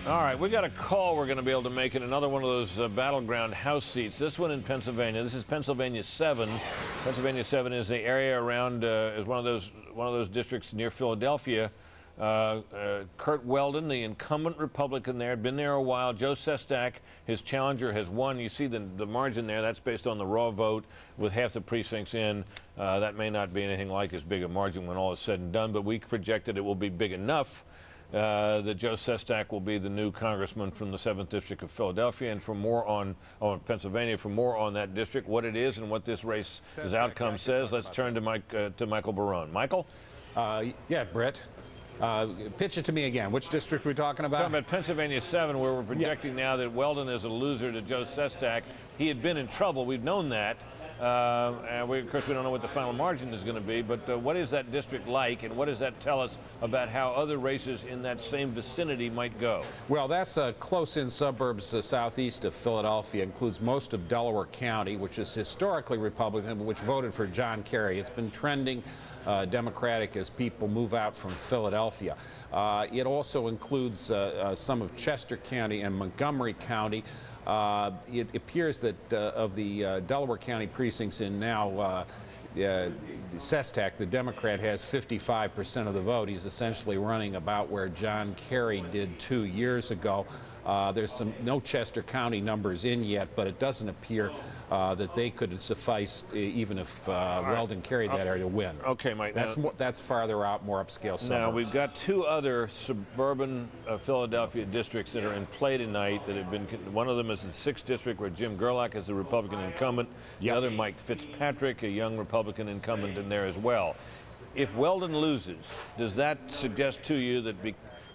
All right, we got a call we're going to be able to make in another one of those battleground House seats. This one in Pennsylvania. This is Pennsylvania 7. Pennsylvania 7 is the area around is one of those districts near Philadelphia. Kurt Weldon, the incumbent Republican there, had been there a while. Joe Sestak, his challenger, has won. You see the margin there. That's based on the raw vote with half the precincts in. That may not be anything like as big a margin when all is said and done, but we projected it will be big enough that Joe Sestak will be the new congressman from the 7th District of Philadelphia. And for more on Pennsylvania, for more on that district, what it is and what this race's outcome says, let's turn to Michael Barone. Michael? Yeah, Brett. Pitch it to me again. Which district are we talking about? Talking about Pennsylvania 7, where we're projecting now that Weldon is a loser to Joe Sestak. He had been in trouble. We've known that. And of course, we don't know what the final margin is going to be, but what is that district like, and what does that tell us about how other races in that same vicinity might go? Well, that's close-in suburbs southeast of Philadelphia. Includes most of Delaware County, which is historically Republican, but which voted for John Kerry. It's been trending Democratic as people move out from Philadelphia. It also includes some of Chester County and Montgomery County. It appears that of the Delaware County precincts in now Sestak, the Democrat, has 55% of the vote. He's essentially running about where John Kerry did 2 years ago. There's no Chester County numbers in yet, but it doesn't appear that they could suffice even if Weldon carried that area to win. Okay, Mike. That's farther out, more upscale suburbs. Now, we've got two other suburban Philadelphia districts that are in play tonight that have been, one of them is the 6th district where Jim Gerlach is the Republican incumbent. The other, Mike Fitzpatrick, a young Republican incumbent in there as well. If Weldon loses, does that suggest to you that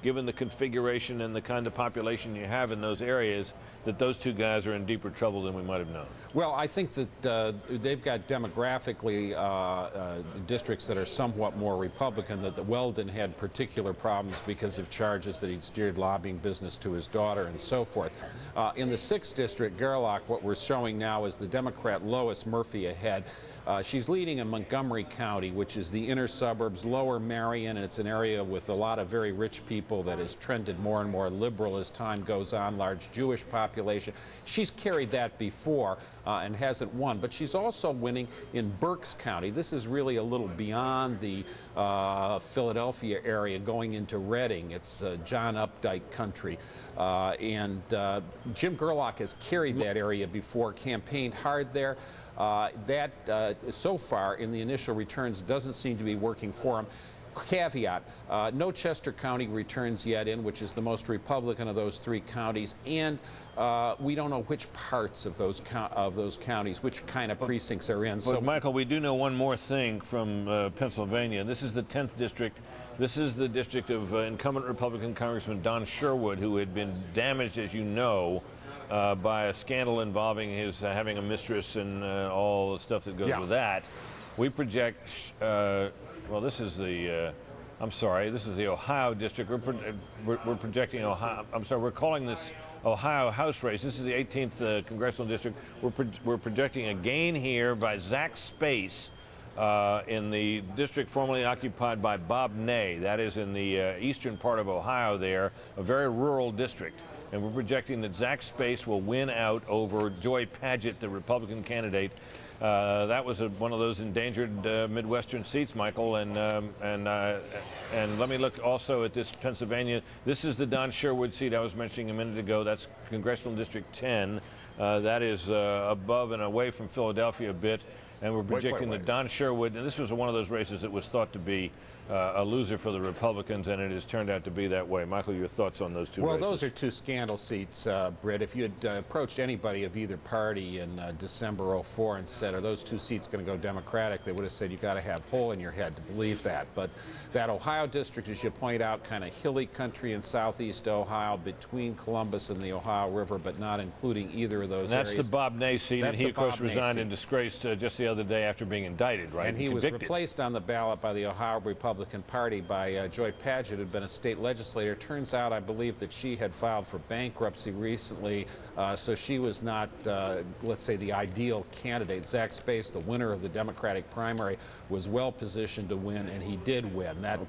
given the configuration and the kind of population you have in those areas, that those two guys are in deeper trouble than we might have known? Well, I think that they've got demographically districts that are somewhat more Republican, that the Weldon had particular problems because of charges that he'd steered lobbying business to his daughter and so forth. In the 6th district, Gerlach, what we're showing now is the Democrat Lois Murphy ahead. She's leading in Montgomery County, which is the inner suburbs, lower Marion, and it's an area with a lot of very rich people that has trended more and more liberal as time goes on, large Jewish population. She's carried that before and hasn't won, but she's also winning in Berks County. This is really a little beyond the Philadelphia area going into Reading. It's John Updike country. And Jim Gerlach has carried that area before, campaigned hard there. So far in the initial returns doesn't seem to be working for him. Caveat, no Chester County returns yet in, which is the most Republican of those 3 counties, and we don't know which parts of those counties, which kind of precincts are in. So, Michael, we do know one more thing from Pennsylvania. This is the 10th district. This is the district of incumbent Republican Congressman Don Sherwood, who had been damaged, as you know, by a scandal involving his having a mistress and all the stuff that goes with that. We project, well, this is the, I'm sorry, this is the Ohio district. We're projecting Ohio, I'm sorry, we're calling this Ohio House race. This is the 18th Congressional District. We're projecting a gain here by Zach Space in the district formerly occupied by Bob Ney. That is in the eastern part of Ohio there, a very rural district. And we're projecting that Zach Space will win out over Joy Padgett, the Republican candidate. That was one of those endangered Midwestern seats, Michael. And let me look also at this Pennsylvania. This is the Don Sherwood seat I was mentioning a minute ago. That's Congressional District 10. That is above and away from Philadelphia a bit. And we're projecting that Don Sherwood, and this was one of those races that was thought to be a loser for the Republicans, and it has turned out to be that way. Michael, your thoughts on those two races? Well, those are 2 scandal seats, Britt. If you had approached anybody of either party in December '04 and said, are those 2 seats going to go Democratic, they would have said you got to have a hole in your head to believe that. But that Ohio district, as you point out, kind of hilly country in southeast Ohio between Columbus and the Ohio River, but not including either of those areas. That's the Bob Ney seat, and he, of course, resigned in disgrace just the other day after being indicted, right? And he was replaced on the ballot by the Ohio Republican Republican Party by Joy Padgett, who had been a state legislator. Turns out, I believe, that she had filed for bankruptcy recently, so she was not, let's say, the ideal candidate. Zach Space, the winner of the Democratic primary, was well positioned to win, and he did win. That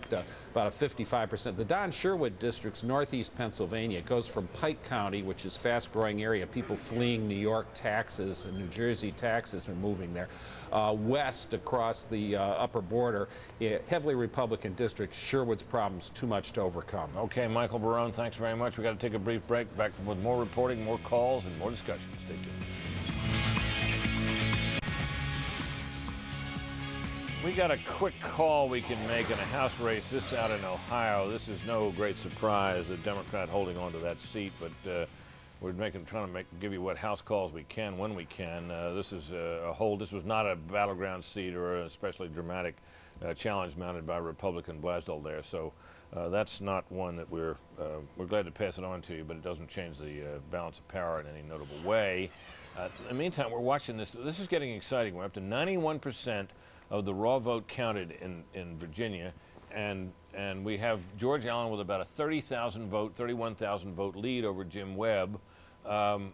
about a 55%. The Don Sherwood district's northeast Pennsylvania. It goes from Pike County, which is a fast-growing area, people fleeing New York taxes and New Jersey taxes and moving there, west across the upper border, heavily Republican district. Sherwood's problems too much to overcome. Okay, Michael Barone, thanks very much. We got to take a brief break. Back with more reporting, more calls, and more discussion. Stay tuned. We got a quick call we can make in a House race. This out in Ohio. This is no great surprise, a Democrat holding on to that seat, but we're trying to give you what House calls we can when we can. This is a hold. This was not a battleground seat or an especially dramatic challenge mounted by Republican Blasdell there. So that's not one that we're glad to pass it on to you, but it doesn't change the balance of power in any notable way. In the meantime, we're watching this. This is getting exciting. We're up to 91% of the raw vote counted in Virginia, and we have George Allen with about a 31,000 vote lead over Jim Webb. You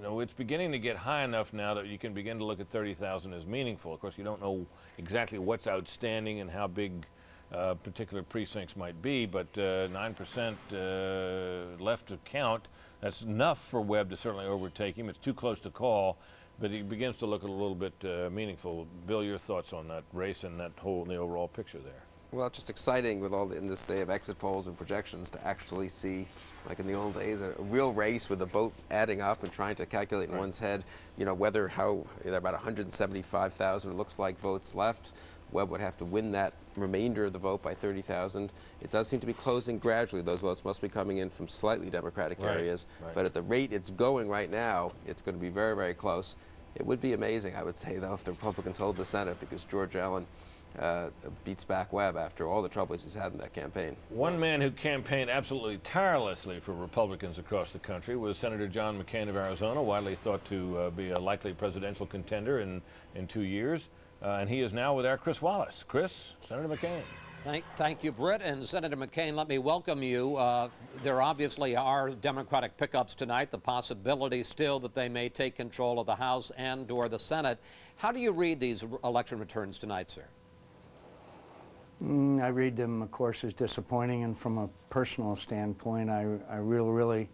know, it's beginning to get high enough now that you can begin to look at 30,000 as meaningful. Of course, you don't know exactly what's outstanding and how big particular precincts might be, but 9% left to count. That's enough for Webb to certainly overtake him. It's too close to call, but he begins to look a little bit meaningful. Bill, your thoughts on that race and the overall picture there? Well, it's just exciting with in this day of exit polls and projections to actually see, like in the old days, a real race with the vote adding up and trying to calculate in one's head, you know, about 175,000 it looks like votes left. Webb would have to win that remainder of the vote by 30,000. It does seem to be closing gradually. Those votes must be coming in from slightly Democratic areas. Right. But at the rate it's going right now, it's going to be very, very close. It would be amazing, I would say, though, if the Republicans hold the Senate, because George Allen beats back Webb after all the troubles he's had in that campaign. One man who campaigned absolutely tirelessly for Republicans across the country was Senator John McCain of Arizona, widely thought to be a likely presidential contender in 2 years. And he is now with our Chris Wallace. Chris, Senator McCain. Thank you, Britt. And Senator McCain, let me welcome you. There obviously are Democratic pickups tonight, the possibility still that they may take control of the House and or the Senate. How do you read these election returns tonight, sir? I read them, of course, as disappointing, and from a personal standpoint, I really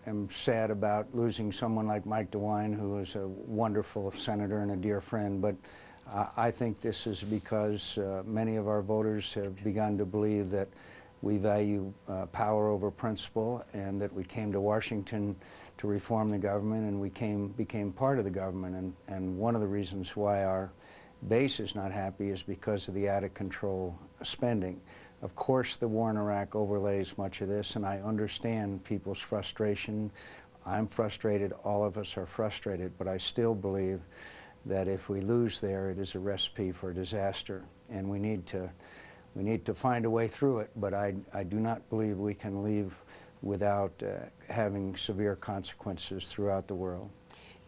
am sad about losing someone like Mike DeWine, who is a wonderful senator and a dear friend. But I think this is because many of our voters have begun to believe that we value power over principle, and that we came to Washington to reform the government, and we became part of the government. And one of the reasons why our base is not happy is because of the out-of-control spending. Of course, the war in Iraq overlays much of this, and I understand people's frustration. I'm frustrated. All of us are frustrated, but I still believe that if we lose there, it is a recipe for disaster, and we need to find a way through it. But I do not believe we can leave without having severe consequences throughout the world.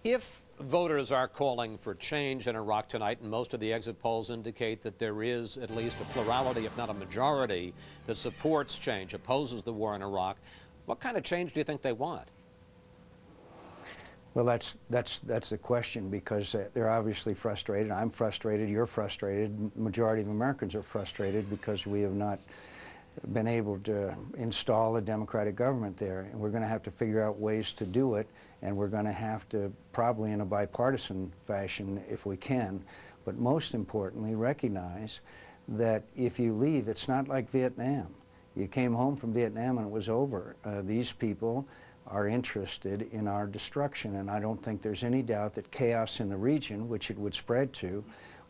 If voters are calling for change in Iraq tonight, and most of the exit polls indicate that there is at least a plurality, if not a majority, that supports change, opposes the war in Iraq, what kind of change do you think they want? Well, that's the question, because they're obviously frustrated. I'm frustrated. You're frustrated. The majority of Americans are frustrated because we have not been able to install a democratic government there, and we're going to have to figure out ways to do it, and we're going to have to, probably in a bipartisan fashion if we can, but most importantly recognize that if you leave, it's not like Vietnam. You came home from Vietnam and it was over. These people are interested in our destruction, and I don't think there's any doubt that chaos in the region, which it would spread to,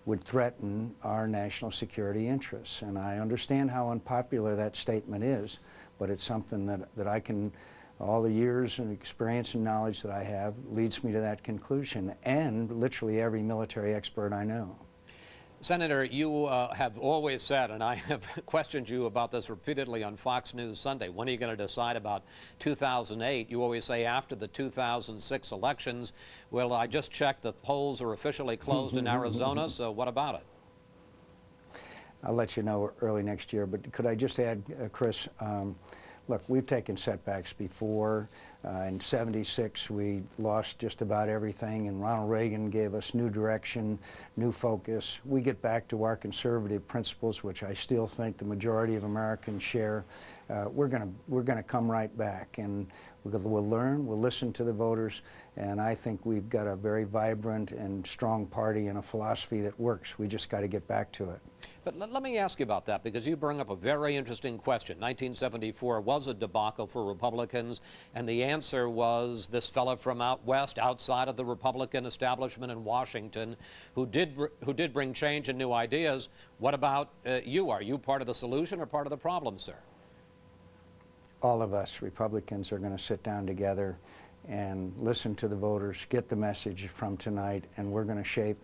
would threaten our national security interests. And I understand how unpopular that statement is, but it's something that I can, all the years and experience and knowledge that I have leads me to that conclusion, and literally every military expert I know. Senator, you have always said, and I have questioned you about this repeatedly on Fox News Sunday, when are you going to decide about 2008? You always say after the 2006 elections. Well, I just checked, the polls are officially closed in Arizona, so what about it? I'll let you know early next year. But could I just add, Chris, look, we've taken setbacks before. In '76, we lost just about everything, and Ronald Reagan gave us new direction, new focus. We get back to our conservative principles, which I still think the majority of Americans share. We're gonna come right back, and we'll learn, we'll listen to the voters, and I think we've got a very vibrant and strong party and a philosophy that works. We just got to get back to it. But let me ask you about that, because you bring up a very interesting question. 1974 was a debacle for Republicans, and the answer was this fella from out west, outside of the Republican establishment in Washington, who did bring change and new ideas. What about you? Are you part of the solution or part of the problem, sir? All of us Republicans are going to sit down together and listen to the voters, get the message from tonight, and we're going to shape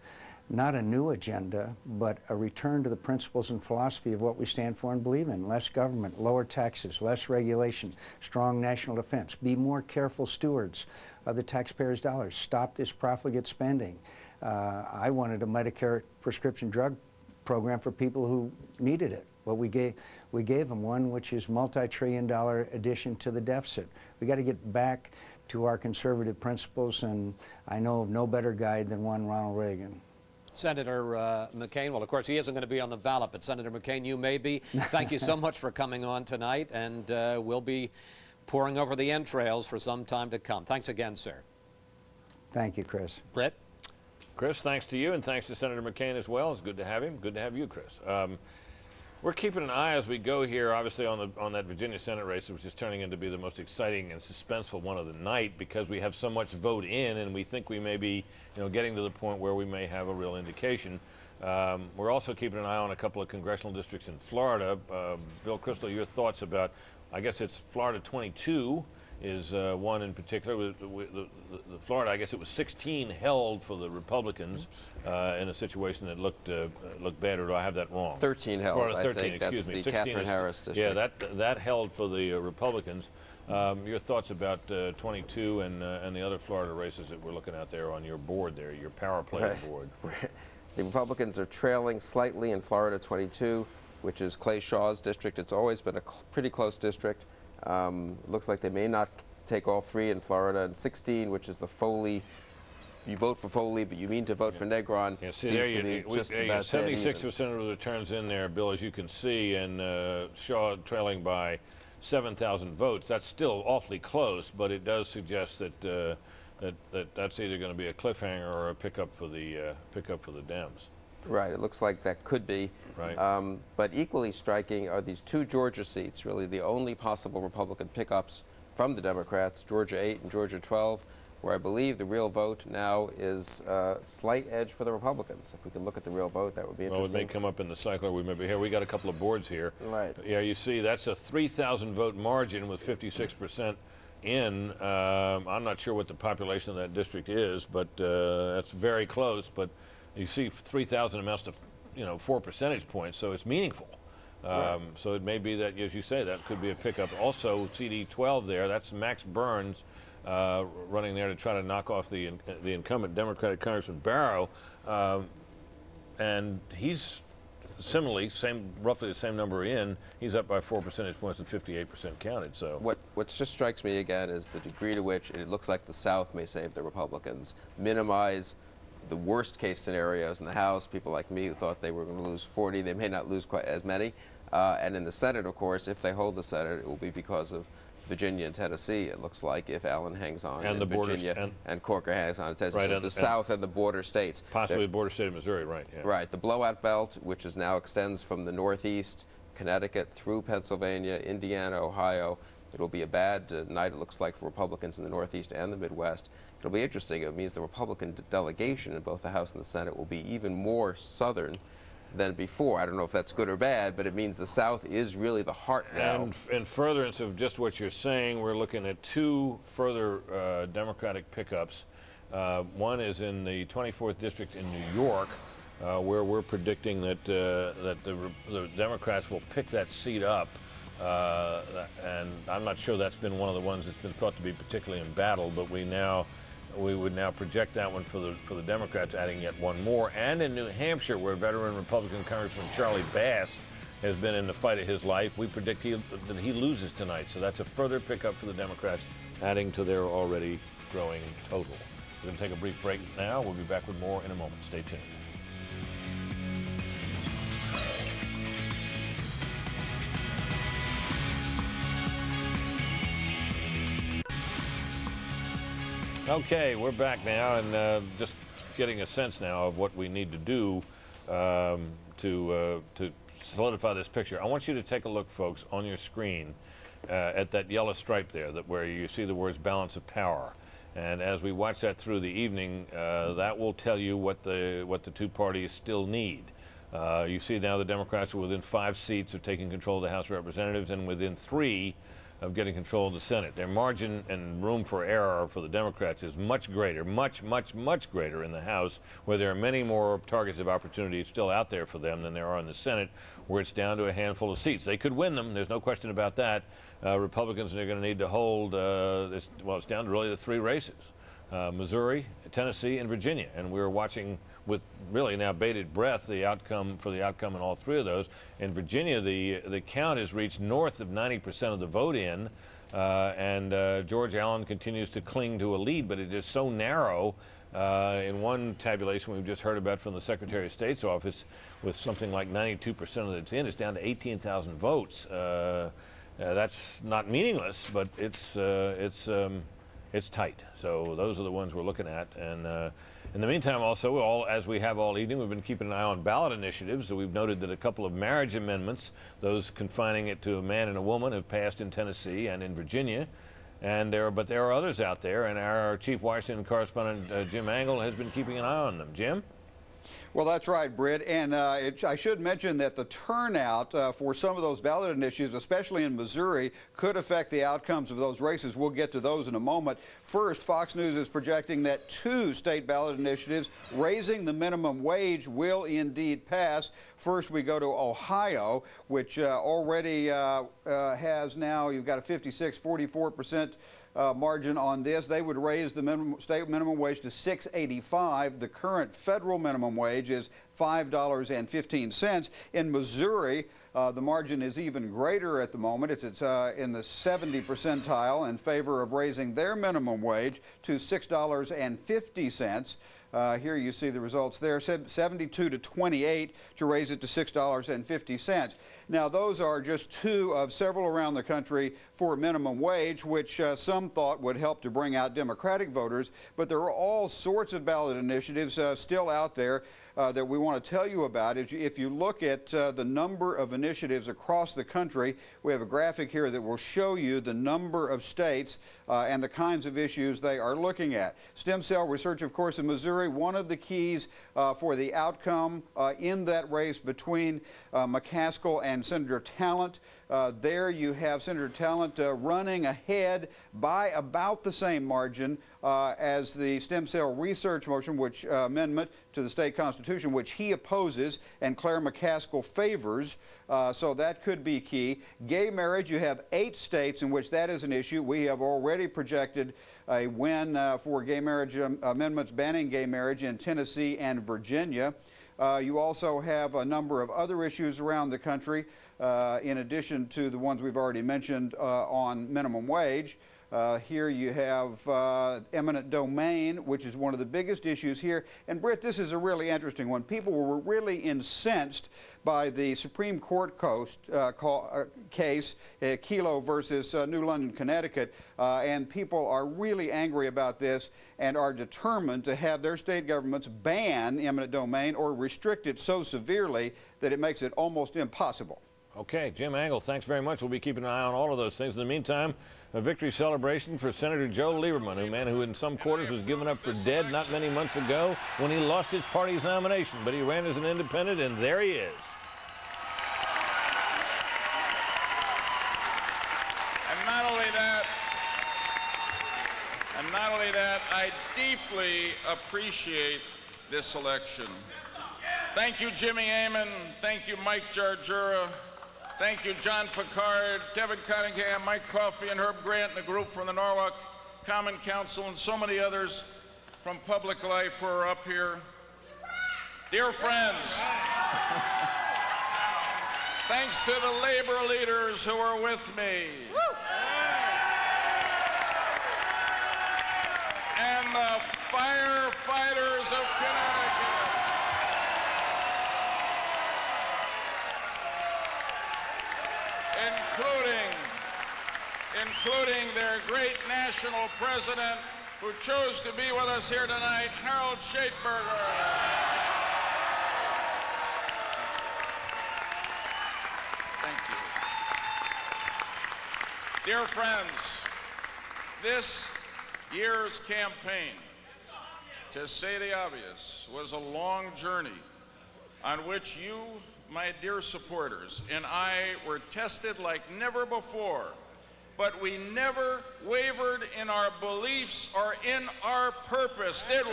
not a new agenda, but a return to the principles and philosophy of what we stand for and believe in. Less government, lower taxes, less regulation, strong national defense, be more careful stewards of the taxpayers' dollars, stop this profligate spending. I wanted a Medicare prescription drug program for people who needed it. Well, we gave them one, which is multi-trillion-dollar addition to the deficit. We got to get back to our conservative principles, and I know of no better guide than one Ronald Reagan. Senator McCain, well, of course, he isn't going to be on the ballot, but Senator McCain, you may be. Thank you so much for coming on tonight, and we'll be poring over the entrails for some time to come. Thanks again, sir. Thank you, Chris. Britt? Chris, thanks to you, and thanks to Senator McCain as well. It's good to have him. Good to have you, Chris. We're keeping an eye as we go here, obviously, on that Virginia Senate race, which is turning into be the most exciting and suspenseful one of the night, because we have so much vote in, and we think we may be, getting to the point where we may have a real indication. We're also keeping an eye on a couple of congressional districts in Florida. Bill Crystal, your thoughts about, I guess it's Florida 22 is one in particular. The Florida, I guess it was 16 held for the Republicans in a situation that looked bad, or do I have that wrong? 13 held, Florida 13, I think. excuse That's me. the Catherine Harris district. Yeah, that held for the Republicans. Your thoughts about 22 and the other Florida races that we're looking at there on your board there, your power play board? The Republicans are trailing slightly in Florida 22, which is Clay Shaw's district. It's always been a pretty close district. Looks like they may not take all three in Florida. And 16, which is the Foley, you vote for Foley, but you mean to vote for Negron. Yeah, see, seems there to be just about 76% of the returns in there, Bill, as you can see, and Shaw trailing by 7,000 votes. That's still awfully close, but it does suggest that that's either going to be a cliffhanger or a pickup for the Dems. Right, it looks like that could be. Right. But equally striking are these two Georgia seats, really the only possible Republican pickups from the Democrats, Georgia 8 and Georgia 12, where I believe the real vote now is a slight edge for the Republicans. If we could look at the real vote, that would be interesting. Well, it may come up in the cycle. We may be here. We got a couple of boards here. Right. Yeah, you see, that's a 3,000 vote margin with 56% in. I'm not sure what the population of that district is, but that's very close. But you see 3,000 amounts to 4 percentage points, so it's meaningful. Right. So it may be that, as you say, that could be a pickup. Also, CD 12 there, that's Max Burns running there to try to knock off the incumbent Democratic Congressman Barrow, and he's similarly roughly the same number in. He's up by 4 percentage points and 58% counted. So what just strikes me again is the degree to which it looks like the South may save the Republicans, minimize the worst case scenarios in the House. People like me who thought they were going to lose 40, they may not lose quite as many. And in the Senate, of course, if they hold the Senate, it will be because of Virginia and Tennessee. It looks like if Allen hangs on and in the Virginia and Corker hangs on in Tennessee, right, so the South and the border states. Possibly the border state of Missouri, right? Yeah. Right. The blowout belt, which is now extends from the Northeast, Connecticut, through Pennsylvania, Indiana, Ohio. It will be a bad night, it looks like, for Republicans in the Northeast and the Midwest. It'll be interesting. It means the Republican delegation in both the House and the Senate will be even more Southern than before. I don't know if that's good or bad, but it means the South is really the heart now. And in furtherance of just what you're saying, we're looking at two further Democratic pickups. One is in the 24th District in New York, where we're predicting that the Democrats will pick that seat up. And I'm not sure that's been one of the ones that's been thought to be particularly embattled, but we now we would now project that one for the Democrats, adding yet one more. And in New Hampshire, where veteran Republican Congressman Charlie Bass has been in the fight of his life, we predict that he loses tonight. So that's a further pickup for the Democrats, adding to their already growing total. We're going to take a brief break now. We'll be back with more in a moment. Stay tuned. Okay, we're back now, and just getting a sense now of what we need to do to solidify this picture. I want you to take a look, folks, on your screen at that yellow stripe there, where you see the words balance of power. And as we watch that through the evening, that will tell you what the two parties still need. You see now the Democrats are within 5 seats of taking control of the House of Representatives and within 3 of getting control of the Senate. Their margin and room for error for the Democrats is much greater, much greater in the House, where there are many more targets of opportunity still out there for them than there are in the Senate, where it's down to a handful of seats. They could win them, there's no question about that. Republicans are going to need to hold, it's down to really the 3 races. Missouri, Tennessee, and Virginia. And we're watching with really now bated breath the outcome in all 3 of those. In Virginia, the count has reached north of 90% of the vote in, and George Allen continues to cling to a lead, but it is so narrow. In one tabulation we've just heard about from the Secretary of State's office, with something like 92% of it's in, it's down to 18,000 votes. That's not meaningless, but it's tight. So those are the ones we're looking at. And in the meantime, also, as we have all evening, we've been keeping an eye on ballot initiatives. So we've noted that a couple of marriage amendments, those confining it to a man and a woman, have passed in Tennessee and in Virginia. And but there are others out there, and our chief Washington correspondent, Jim Angle, has been keeping an eye on them. Jim? Well, that's right, Britt, and I should mention that the turnout for some of those ballot initiatives, especially in Missouri, could affect the outcomes of those races. We'll get to those in a moment. First, Fox News is projecting that 2 state ballot initiatives raising the minimum wage will indeed pass. First, we go to Ohio, which already has now, you've got a 44% margin on this. They would raise the state minimum wage to $6.85. The current federal minimum wage is $5.15. In Missouri, the margin is even greater at the moment. It's in the 70 percentile in favor of raising their minimum wage to $6.50. Here you see the results there, 72 to 28 to raise it to $6.50. Now, those are just 2 of several around the country for minimum wage, which some thought would help to bring out Democratic voters. But there are all sorts of ballot initiatives still out there that we want to tell you about. If you look at the number of initiatives across the country, we have a graphic here that will show you the number of states and the kinds of issues they are looking at. Stem cell research, of course, in Missouri, one of the keys for the outcome in that race between McCaskill and Senator Talent. There you have Senator Talent running ahead by about the same margin as the stem cell research motion, which amendment to the state constitution, which he opposes and Claire McCaskill favors. So that could be key. Gay marriage, you have 8 states in which that is an issue. We have already projected a win for gay marriage amendments banning gay marriage in Tennessee and Virginia. You also have a number of other issues around the country, in addition to the ones we've already mentioned on minimum wage. Here you have eminent domain, which is one of the biggest issues here. And Britt, this is a really interesting one. People were really incensed by the Supreme Court case, Kelo versus New London, Connecticut, and people are really angry about this and are determined to have their state governments ban eminent domain or restrict it so severely that it makes it almost impossible. Okay, Jim Angle, thanks very much. We'll be keeping an eye on all of those things. In the meantime, a victory celebration for Senator Joe Lieberman, a man who in some quarters was given up for dead not many months ago when he lost his party's nomination. But he ran as an independent, and there he is. And not only that, I deeply appreciate this election. Thank you, Jimmy Ammon. Thank you, Mike Jarjura. Thank you, John Picard, Kevin Cunningham, Mike Coffey, and Herb Grant, and the group from the Norwalk Common Council, and so many others. from public life who are up here. Dear friends, thanks to the labor leaders who are with me. And the firefighters of Connecticut. Including their great national president who chose to be with us here tonight, Harold Schaitberger. Thank you. Dear friends, this year's campaign, to say the obvious, was a long journey on which you, my dear supporters, and I were tested like never before, but we never wavered in our beliefs or in our purpose, did we?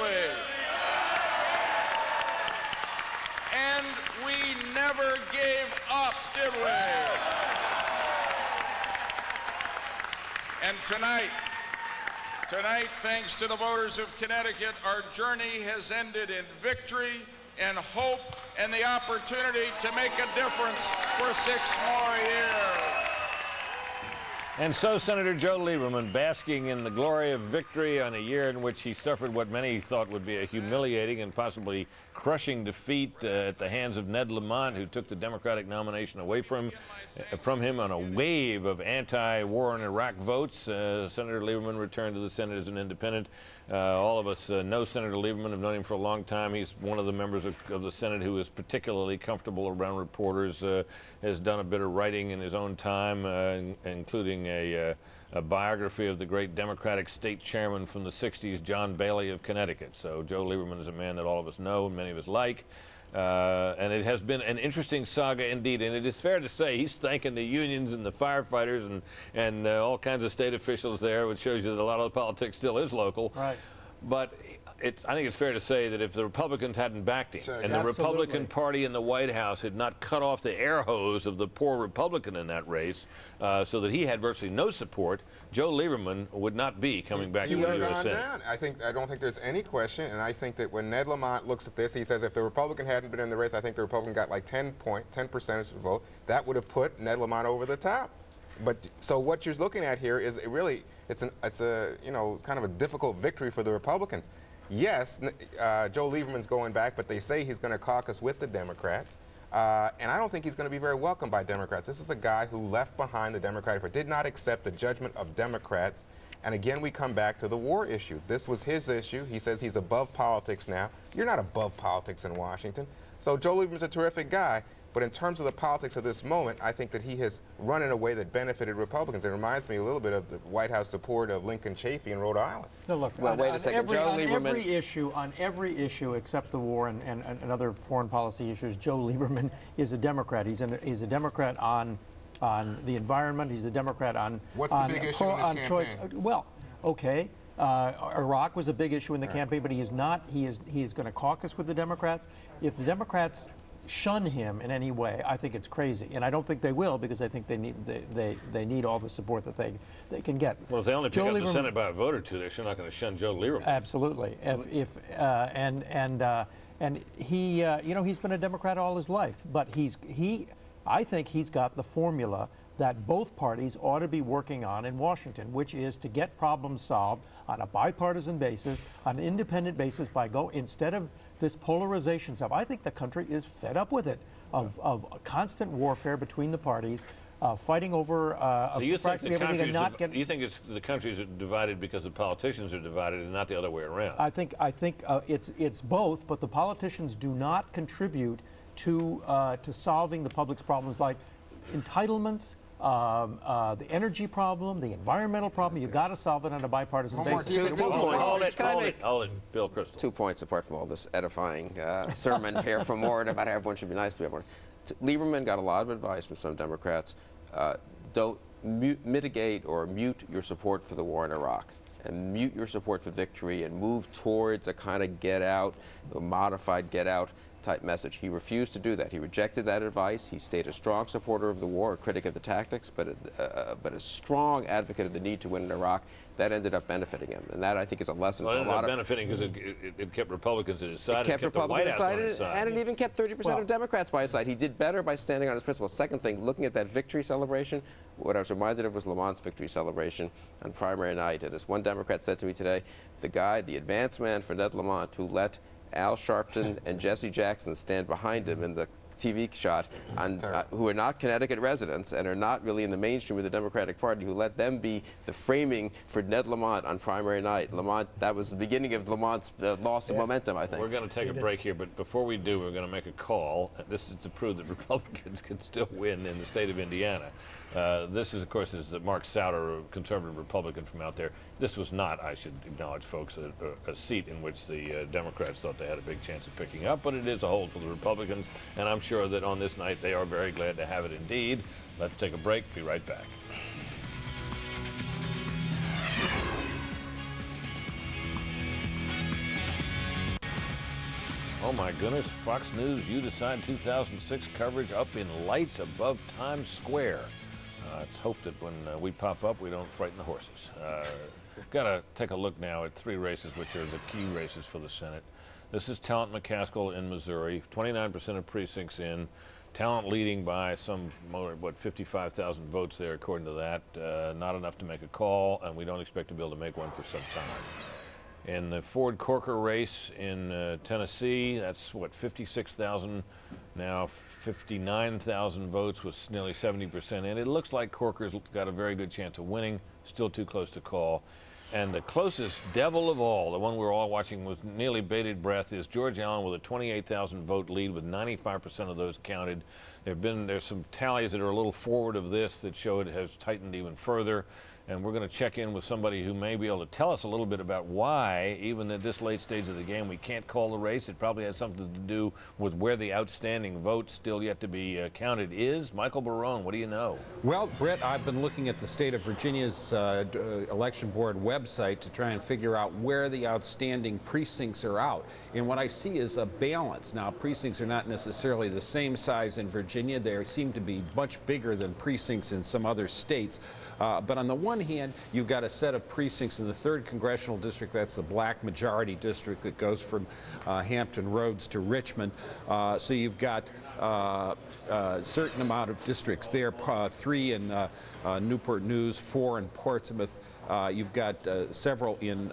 And we never gave up, did we? And tonight, thanks to the voters of Connecticut, our journey has ended in victory and hope and the opportunity to make a difference for 6 more years. And so Senator Joe Lieberman, basking in the glory of victory on a year in which he suffered what many thought would be a humiliating and possibly crushing defeat at the hands of Ned Lamont, who took the Democratic nomination away from him on a wave of anti-war in Iraq votes. Senator Lieberman returned to the Senate as an independent. All of us know Senator Lieberman, have known him for a long time. He's one of the members of the Senate who is particularly comfortable around reporters, has done a bit of writing in his own time, including a biography of the great Democratic state chairman from the 60s, John Bailey of Connecticut. So Joe Lieberman is a man that all of us know and many of us like. And it has been an interesting saga indeed, and it is fair to say he's thanking the unions and the firefighters and all kinds of state officials there, which shows you that a lot of the politics still is local. Right. But I think it's fair to say that if the Republicans hadn't backed him and the Republican Party in the White House had not cut off the air hose of the poor Republican in that race so that he had virtually no support, Joe Lieberman would not be coming back to the U.S. Senate. I don't think there's any question, and I think that when Ned Lamont looks at this, he says if the Republican hadn't been in the race, I think the Republican got like 10 percentage of the vote. That would have put Ned Lamont over the top. But so what you're looking at here is it's a kind of a difficult victory for the Republicans. Yes, Joe Lieberman's going back, but they say he's going to caucus with the Democrats. And I don't think he's going to be very welcomed by Democrats. This is a guy who left behind the Democratic Party, did not accept the judgment of Democrats. And again, we come back to the war issue. This was his issue. He says he's above politics now. You're not above politics in Washington. So Joe Lieberman's a terrific guy. But in terms of the politics of this moment, I think that he has run in a way that benefited Republicans. It reminds me a little bit of the White House support of Lincoln Chafee in Rhode Island. No, look, well, wait a second. Joe Lieberman. On every issue except the war and other foreign policy issues, Joe Lieberman is a Democrat. He's a Democrat on the environment. He's a Democrat on What's the big issue in this campaign? Choice. Well, okay. Iraq was a big issue in the campaign, but he is not. He is going to caucus with the Democrats. If the Democrats shun him in any way, I think it's crazy, and I don't think they will, because I think they need all the support that they can get. Well, if they only pick up the Senate by a vote or two, they're sure not going to shun Joe Lieberman. Absolutely. And he he's been a Democrat all his life, but I think he's got the formula that both parties ought to be working on in Washington, which is to get problems solved on a bipartisan basis, on an independent basis, instead of this polarization stuff. I think the country is fed up with it, of constant warfare between the parties, fighting over so you practically everything and not getting. You think the countries are divided because the politicians are divided and not the other way around? I think it's both, but the politicians do not contribute to solving the public's problems like entitlements, the energy problem, the environmental problem. You've got to solve it on a bipartisan basis. Hold it, Bill Kristol. 2 points apart from all this edifying sermon here from Warren about how everyone should be nice to everyone. Lieberman got a lot of advice from some Democrats. Don't mitigate or mute your support for the war in Iraq, and mute your support for victory, and move towards a kind of get out, a modified get out type message. He refused to do that. He rejected that advice. He stayed a strong supporter of the war, a critic of the tactics, but a strong advocate of the need to win in Iraq. That ended up benefiting him, and that I think is a lesson Well, for it a lot ended of. up benefiting because it kept Republicans at his side. It kept Republicans on his side, and it even kept 30% of Democrats by his side. He did better by standing on his principles. Second thing, looking at that victory celebration, what I was reminded of was Lamont's victory celebration on primary night. And as one Democrat said to me today, the guy, the advance man for Ned Lamont, who let Al Sharpton and Jesse Jackson stand behind him in the TV shot, who are not Connecticut residents and are not really in the mainstream of the Democratic Party, who let them be the framing for Ned Lamont on primary night. Lamont, that was the beginning of Lamont's loss of momentum, I think. We're going to take a break here, but before we do, we're going to make a call. This is to prove that Republicans can still win in the state of Indiana. This is, of course, Mark Souder, a conservative Republican from out there. This was not, I should acknowledge, folks, a seat in which the Democrats thought they had a big chance of picking up, but it is a hold for the Republicans, and I'm sure that on this night they are very glad to have it indeed. Let's take a break. Be right back. Oh my goodness, Fox News, you decide 2006 coverage up in lights above Times Square. Let's hope that when we pop up, we don't frighten the horses. Got to take a look now at three races, which are the key races for the Senate. This is Talent McCaskill in Missouri, 29% of precincts in. Talent leading by some, 55,000 votes there, according to that. Not enough to make a call, and we don't expect to be able to make one for some time. In the Ford Corker race in Tennessee, that's 56,000, now 59,000 votes with nearly 70%. And it looks like Corker's got a very good chance of winning, still too close to call. And the closest devil of all, the one we're all watching with nearly bated breath, is George Allen with a 28,000 vote lead with 95% of those counted. There's some tallies that are a little forward of this that show it has tightened even further. And we're going to check in with somebody who may be able to tell us a little bit about why, even at this late stage of the game, we can't call the race. It probably has something to do with where the outstanding vote still yet to be counted is. Michael Barone, what do you know? Well, Brett, I've been looking at the state of Virginia's election board website to try and figure out where the outstanding precincts are out. And what I see is a balance. Now, precincts are not necessarily the same size in Virginia. They seem to be much bigger than precincts in some other states. But on the one hand, you've got a set of precincts in the 3rd Congressional District. That's the black majority district that goes from Hampton Roads to Richmond. So you've got a certain amount of districts there, 3 in Newport News, 4 in Portsmouth. You've got several in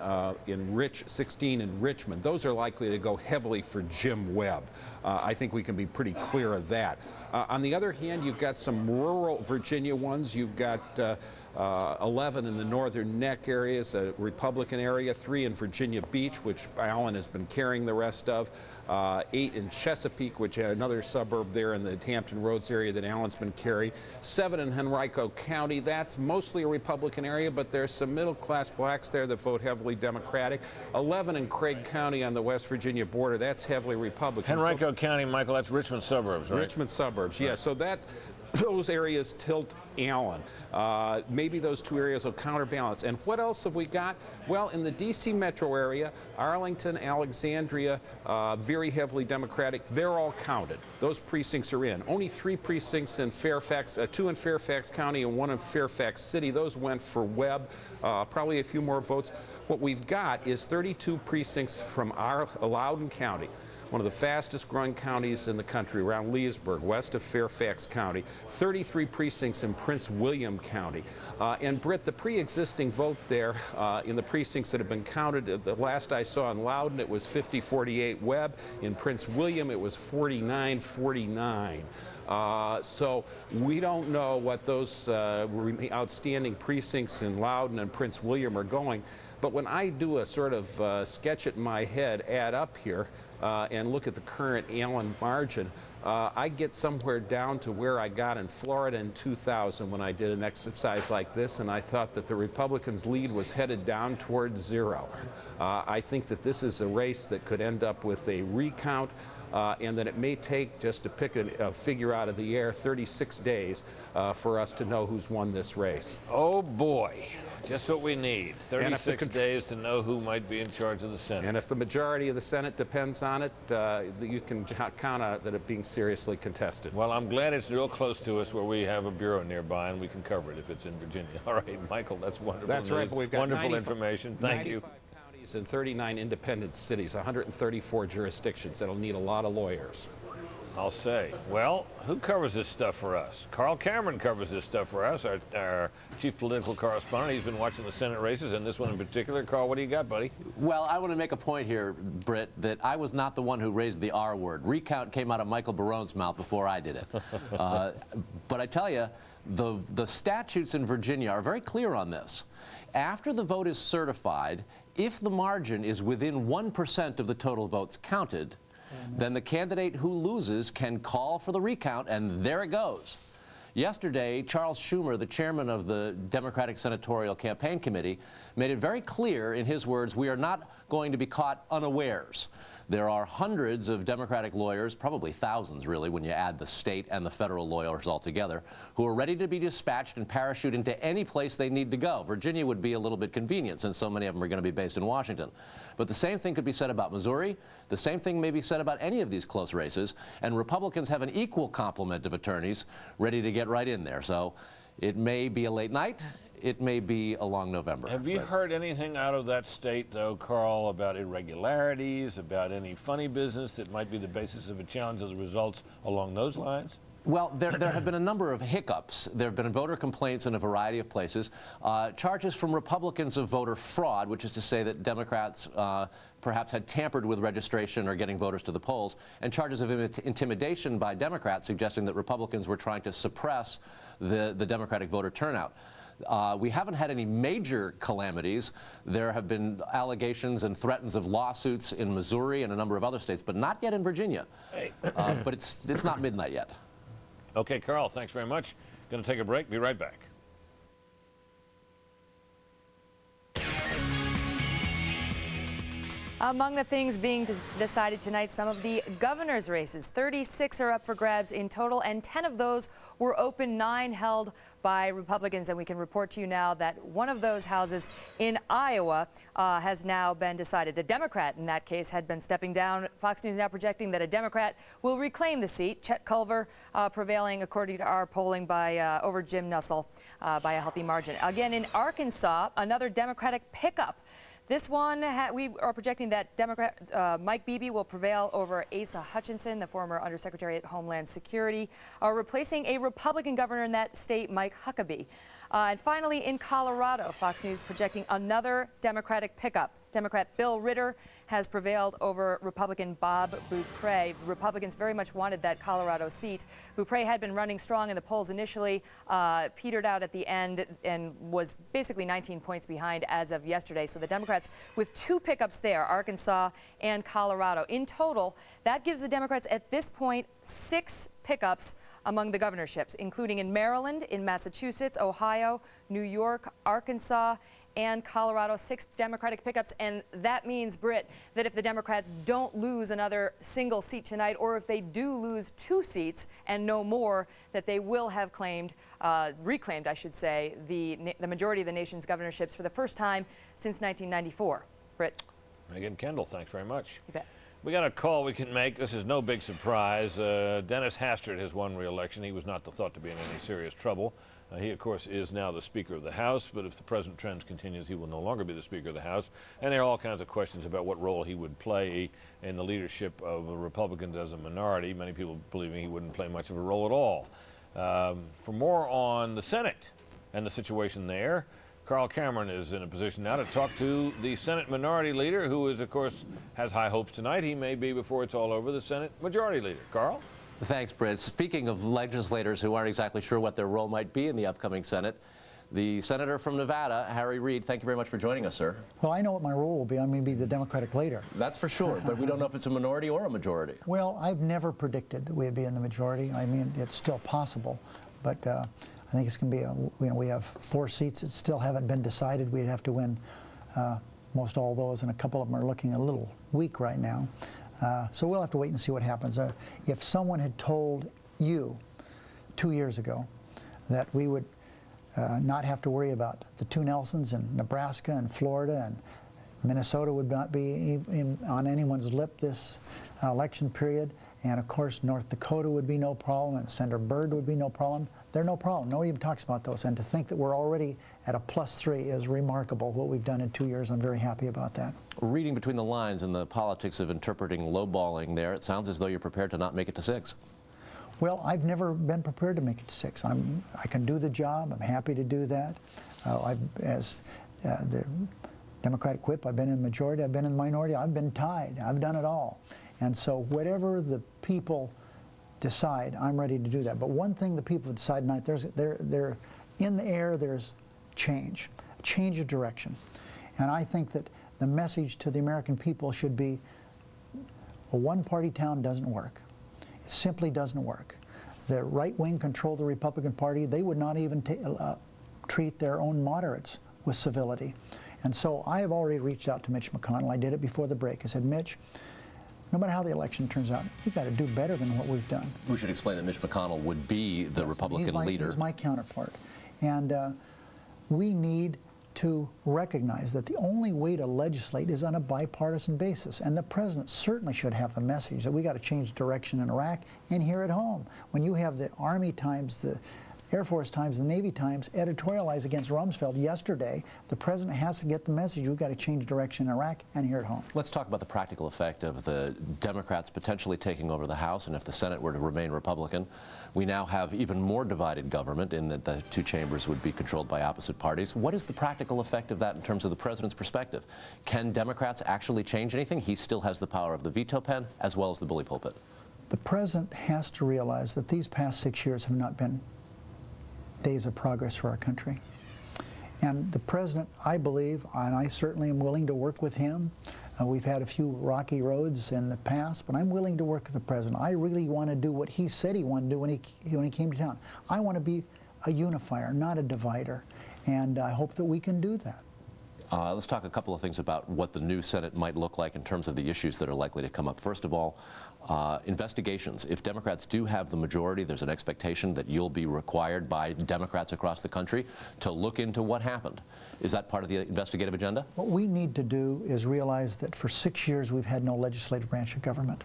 16 in Richmond. Those are likely to go heavily for Jim Webb. I think we can be pretty clear of that. On the other hand, you've got some rural Virginia ones. You've got 11 in the Northern Neck areas, a Republican area, 3 in Virginia Beach, which Allen has been carrying the rest of, 8 in Chesapeake, which is another suburb there in the Hampton Roads area that Allen's been carrying, 7 in Henrico County. That's mostly a Republican area, but there's some middle-class blacks there that vote heavily Democratic. 11 in Craig County on the West Virginia border. That's heavily Republican. Henrico County, Michael, that's Richmond suburbs, right? Richmond suburbs, yeah. So those areas tilt Allen. Maybe those two areas will counterbalance. And what else have we got? Well, in the D.C. metro area, Arlington, Alexandria, very heavily Democratic. They're all counted. Those precincts are in. Only 3 precincts in Fairfax, 2 in Fairfax County and 1 in Fairfax City. Those went for Webb. Probably a few more votes. What we've got is 32 precincts from Loudoun County, one of the fastest growing counties in the country, around Leesburg, west of Fairfax County, 33 precincts in Prince William County. And Britt, the pre-existing vote there in the precincts that have been counted, the last I saw in Loudoun, it was 50-48 Webb. In Prince William, it was 49-49. So we don't know what those outstanding precincts in Loudoun and Prince William are going. But when I do a sort of sketch it in my head, add up here, and look at the current Allen margin, I get somewhere down to where I got in Florida in 2000 when I did an exercise like this, and I thought that the Republicans' lead was headed down towards 0. I think that this is a race that could end up with a recount, and that it may take, just to pick a figure out of the air, 36 days for us to know who's won this race. Oh boy. Just what we need. 36 days to know who might be in charge of the Senate. And if the majority of the Senate depends on it, you can count on it being seriously contested. Well, I'm glad it's real close to us where we have a bureau nearby and we can cover it if it's in Virginia. All right, Michael, that's wonderful. That's right, but we've got wonderful information. Thank you. 95 counties and 39 independent cities, 134 jurisdictions. That'll need a lot of lawyers. I'll say. Well, who covers this stuff for us? Carl Cameron covers this stuff for us, our chief political correspondent. He's been watching the Senate races, and this one in particular. Carl, what do you got, buddy? Well, I want to make a point here, Britt, that I was not the one who raised the R word. Recount came out of Michael Barone's mouth before I did it. But I tell you, the statutes in Virginia are very clear on this. After the vote is certified, if the margin is within 1% of the total votes counted, then the candidate who loses can call for the recount, and there it goes. Yesterday, Charles Schumer, the chairman of the Democratic Senatorial Campaign Committee, made it very clear in his words, we are not going to be caught unawares. There are hundreds of Democratic lawyers, probably thousands really when you add the state and the federal lawyers all together, who are ready to be dispatched and parachute into any place they need to go. Virginia would be a little bit convenient since so many of them are going to be based in Washington. But the same thing could be said about Missouri. The same thing may be said about any of these close races. And Republicans have an equal complement of attorneys ready to get right in there. So it may be a late night. It may be a long November. Have you heard anything out of that state, though, Carl, about irregularities, about any funny business that might be the basis of a challenge of the results along those lines? Well, there have been a number of hiccups. There have been voter complaints in a variety of places. Charges from Republicans of voter fraud, which is to say that Democrats perhaps had tampered with registration or getting voters to the polls, and charges of intimidation by Democrats suggesting that Republicans were trying to suppress the Democratic voter turnout. We haven't had any major calamities. There have been allegations and threats of lawsuits in Missouri and a number of other states, but not yet in Virginia. Hey. But it's not midnight yet. Okay, Carl, thanks very much. Going to take a break. Be right back. Among the things being decided tonight, some of the governor's races. 36 are up for grabs in total, and 10 of those were open, 9 held by Republicans. And we can report to you now that one of those houses in Iowa has now been decided. A Democrat in that case had been stepping down. Fox News now projecting that a Democrat will reclaim the seat. Chet Culver prevailing, according to our polling, by over Jim Nussle by a healthy margin. Again, in Arkansas, another Democratic pickup. This one, we are projecting that Democrat Mike Beebe will prevail over Asa Hutchinson, the former Undersecretary at Homeland Security, replacing a Republican governor in that state, Mike Huckabee. And finally, in Colorado, Fox News projecting another Democratic pickup. Democrat Bill Ritter has prevailed over Republican Bob Beaupre. Republicans very much wanted that Colorado seat. Beaupre had been running strong in the polls initially, petered out at the end, and was basically 19 points behind as of yesterday. So the Democrats with 2 pickups there, Arkansas and Colorado. In total, that gives the Democrats at this point 6 pickups among the governorships, including in Maryland, in Massachusetts, Ohio, New York, Arkansas, and Colorado. 6 Democratic pickups, and that means, Britt, that if the Democrats don't lose another single seat tonight, or if they do lose 2 seats and no more, that they will have reclaimed, I should say, the majority of the nation's governorships for the first time since 1994. Britt. Megan Kendall, thanks very much. You bet. We got a call we can make. This is no big surprise. Dennis Hastert has won re-election. He was not thought to be in any serious trouble. He, of course, is now the Speaker of the House, but if the present trend continues, he will no longer be the Speaker of the House. And there are all kinds of questions about what role he would play in the leadership of the Republicans as a minority. Many people believing he wouldn't play much of a role at all. For more on the Senate and the situation there, Carl Cameron is in a position now to talk to the Senate Minority Leader, who is, of course, has high hopes tonight. He may be, before it's all over, the Senate Majority Leader. Carl? Thanks, Britt. Speaking of legislators who aren't exactly sure what their role might be in the upcoming Senate, the senator from Nevada, Harry Reid, thank you very much for joining us, sir. Well, I know what my role will be. I'm going to be the Democratic leader. That's for sure, but we don't know if it's a minority or a majority. Well, I've never predicted that we'd be in the majority. I mean, it's still possible, but I think it's going to be we have 4 seats that still haven't been decided. We'd have to win most all those, and a couple of them are looking a little weak right now. So we'll have to wait and see what happens. If someone had told you 2 years ago that we would not have to worry about the two Nelsons in Nebraska and Florida, and Minnesota would not be on anyone's lip this election period. And of course, North Dakota would be no problem, and Senator Byrd would be no problem. They're no problem. Nobody even talks about those. And to think that we're already at a +3 is remarkable, what we've done in 2 years. I'm very happy about that. Reading between the lines in the politics of interpreting lowballing there, it sounds as though you're prepared to not make it to 6. Well, I've never been prepared to make it to 6. I can do the job. I'm happy to do that. As the Democratic whip, I've been in the majority, I've been in the minority, I've been tied. I've done it all. And so whatever the people decide, I'm ready to do that. But one thing the people decide tonight, they're in the air, there's change of direction. And I think that the message to the American people should be, a one-party town doesn't work. It simply doesn't work. The right wing control the Republican Party. They would not even treat their own moderates with civility. And so I have already reached out to Mitch McConnell. I did it before the break. I said, Mitch, no matter how the election turns out, we've got to do better than what we've done. We should explain that Mitch McConnell would be the Republican leader. He's my counterpart. And we need to recognize that the only way to legislate is on a bipartisan basis. And the president certainly should have the message that we got to change direction in Iraq and here at home. When you have the Army Times, the Air Force Times, the Navy Times editorialize against Rumsfeld yesterday, the president has to get the message we've got to change direction in Iraq and here at home. Let's talk about the practical effect of the Democrats potentially taking over the House, and if the Senate were to remain Republican. We now have even more divided government in that the two chambers would be controlled by opposite parties. What is the practical effect of that in terms of the president's perspective? Can Democrats actually change anything? He still has the power of the veto pen as well as the bully pulpit. The president has to realize that these past 6 years have not been days of progress for our country. And the president, I believe, and I certainly am willing to work with him. We've had a few rocky roads in the past, but I'm willing to work with the president. I really want to do what he said he wanted to do when he came to town. I want to be a unifier, not a divider, and I hope that we can do that. Let's talk a couple of things about what the new Senate might look like in terms of the issues that are likely to come up. First of all, investigations. If Democrats do have the majority, there's an expectation that you'll be required by Democrats across the country to look into what happened. Is that part of the investigative agenda? What we need to do is realize that for 6 years we've had no legislative branch of government.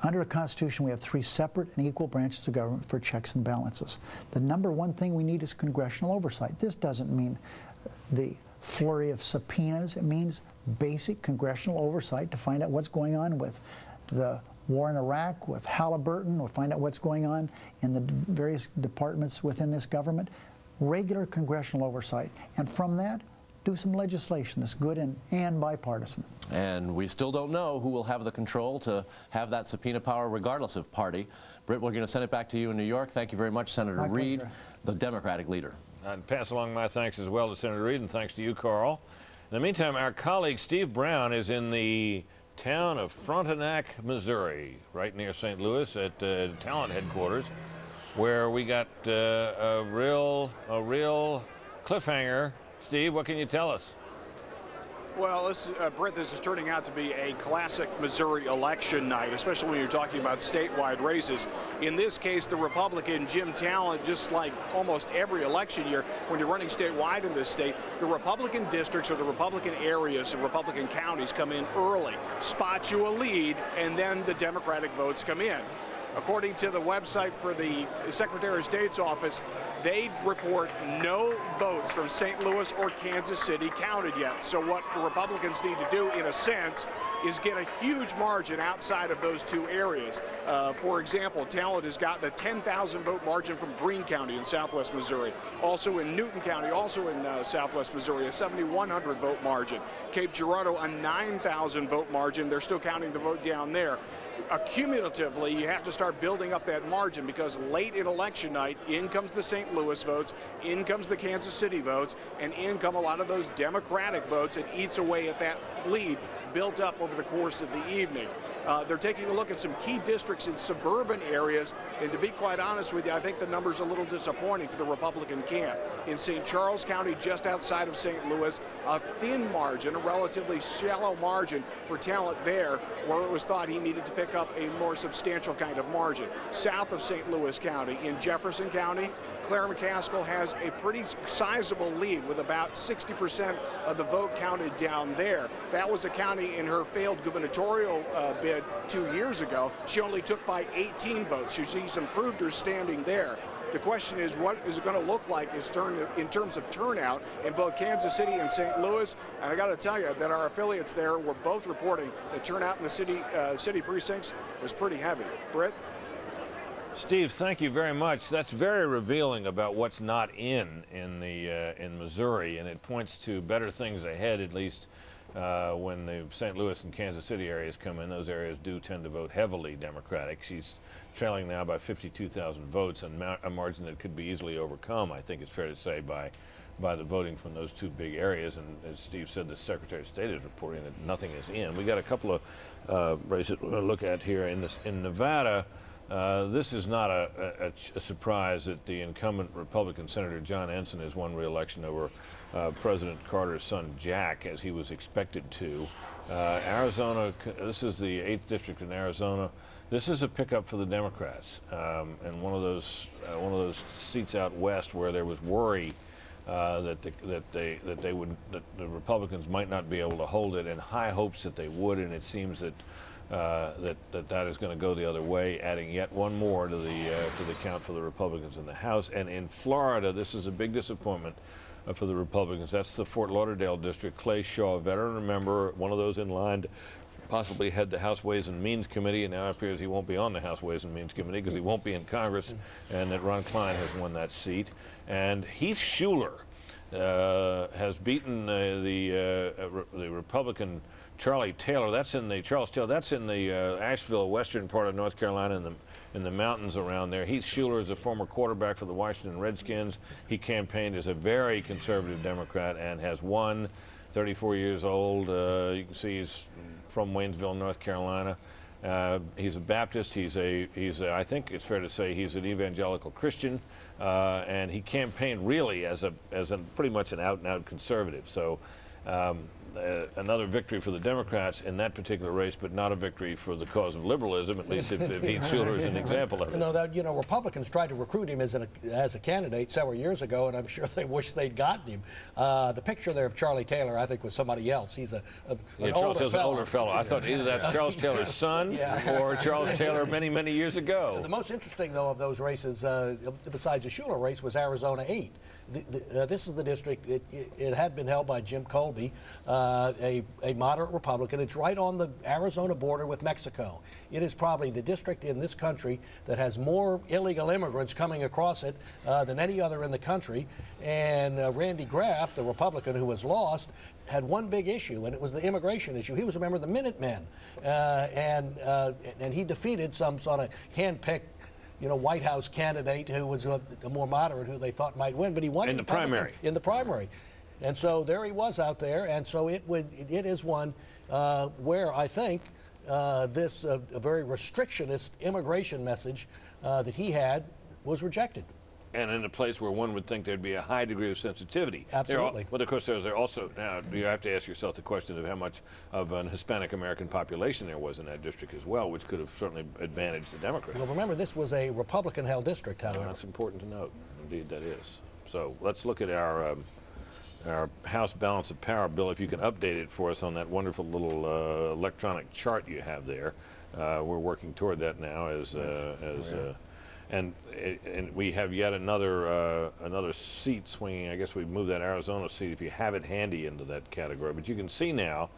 Under the Constitution, we have 3 separate and equal branches of government for checks and balances. The number one thing we need is congressional oversight. This doesn't mean the flurry of subpoenas. It means basic congressional oversight to find out what's going on with the war in Iraq, with Halliburton. We'll find out what's going on in the various departments within this government. Regular congressional oversight. And from that, do some legislation that's good and bipartisan. And we still don't know who will have the control to have that subpoena power regardless of party. Britt, we're going to send it back to you in New York. Thank you very much, Senator Reid, the Democratic leader. I'd pass along my thanks as well to Senator Reid, and thanks to you, Carl. In the meantime, our colleague Steve Brown is in the town of Frontenac, Missouri, right near St. Louis at Talent headquarters, where we got a real cliffhanger. Steve, what can you tell us? Well, Britt, this is turning out to be a classic Missouri election night, especially when you're talking about statewide races. In this case, the Republican Jim Talent, just like almost every election year, when you're running statewide in this state, the Republican districts or the Republican areas and Republican counties come in early, spot you a lead, and then the Democratic votes come in. According to the website for the Secretary of State's office, they report no votes from St. Louis or Kansas City counted yet. So what the Republicans need to do, in a sense, is get a huge margin outside of those two areas. For example, Talent has gotten a 10,000 vote margin from Greene County in southwest Missouri. Also in Newton County, also in southwest Missouri, a 7,100 vote margin. Cape Girardeau, a 9,000 vote margin. They're still counting the vote down there. Cumulatively, you have to start building up that margin, because late in election night, in comes the St. Louis votes, in comes the Kansas City votes, and in come a lot of those Democratic votes. It eats away at that lead built up over the course of the evening. They're taking a look at some key districts in suburban areas, and to be quite honest with you, I think the number's a little disappointing for the Republican camp. In St. Charles County, just outside of St. Louis, a thin margin, a relatively shallow margin for talent there, where it was thought he needed to pick up a more substantial kind of margin. South of St. Louis County, in Jefferson County, Claire McCaskill has a pretty sizable lead with about 60% of the vote counted down there. That was a county in her failed gubernatorial bid 2 years ago. She only took by 18 votes. She's improved her standing there. The question is, what is it going to look like in terms of turnout in both Kansas City and St. Louis? And I got to tell you that our affiliates there were both reporting that turnout in the city precincts was pretty heavy. Britt? Steve, thank you very much. That's very revealing about what's not in Missouri, and it points to better things ahead, at least when the St. Louis and Kansas City areas come in. Those areas do tend to vote heavily Democratic. She's trailing now by 52,000 votes, and a margin that could be easily overcome, I think it's fair to say, by the voting from those two big areas. And as Steve said, the Secretary of State is reporting that nothing is in. We got a couple of races we're going to look at here. In Nevada, this is not a surprise that the incumbent Republican Senator John Ensign has won re-election over President Carter's son Jack, as he was expected to. Arizona, this is the 8th district in Arizona. This is a pickup for the Democrats, and one of those seats out west where there was worry that the Republicans might not be able to hold it, and high hopes that they would, and it seems that that is going to go the other way, adding yet one more to the count for the Republicans in the House. And in Florida, this is a big disappointment for the Republicans. That's the Fort Lauderdale district. Clay Shaw, a veteran member, one of those in line to possibly head the House Ways and Means Committee, and now it appears he won't be on the House Ways and Means Committee because he won't be in Congress, and that Ron Klein has won that seat. And Heath Schuler has beaten the Republican Charlie Taylor. That's in the Asheville, western part of North Carolina, in the mountains around there. Heath Schuler is a former quarterback for the Washington Redskins. He campaigned as a very conservative Democrat and has won. 34 years old. You can see he's from Waynesville, North Carolina. He's a Baptist. I think it's fair to say he's an evangelical Christian, and he campaigned really as a pretty much an out-and-out conservative. So another victory for the Democrats in that particular race, but not a victory for the cause of liberalism, at least if Heath Schuler is an example of it. Republicans tried to recruit him as a candidate several years ago, and I'm sure they wish they'd gotten him. The picture there of Charlie Taylor, I think, was somebody else. He's an older fellow. I thought either that's Charles Taylor's son or Charles Taylor many, many years ago. The most interesting, though, of those races, besides the Schuler race, was Arizona 8. This is the district. It had been held by Jim Colby, a moderate Republican. It's right on the Arizona border with Mexico. It is probably the district in this country that has more illegal immigrants coming across it than any other in the country. And Randy Graff, the Republican who was lost, had one big issue, and it was the immigration issue. He was a member of the Minutemen, and he defeated some sort of hand-picked White House candidate who was a more moderate, who they thought might win, but he won in the primary. In the primary, and so there he was out there, and so it is one where I think this a very restrictionist immigration message that he had was rejected. And in a place where one would think there'd be a high degree of sensitivity. Absolutely. But of course, there's also, now you have to ask yourself the question of how much of an Hispanic American population there was in that district as well, which could have certainly advantaged the Democrats. Well, remember, this was a Republican-held district, however. That's important to note. Indeed, that is. So let's look at our House balance of power bill. If you can update it for us on that wonderful little electronic chart you have there. We're working toward that now and we have yet another seat swinging. I guess we move that Arizona seat if you have it handy into that category. But you can see now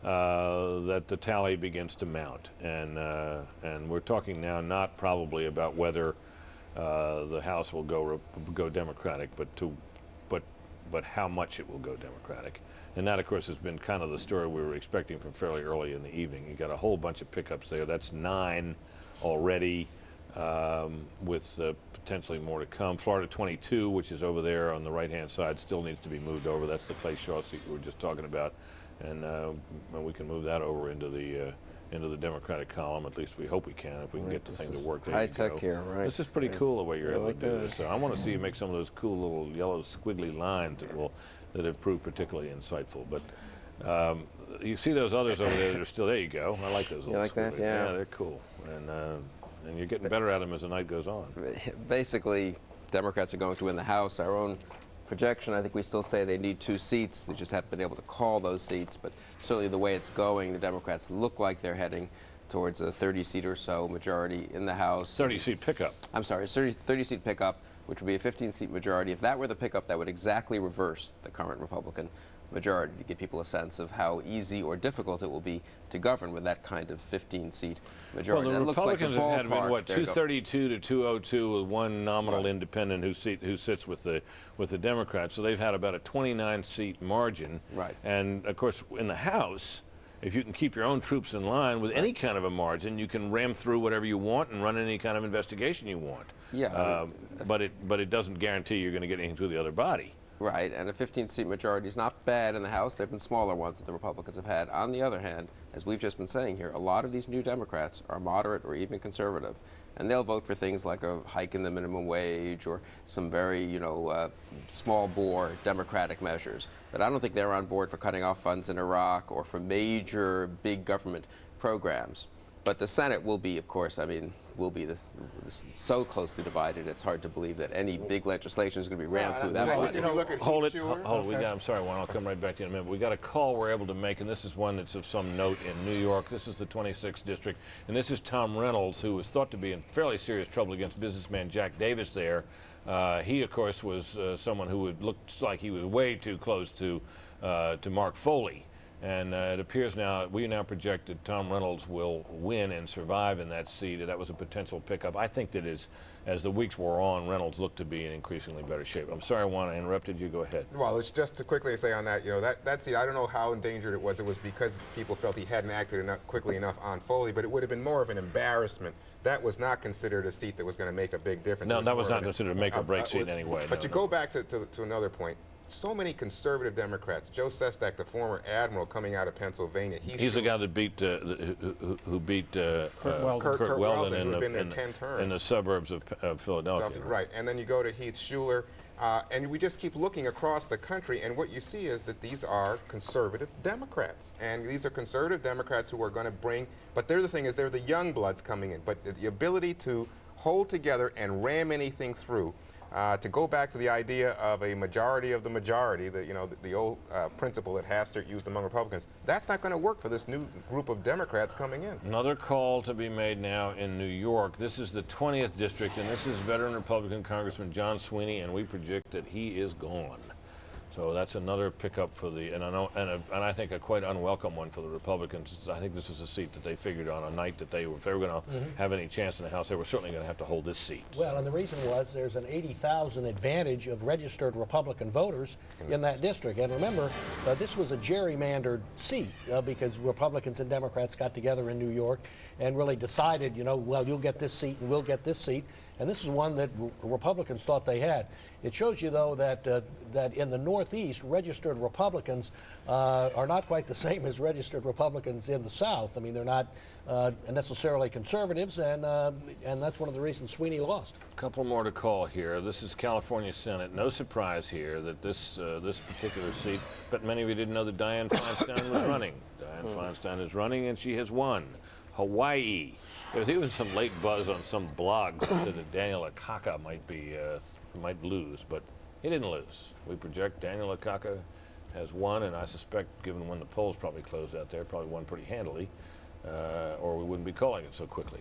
that the tally begins to mount, and we're talking now not probably about whether the House will go Democratic, but how much it will go Democratic. And that, of course, has been kind of the story we were expecting from fairly early in the evening. You got a whole bunch of pickups there. That's 9 already. With potentially more to come. Florida 22, which is over there on the right-hand side, still needs to be moved over. That's the Clay Shaw seat we were just talking about, and we can move that over into into the Democratic column. At least we hope we can, if we can get the thing to work. There high you tech go. here, right? This is pretty cool the way you're able like to do that. this. So I want to see you make some of those cool little yellow squiggly lines that have proved particularly insightful. But you see those others over there that are still, there you go. I like those little like that? squiggly. Yeah. Yeah, they're cool. And you're getting better at them as the night goes on. Basically, Democrats are going to win the House. Our own projection, I think we still say they need 2 seats. They just haven't been able to call those seats. But certainly the way it's going, the Democrats look like they're heading towards a 30-seat or so majority in the House. 30-seat pickup. I'm sorry, 30-seat pickup, which would be a 15-seat majority. If that were the pickup, that would exactly reverse the current Republican majority, to give people a sense of how easy or difficult it will be to govern with that kind of 15-seat majority. Well, the that looks like Republicans the have been, ballpark. what, There you go. 232 to 202 with one nominal independent who sits with the Democrats. So they've had about a 29-seat margin. Right. And of course, in the House, if you can keep your own troops in line with any kind of a margin, you can ram through whatever you want and run any kind of investigation you want. Yeah. But it doesn't guarantee you're going to get anything through the other body. Right, and a 15-seat majority is not bad in the House. There have been smaller ones that the Republicans have had. On the other hand, as we've just been saying here, a lot of these new Democrats are moderate or even conservative, and they'll vote for things like a hike in the minimum wage or some very, small bore Democratic measures. But I don't think they're on board for cutting off funds in Iraq or for major big government programs. But the Senate will be, of course, will be so closely divided, it's hard to believe that any big legislation is going to be rammed through that body. Hold it. I'm sorry, Juan. I'll come right back to you in a minute. We got a call we're able to make, and this is one that's of some note in New York. This is the 26th district, and this is Tom Reynolds, who was thought to be in fairly serious trouble against businessman Jack Davis there. He, of course, was someone who looked like he was way too close to Mark Foley. And it appears now, we now project that Tom Reynolds will win and survive in that seat. That was a potential pickup. I think that as the weeks wore on, Reynolds looked to be in increasingly better shape. I'm sorry, Juan, I interrupted you. Go ahead. Well, it's just to quickly say on that, that seat, I don't know how endangered it was. It was because people felt he hadn't acted quickly enough on Foley, but it would have been more of an embarrassment. That was not considered a seat that was going to make a big difference. No, that was not considered a make or break seat anyway. But you go back to another point. So many conservative Democrats. Joe Sestak, the former admiral coming out of Pennsylvania. He's the guy that beat who beat Kurt Weldon who'd been there 10 terms. In the suburbs of Philadelphia. Right, and then you go to Heath Shuler, and we just keep looking across the country, and what you see is that these are conservative Democrats, and these are conservative Democrats who are going to bring. But they're the young bloods coming in. But the ability to hold together and ram anything through. To go back to the idea of a majority of the majority, the old principle that Hastert used among Republicans, that's not going to work for this new group of Democrats coming in. Another call to be made now in New York. This is the 20th district, and this is veteran Republican Congressman John Sweeney, and we project that he is gone. So that's another pickup for and I think a quite unwelcome one for the Republicans. I think this is a seat that they figured on a night that if they were going to have any chance in the House, they were certainly going to have to hold this seat. Well, and the reason was there's an 80,000 advantage of registered Republican voters in that district. And remember, this was a gerrymandered seat because Republicans and Democrats got together in New York and really decided, well, you'll get this seat and we'll get this seat. And this is one that Republicans thought they had. It shows you, though, that in the Northeast, registered Republicans are not quite the same as registered Republicans in the South. I mean, they're not necessarily conservatives, and that's one of the reasons Sweeney lost. A couple more to call here. This is California Senate. No surprise here that this particular seat, but many of you didn't know that Dianne Feinstein was running. Dianne Feinstein is running, and she has won. Hawaii. There was even some late buzz on some blog that said that Daniel Akaka might lose, but he didn't lose. We project Daniel Akaka has won, and I suspect, given when the polls probably closed out there, probably won pretty handily, or we wouldn't be calling it so quickly.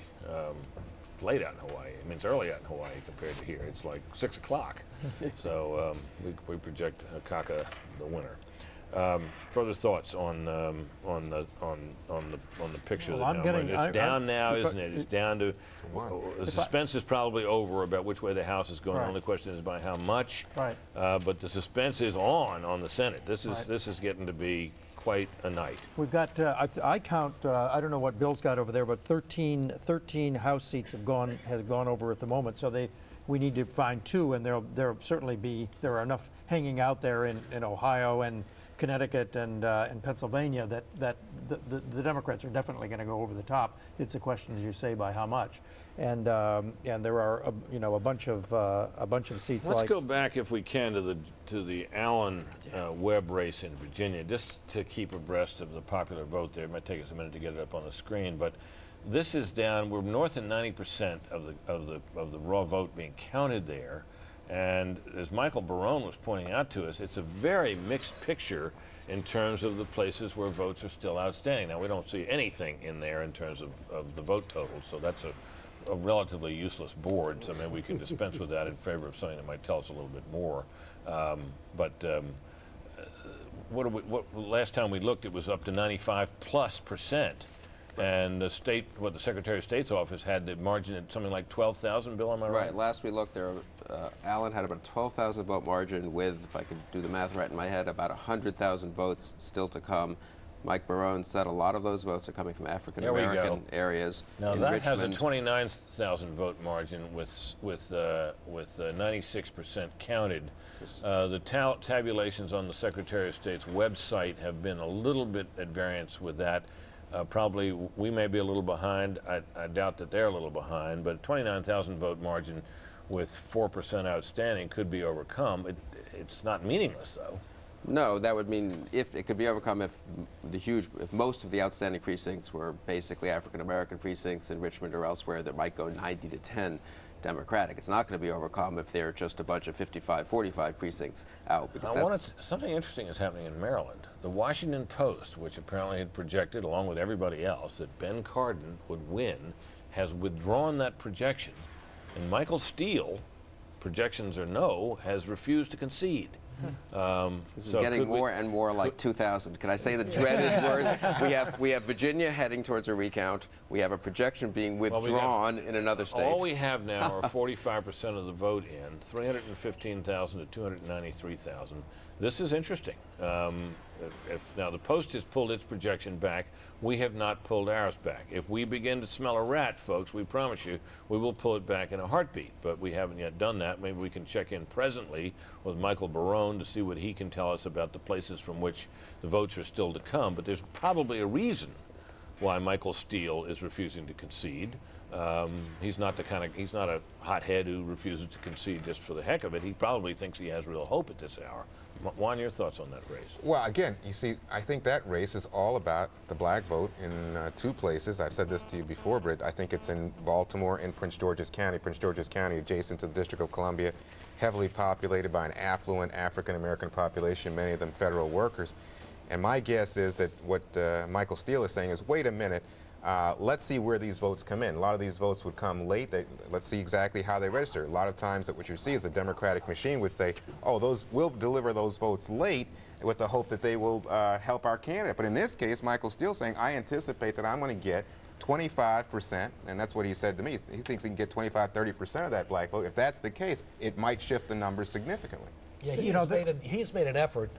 Late out in Hawaii. I mean, it's early out in Hawaii compared to here. It's like 6 o'clock. So we project Akaka the winner. Further thoughts on the picture? Well, it's down now, isn't it? It's down to the suspense is probably over about which way the House is going. Right. The only question is by how much. Right. But the suspense is on the Senate. This is getting to be quite a night. We've got I count I don't know what Bill's got over there, but 13 House seats has gone over at the moment. So we need to find 2, and there are enough hanging out there in Ohio and Connecticut and Pennsylvania that the Democrats are definitely going to go over the top. It's a question, as you say, by how much. And there are a bunch of seats. Let's go back, if we can, to the Allen Webb race in Virginia, just to keep abreast of the popular vote there. It might take us a minute to get it up on the screen, but this is down. We're north of 90% of the raw vote being counted there, and as Michael Barone was pointing out to us, it's a very mixed picture in terms of the places where votes are still outstanding. Now, we don't see anything in there in terms of the vote total, so that's a relatively useless board, so maybe we can dispense with that in favor of something that might tell us a little bit more. Last time we looked, it was up to 95+%, and the Secretary of State's office had the margin at something like 12,000. Bill, am I right? Right. Last we looked, Allen had about a 12,000 vote margin with, if I could do the math right in my head, about 100,000 votes still to come. Mike Barone said a lot of those votes are coming from African American areas. Now in that Richmond. has a 29,000 vote margin with 96% counted. The tabulations on the Secretary of State's website have been a little bit at variance with that. Probably we may be a little behind. I doubt that they're a little behind, but 29,000 vote margin with 4% outstanding could be overcome. It's not meaningless, though. No, that would mean if it could be overcome if most of the outstanding precincts were basically African American precincts in Richmond or elsewhere that might go 90 to 10 Democratic. It's not going to be overcome if they're just a bunch of 55-45 precincts out, because something interesting is happening in Maryland. The Washington Post, which apparently had projected, along with everybody else, that Ben Cardin would win, has withdrawn that projection, and Michael Steele, projections or no, has refused to concede. This is getting more and more like 2000. Can I say the dreaded words? We have Virginia heading towards a recount. We have a projection being withdrawn in another state. All we have now are 45% of the vote in, 315,000 to 293,000. This is interesting. Now the Post has pulled its projection back. We have not pulled ours back. If we begin to smell a rat, folks, we promise you, we will pull it back in a heartbeat. But we haven't yet done that. Maybe we can check in presently with Michael Barone to see what he can tell us about the places from which the votes are still to come. But there's probably a reason why Michael Steele is refusing to concede. He's not a hothead who refuses to concede just for the heck of it. He probably thinks he has real hope at this hour. Juan, your thoughts on that race? Well, again, you see, I think that race is all about the black vote in two places. I've said this to you before, Britt. I think it's in Baltimore and Prince George's County. Prince George's County, adjacent to the District of Columbia, heavily populated by an affluent African-American population, many of them federal workers. And my guess is that what Michael Steele is saying is, wait a minute, let's see where these votes come in. A lot of these votes would come late. Let's see exactly how they register. A lot of times that what you see is the Democratic machine would say, oh, we'll deliver those votes late with the hope that they will help our candidate. But in this case, Michael Steele saying, I anticipate that I'm going to get 25%, and that's what he said to me. He thinks he can get 25-30% of that black vote. If that's the case, it might shift the numbers significantly. Yeah, he has made an effort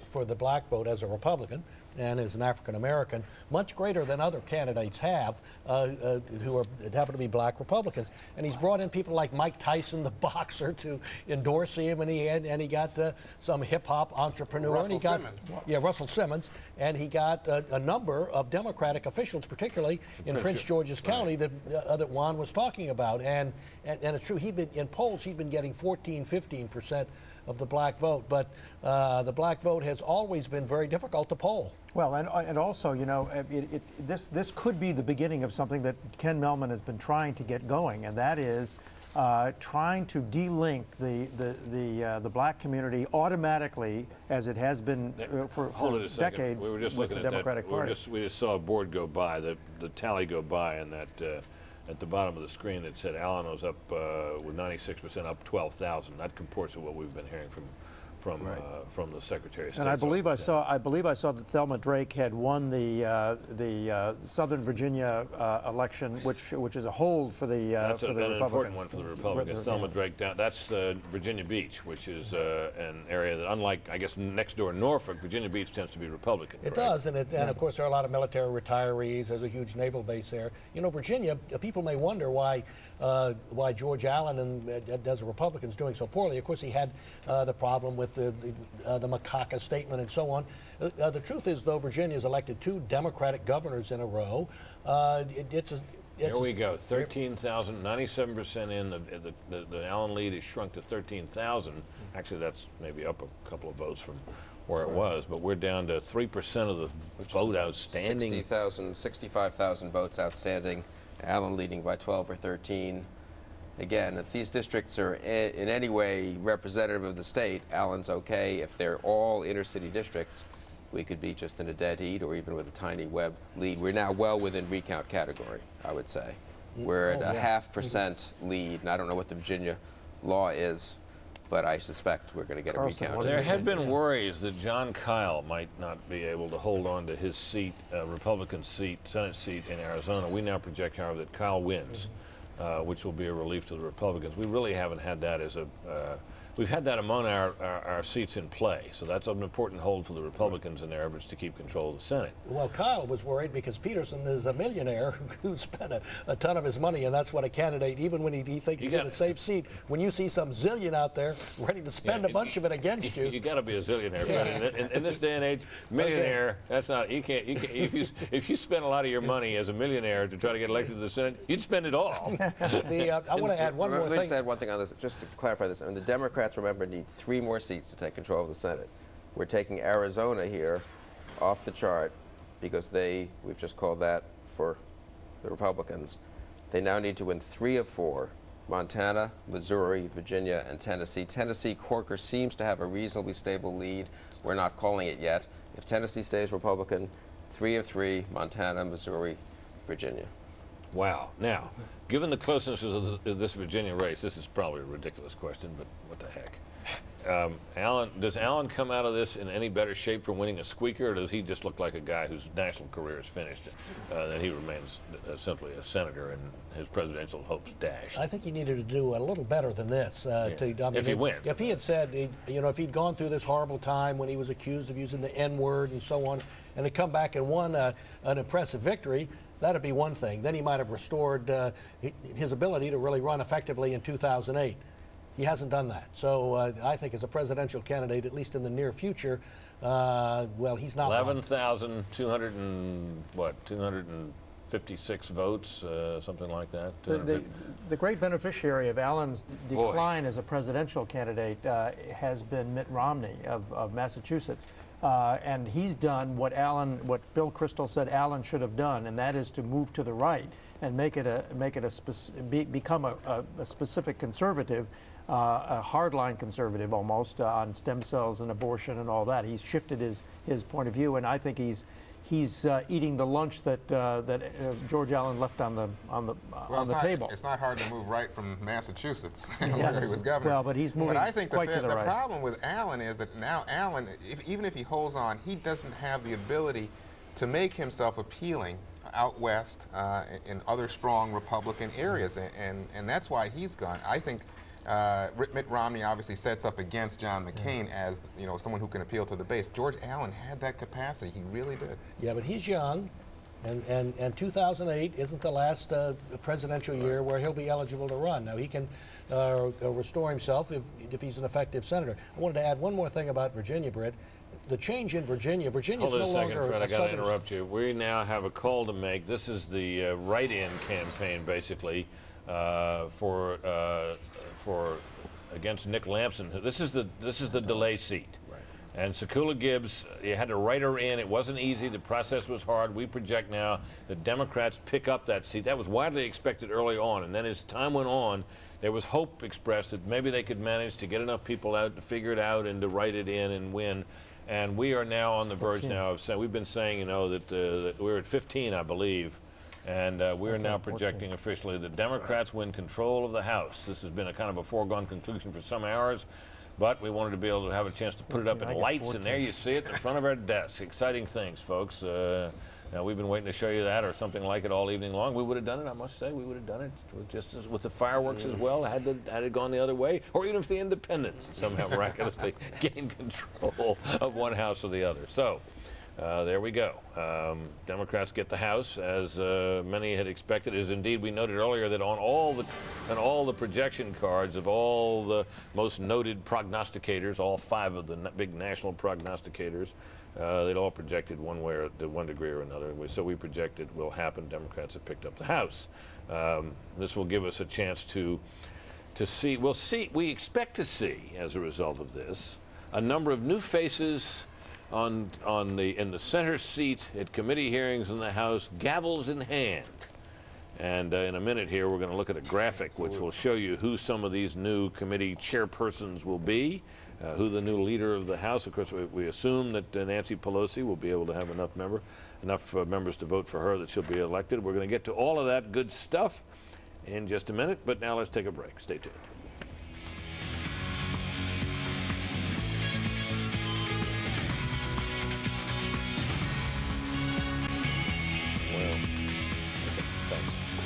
for the black vote as a Republican and as an African American, much greater than other candidates have who happen to be black Republicans. And he's brought in people like Mike Tyson, the boxer, to endorse him, and he got some hip hop entrepreneur. Russell Simmons, and he got a number of Democratic officials, particularly in Prince George's County, that Juan was talking about. And it's true. In polls he'd been getting 14-15% of the black vote, but the black vote has always been very difficult to poll. Well, and also, you know, this could be the beginning of something that Ken Mehlman has been trying to get going, and that is trying to de-link the black community automatically, as it has been for decades. We were just with looking the at Democratic that. Party. We just saw a board go by, the tally go by, and that at the bottom of the screen it said Allen was up with 96%, up 12,000. That comports with what we've been hearing from the Secretary of State. And I believe I saw that Thelma Drake had won the Southern Virginia election, which is a hold for the That's for the an Republicans. important one for the Republicans. Thelma Drake down. That's Virginia Beach, which is an area that, unlike I guess next door Norfolk, Virginia Beach tends to be Republican. It does, and of course there are a lot of military retirees. There's a huge naval base there. You know, Virginia. People may wonder why George Allen does the Republicans doing so poorly. Of course, he had the problem with the Macaca statement and so on. The truth is, though, Virginia's elected 2 Democratic governors in a row. There we go, 13,000, 97% in. The Allen lead is shrunk to 13,000. Actually, that's maybe up a couple of votes from where it was, but we're down to 3% of the vote outstanding. 60,000, 65,000 votes outstanding. Allen leading by 12 or 13. Again, if these districts are in any way representative of the state, Allen's okay. If they're all inner city districts, we could be just in a dead heat or even with a tiny web lead. We're now well within recount category, I would say. We're at a 0.5% lead, and I don't know what the Virginia law is, but I suspect we're going to get a recount. There have been worries that John Kyle might not be able to hold on to his seat, Republican seat, Senate seat in Arizona. We now project, however, that Kyle wins, which will be a relief to the Republicans. We really haven't had that as a... We've had that among our seats in play, so that's an important hold for the Republicans in their efforts to keep control of the Senate. Well, Kyle was worried because Peterson is a millionaire who spent a ton of his money, and that's what a candidate, even when he thinks he's in a safe seat, when you see some zillion out there ready to spend a bunch of it against you. You got to be a zillionaire. But in this day and age, millionaire, that's not, you can't, if you spend a lot of your money as a millionaire to try to get elected to the Senate, you'd spend it all. I want to add one more thing. Let me just add one thing on this, just to clarify this. I mean, the Democrats, remember, need 3 more seats to take control of the Senate. We're taking Arizona here off the chart because we've just called that for the Republicans. They now need to win 3 of 4, Montana, Missouri, Virginia, and Tennessee. Tennessee, Corker seems to have a reasonably stable lead. We're not calling it yet. If Tennessee stays Republican, 3 of 3, Montana, Missouri, Virginia. Wow. Now, given the closeness of this Virginia race, this is probably a ridiculous question, but what the heck? Does Allen come out of this in any better shape for winning a squeaker, or does he just look like a guy whose national career is finished, that he remains simply a senator and his presidential hopes dashed? I think he needed to do a little better than this. If he wins. If he had said, if he'd gone through this horrible time when he was accused of using the N-word and so on, and had come back and won an impressive victory, that'd be one thing. Then he might have restored his ability to really run effectively in 2008. He hasn't done that. So I think as a presidential candidate, at least in the near future, well, he's not. 256 votes, something like that. The great beneficiary of Allen's decline as a presidential candidate has been Mitt Romney of Massachusetts. And he's done what Bill Kristol said Allen should have done, and that is to move to the right and become a specific conservative, a hardline conservative almost on stem cells and abortion and all that. He's shifted his point of view, and I think he's eating the lunch that George Allen left on the table. It's not hard to move right from Massachusetts, where he was governor. Well, but he's moving. But I think quite to the right. problem with Allen is that now Allen, even if he holds on, he doesn't have the ability to make himself appealing out west in other strong Republican areas, and that's why he's gone. I think Mitt Romney obviously sets up against John McCain as someone who can appeal to the base. George Allen had that capacity. He really did. Yeah, but he's young, and 2008 isn't the last presidential year where he'll be eligible to run. Now he can restore himself if he's an effective senator. I wanted to add one more thing about Virginia, Britt. The change in Virginia. Virginia's Hold on no a second, longer Fred. I a got to southern interrupt you. We now have a call to make. This is the write-in campaign, basically, against Nick Lampson. This is the delay seat. Right. And Sekula Gibbs, you had to write her in. It wasn't easy. The process was hard. We project now that Democrats pick up that seat. That was widely expected early on. And then as time went on, there was hope expressed that maybe they could manage to get enough people out to figure it out and to write it in and win. And we are now on the verge now of saying, we've been saying, that we're at 15, I believe. And we're now projecting officially that Democrats win control of the House. This has been a kind of a foregone conclusion for some hours, but we wanted to be able to have a chance to put it up in lights, and there you see it in front of our desk. Exciting things, folks. Now, we've been waiting to show you that or something like it all evening long. We would have done it, I must say. We would have done it just as with the fireworks as well, had it gone the other way, or even if the independents somehow miraculously gained control of one house or the other. So, There we go. Democrats get the House, as many had expected. As indeed we noted earlier that on all the projection cards of all the most noted prognosticators, all 5 of the big national prognosticators, they'd all projected one way or to one degree or another. So we projected will happen. Democrats have picked up the House. This will give us a chance to see. We expect to see, as a result of this, a number of new faces in the center seat at committee hearings in the House, gavels in hand. And in a minute here, we're going to look at a graphic which will show you who some of these new committee chairpersons will be, who the new leader of the House. Of course, we assume that Nancy Pelosi will be able to have enough members to vote for her that she'll be elected. We're going to get to all of that good stuff in just a minute, but now let's take a break. Stay tuned.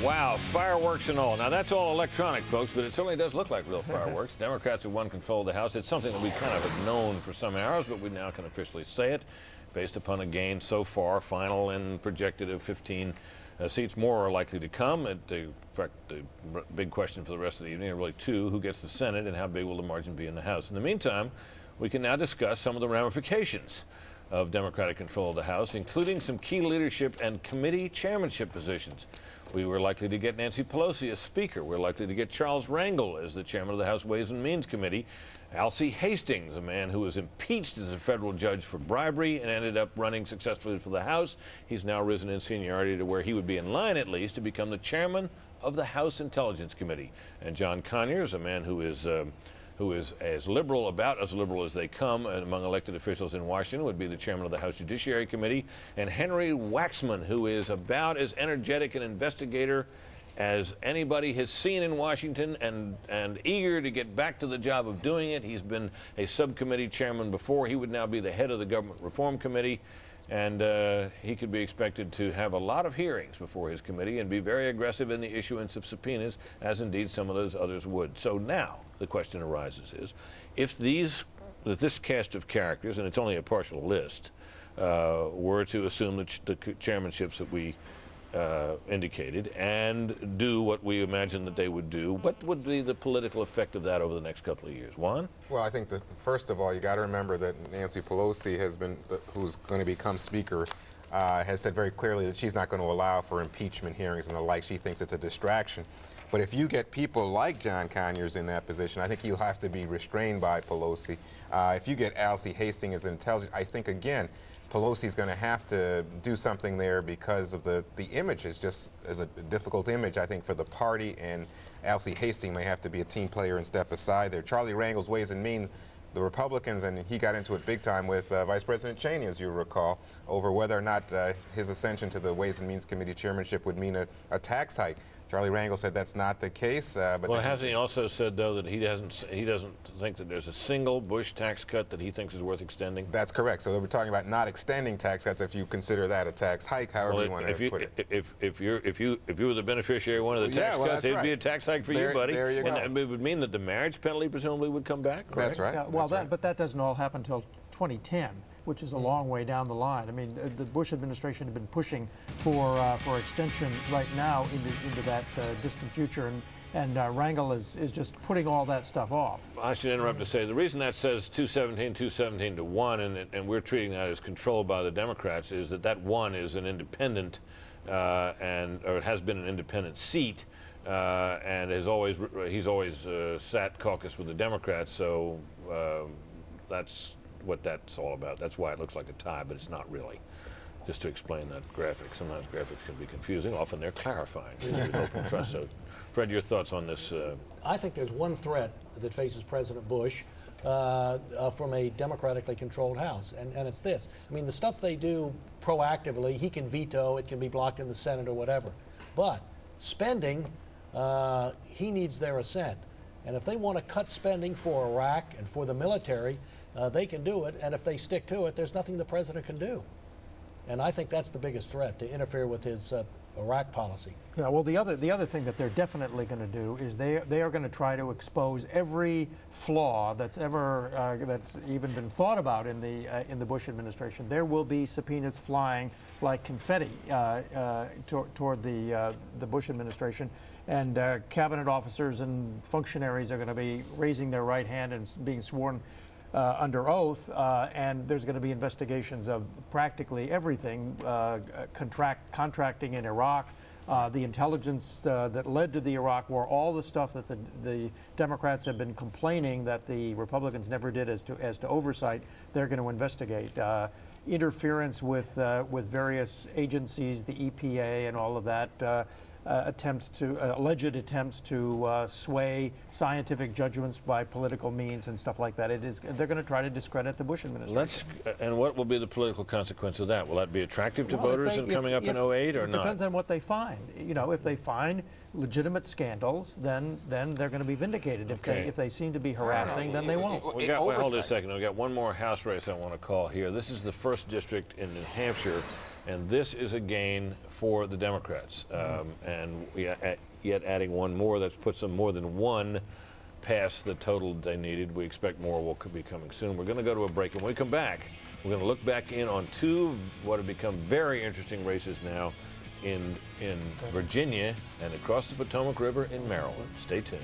Wow, fireworks and all. Now, that's all electronic, folks, but it certainly does look like real fireworks. Democrats have won control of the House. It's something that we kind of have known for some hours, but we now can officially say it, based upon a gain so far, final and projected of 15 seats. More are likely to come. In fact, the big question for the rest of the evening are really 2, who gets the Senate and how big will the margin be in the House. In the meantime, we can now discuss some of the ramifications of Democratic control of the House, including some key leadership and committee chairmanship positions. We were likely to get Nancy Pelosi as Speaker. We're likely to get Charles Rangel as the chairman of the House Ways and Means Committee. Alcee Hastings, a man who was impeached as a federal judge for bribery and ended up running successfully for the House. He's now risen in seniority to where he would be in line, at least, to become the chairman of the House Intelligence Committee. And John Conyers, a man who is as liberal as they come among elected officials in Washington, would be the chairman of the House Judiciary Committee. And Henry Waxman, who is about as energetic an investigator as anybody has seen in Washington and eager to get back to the job of doing it. He's been a subcommittee chairman before. He would now be the head of the Government Reform Committee. And he could be expected to have a lot of hearings before his committee and be very aggressive in the issuance of subpoenas, as indeed some of those others would. So now the question arises is, if this cast of characters, and it's only a partial list, were to assume the chairmanships that we indicated and do what we imagine that they would do, what would be the political effect of that over the next couple of years? Juan? Well, I think that first of all, you got to remember that Nancy Pelosi has been, who's going to become Speaker, has said very clearly that she's not going to allow for impeachment hearings and the like. She thinks it's a distraction. But if you get people like John Conyers in that position, I think you'll have to be restrained by Pelosi. If you get Alcee Hastings as intelligent, I think, again, Pelosi's going to have to do something there because of the image is just as a difficult image, I think, for the party, and Alcee Hastings may have to be a team player and step aside there. Charlie Rangel's Ways and Means, the Republicans, and he got into it big time with Vice President Cheney, as you recall, over whether or not his ascension to the Ways and Means Committee chairmanship would mean a tax hike. Charlie Rangel said that's not the case. But well, hasn't he also said, though, that he doesn't think that there's a single Bush tax cut that he thinks is worth extending? That's correct. So we're talking about not extending tax cuts if you consider that a tax hike, however you want to put it. If you were the beneficiary of one of the tax cuts, it would be a tax hike for you, buddy. There you go. And it would mean that the marriage penalty presumably would come back, correct? That's right. Yeah, well, but that doesn't all happen until 2010. Which is a long way down the line. I mean, the Bush administration had been pushing for extension right now into that distant future, and Rangel is just putting all that stuff off. I should interrupt to say the reason that says 217 to 1, and we're treating that as controlled by the Democrats, is that 1 is an independent, or it has been an independent seat, and he's always sat caucus with the Democrats. So that's what that's all about. That's why it looks like a tie, but it's not really. Just to explain that graphic. Sometimes graphics can be confusing. Often they're clarifying. Open trust. So, Fred, your thoughts on this? I think there's one threat that faces President Bush from a democratically controlled House, and it's this. I mean, the stuff they do proactively, he can veto. It can be blocked in the Senate or whatever. But spending, he needs their assent. And if they want to cut spending for Iraq and for the military, they can do it, and if they stick to it, there's nothing the president can do. And I think that's the biggest threat, to interfere with his Iraq policy. Yeah, well, the other thing that they're definitely going to do is they are going to try to expose every flaw that's ever that's even been thought about in the Bush administration. There will be subpoenas flying like confetti toward the Bush administration, and cabinet officers and functionaries are going to be raising their right hand and being sworn under oath, and there's going to be investigations of practically everything, contracting in Iraq, the intelligence that led to the Iraq War, all the stuff that the Democrats have been complaining that the Republicans never did as to oversight. They're going to investigate. Interference with various agencies, the EPA and all of that, alleged attempts to sway scientific judgments by political means and stuff like that. They're going to try to discredit the Bush administration. And what will be the political consequence of that? Will that be attractive to voters coming up in 08 or not? It depends on what they find. You know, if they find legitimate scandals, then they're going to be vindicated. If they seem to be harassing, then they won't. Wait, hold it a second. We've got one more House race I want to call here. This is the 1st district in New Hampshire, and this is a gain for the Democrats. And yet adding one more, that puts them more than one past the total they needed. We expect more will be coming soon. We're going to go to a break, and when we come back, we're going to look back in on two what have become very interesting races now in Virginia and across the Potomac River in Maryland. Stay tuned.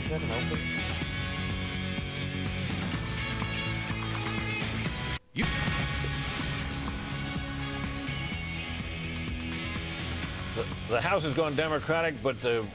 Is that an open? The House has gone Democratic, but the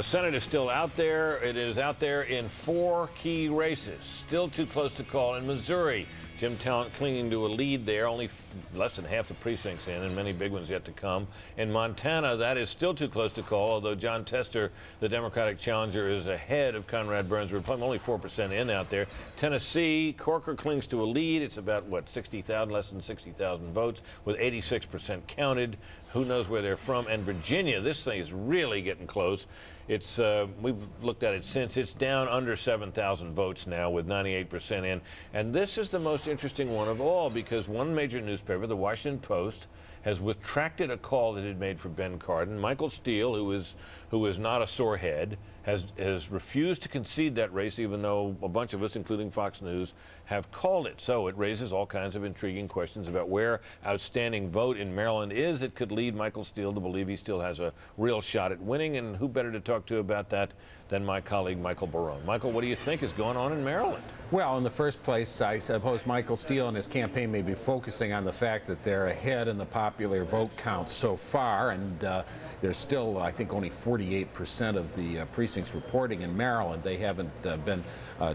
Senate is still out there. It is out there in 4 key races. Still too close to call in Missouri. Jim Talent clinging to a lead there, only less than half the precincts in, and many big ones yet to come. In Montana, that is still too close to call, although John Tester, the Democratic challenger, is ahead of Conrad Burns. We're only 4% in out there. Tennessee, Corker clings to a lead. It's about, what, 60,000, less than 60,000 votes, with 86% counted. Who knows where they're from? And Virginia, this thing is really getting close. It's we've looked at it since. It's down under 7,000 votes now with 98% in. And this is the most interesting one of all because one major newspaper, the Washington Post, has retracted a call that it made for Ben Cardin. Michael Steele, who is not a sore head, has refused to concede that race, even though a bunch of us, including Fox News, have called it. So it raises all kinds of intriguing questions about where outstanding vote in Maryland is that could lead Michael Steele to believe he still has a real shot at winning. And who better to talk to about that than my colleague Michael Barone. Michael, what do you think is going on in Maryland? Well, in the first place, I suppose Michael Steele and his campaign may be focusing on the fact that they're ahead in the popular vote count so far, and there's still, I think, only 48% of the precincts reporting in Maryland. They haven't been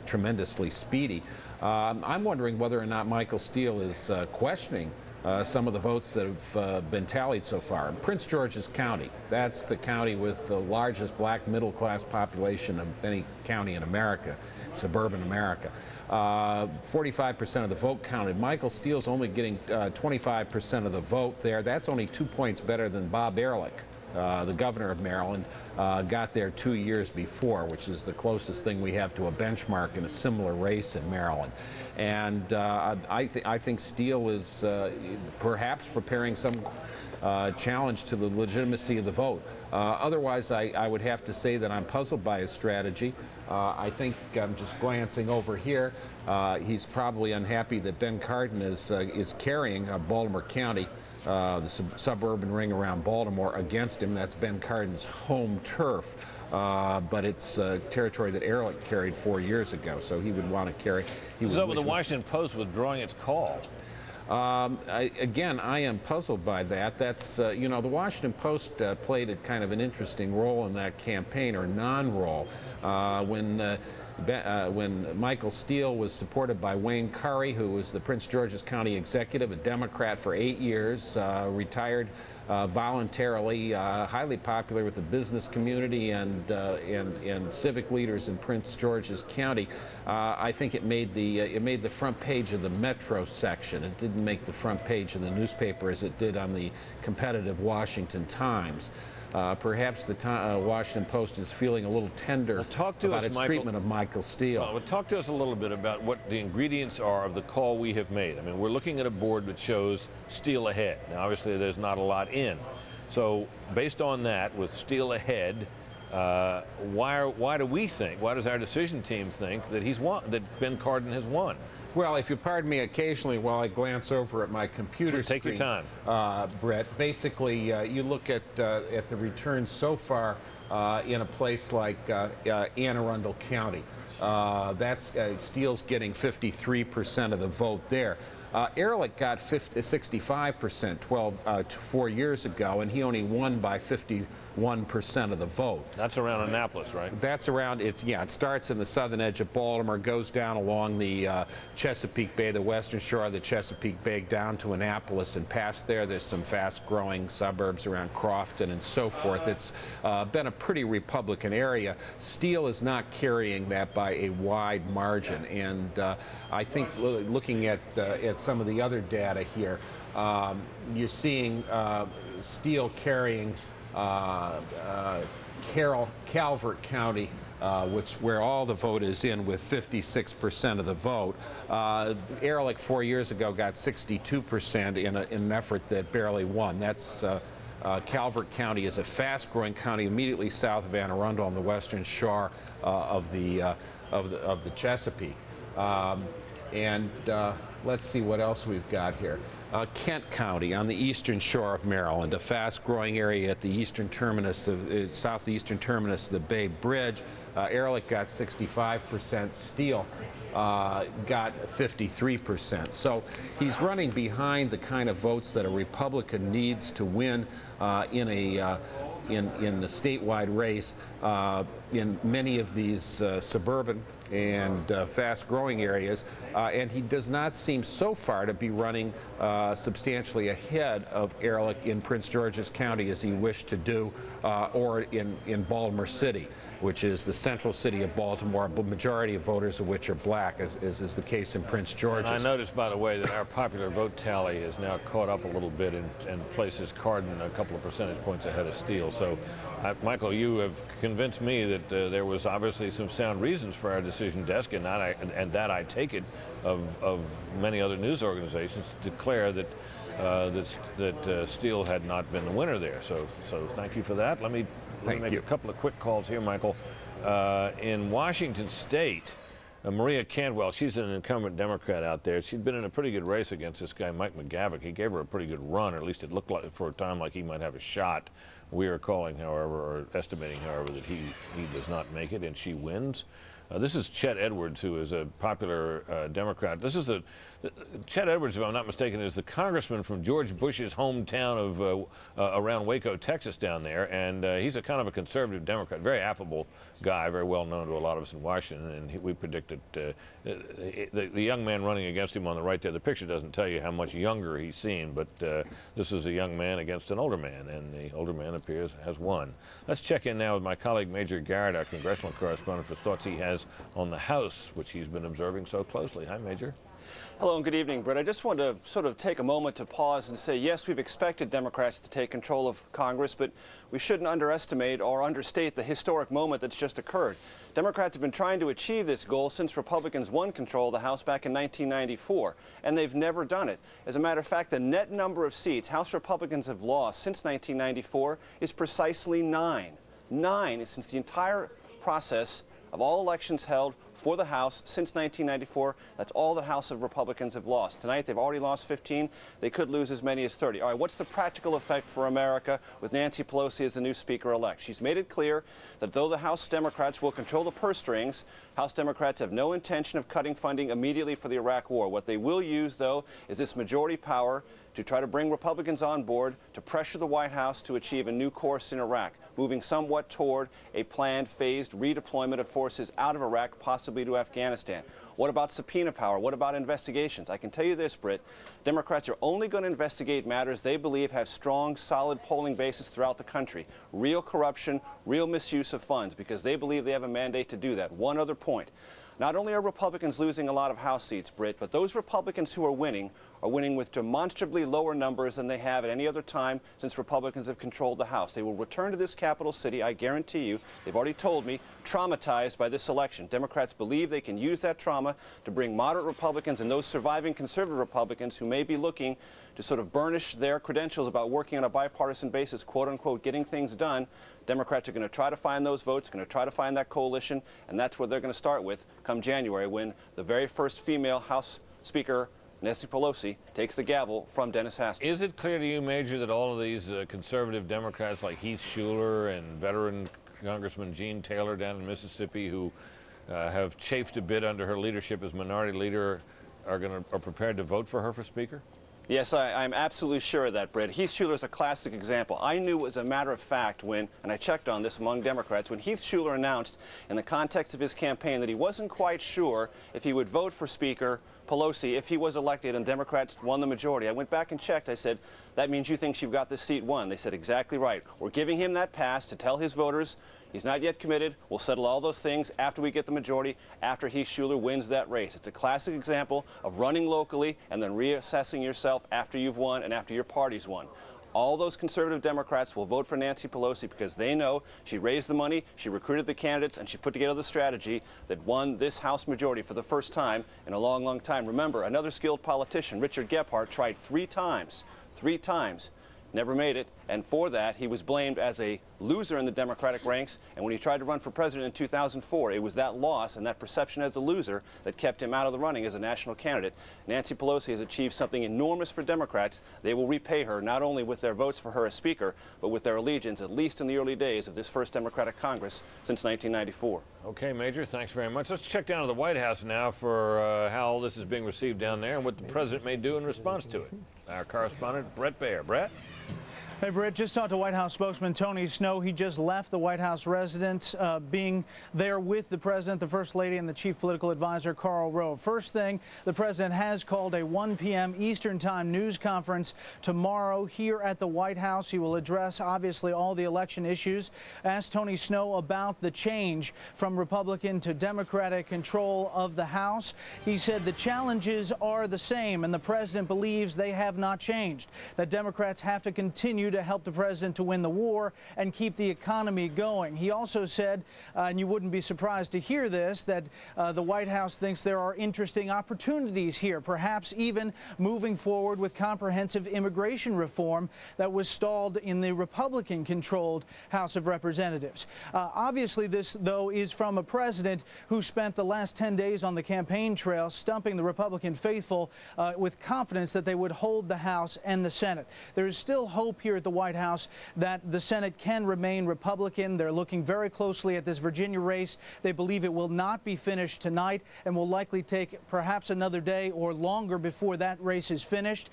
tremendously speedy. I'm wondering whether or not Michael Steele is questioning some of the votes that have been tallied so far. In Prince George's County, that's the county with the largest black middle-class population of any county in America, suburban America. 45% of the vote counted. Michael Steele's only getting 25% of the vote there. That's only 2 points better than Bob Ehrlich, the governor of Maryland, got there 2 years before, which is the closest thing we have to a benchmark in a similar race in Maryland. And I think Steele is perhaps preparing some challenge to the legitimacy of the vote. Otherwise, I would have to say that I'm puzzled by his strategy. I think I'm just glancing over here. He's probably unhappy that Ben Cardin is carrying Baltimore County, the suburban ring around Baltimore, against him. That's Ben Cardin's home turf, but it's territory that Ehrlich carried 4 years ago, so he would want to carry. So with the Washington Post withdrawing its call? Again, I am puzzled by that. That's, you know, the Washington Post played a kind of an interesting role in that campaign, or non-role. When Michael Steele was supported by Wayne Curry, who was the Prince George's County executive, a Democrat for 8 years, retired voluntarily, highly popular with the business community and civic leaders in Prince George's County. I think it made the front page of the Metro section. It didn't make the front page of the newspaper as it did on the competitive Washington Times. perhaps the Washington Post is feeling a little tender about its treatment of Michael Steele. Well, talk to us a little bit about what the ingredients are of the call we have made. I mean, we're looking at a board that shows Steele ahead. Now, obviously, there's not a lot in. So, based on that, with Steele ahead, why do we think, why does our decision team think that he's won, that Ben Cardin has won? Well, if you pardon me occasionally while I glance over at my computer screen. Take your time. Brett, basically you look at the returns so far in a place like Anne Arundel County. Steele's getting 53% of the vote there. Ehrlich got 65% 4 years ago, and he only won by 51% of the vote. That's around Annapolis, right? That's around, it starts in the southern edge of Baltimore, goes down along the Chesapeake Bay, the western shore of the Chesapeake Bay, down to Annapolis, and past there's some fast-growing suburbs around Crofton and so forth. It's been a pretty Republican area. Steele is not carrying that by a wide margin, and I think looking at some of the other data here, you're seeing Steele carrying Calvert County, where all the vote is in, with 56% of the vote. Ehrlich 4 years ago got 62% in an effort that barely won. That's Calvert County is a fast-growing county immediately south of Anne Arundel on the western shore of the Chesapeake. Let's see what else we've got here. Kent County on the eastern shore of Maryland, a fast-growing area at the eastern terminus, southeastern terminus of the Bay Bridge. Ehrlich got 65%. Steele got 53%. So he's running behind the kind of votes that a Republican needs to win in the statewide race in many of these suburban and fast-growing areas, and he does not seem so far to be running substantially ahead of Ehrlich in Prince George's County as he wished to do, or in Baltimore City, which is the central city of Baltimore, the majority of voters of which are black, as is the case in Prince George's. And I noticed, by the way, that our popular vote tally has now caught up a little bit and places Cardin a couple of percentage points ahead of Steele. So, Michael, you have convinced me that there was obviously some sound reasons for our decision desk, and that I take it of many other news organizations to declare that Steele had not been the winner there. So thank you for that. Let me make a couple of quick calls here, Michael. In Washington State, Maria Cantwell, she's an incumbent Democrat out there. She'd been in a pretty good race against this guy, Mike McGavick. He gave her a pretty good run, or at least it looked like for a time like he might have a shot. We are calling, however, or estimating, however, that he does not make it, and she wins. This is Chet Edwards, who is a popular Democrat. Chet Edwards, if I'm not mistaken, is the congressman from George Bush's hometown of around Waco, Texas, down there, and he's a kind of a conservative Democrat, very affable guy, very well known to a lot of us in Washington, and we predicted the young man running against him on the right there. The picture doesn't tell you how much younger he's seen, but this is a young man against an older man, and the older man appears has won. Let's check in now with my colleague Major Garrett, our congressional correspondent, for thoughts he has on the House, which he's been observing so closely. Hi, Major. Hello and good evening, Brett. I just wanted to sort of take a moment to pause and say, yes, we've expected Democrats to take control of Congress, but we shouldn't underestimate or understate the historic moment that's just occurred. Democrats have been trying to achieve this goal since Republicans won control of the House back in 1994, and they've never done it. As a matter of fact, the net number of seats House Republicans have lost since 1994 is precisely 9. 9 since the entire process of all elections held for the House since 1994. That's all the House of Republicans have lost. Tonight, they've already lost 15. They could lose as many as 30. All right, what's the practical effect for America with Nancy Pelosi as the new Speaker-elect? She's made it clear that though the House Democrats will control the purse strings, House Democrats have no intention of cutting funding immediately for the Iraq War. What they will use, though, is this majority power to try to bring Republicans on board to pressure the White House to achieve a new course in Iraq, moving somewhat toward a planned phased redeployment of forces out of Iraq, possibly to Afghanistan. What about subpoena power? What about investigations? I can tell you this, Britt, Democrats are only going to investigate matters they believe have strong, solid polling bases throughout the country. Real corruption, real misuse of funds, because they believe they have a mandate to do that. One other point. Not only are Republicans losing a lot of House seats, Britt, but those Republicans who are winning are winning with demonstrably lower numbers than they have at any other time since Republicans have controlled the House. They will return to this capital city, I guarantee you. They've already told me, traumatized by this election. Democrats believe they can use that trauma to bring moderate Republicans and those surviving conservative Republicans who may be looking to sort of burnish their credentials about working on a bipartisan basis, quote unquote, getting things done. Democrats are going to try to find those votes, going to try to find that coalition, and that's what they're going to start with come January when the very first female House Speaker, Nancy Pelosi, takes the gavel from Dennis Haskell. Is it clear to you, Major, that all of these conservative Democrats like Heath Shuler and veteran Congressman Gene Taylor down in Mississippi who have chafed a bit under her leadership as minority leader are prepared to vote for her for Speaker? Yes, I'm absolutely sure of that, Brett. Heath Shuler is a classic example. I knew as a matter of fact when, and I checked on this among Democrats, when Heath Shuler announced in the context of his campaign that he wasn't quite sure if he would vote for Speaker Pelosi if he was elected and Democrats won the majority. I went back and checked. I said, that means you think you've got this seat won. They said, exactly right. We're giving him that pass to tell his voters he's not yet committed. We'll settle all those things after we get the majority, after Heath Shuler wins that race. It's a classic example of running locally and then reassessing yourself after you've won and after your party's won. All those conservative Democrats will vote for Nancy Pelosi because they know she raised the money, she recruited the candidates, and she put together the strategy that won this House majority for the first time in a long, long time. Remember, another skilled politician, Richard Gephardt, tried three times, never made it, and for that he was blamed as a loser in the Democratic ranks, and when he tried to run for president in 2004, it was that loss and that perception as a loser that kept him out of the running as a national candidate. Nancy Pelosi has achieved something enormous for Democrats. They will repay her not only with their votes for her as Speaker, but with their allegiance, at least in the early days of this first Democratic Congress since 1994. Okay, Major, thanks very much. Let's check down to the White House now for how all this is being received down there and what the president may do in response to it. Our correspondent, Brett Baer. Brett? Hey, Britt, just talked to White House spokesman Tony Snow. He just left the White House residence, being there with the president, the first lady, and the chief political advisor, Karl Rove. First thing, the president has called a 1 p.m. Eastern Time news conference tomorrow here at the White House. He will address, obviously, all the election issues. Asked Tony Snow about the change from Republican to Democratic control of the House. He said the challenges are the same, and the president believes they have not changed, that Democrats have to continue to help the president to win the war and keep the economy going. He also said, and you wouldn't be surprised to hear this, that the White House thinks there are interesting opportunities here, perhaps even moving forward with comprehensive immigration reform that was stalled in the Republican-controlled House of Representatives. Obviously, this, though, is from a president who spent the last 10 days on the campaign trail stumping the Republican faithful with confidence that they would hold the House and the Senate. There is still hope here at the White House that the Senate can remain Republican. They're looking very closely at this Virginia race. They believe it will not be finished tonight and will likely take perhaps another day or longer before that race is finished.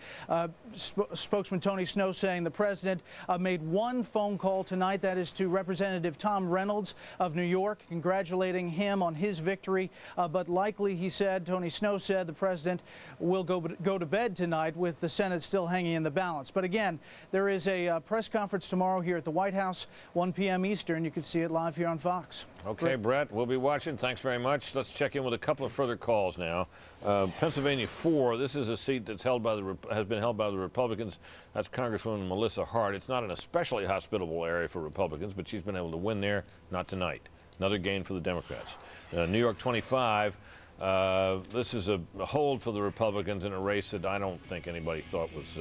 Spokesman Tony Snow saying the president made one phone call tonight, that is to Representative Tom Reynolds of New York, congratulating him on his victory. But likely, he said, Tony Snow said, the president will go to bed tonight with the Senate still hanging in the balance. But again, there is a press conference tomorrow here at the White House, 1 p.m. Eastern. You can see it live here on Fox. Okay, Brett, we'll be watching. Thanks very much. Let's check in with a couple of further calls now. Pennsylvania 4, this is a seat that's has been held by the Republicans. That's Congresswoman Melissa Hart. It's not an especially hospitable area for Republicans, but she's been able to win there. Not tonight. Another gain for the Democrats. New York 25. This is a hold for the Republicans in a race that I don't think anybody thought was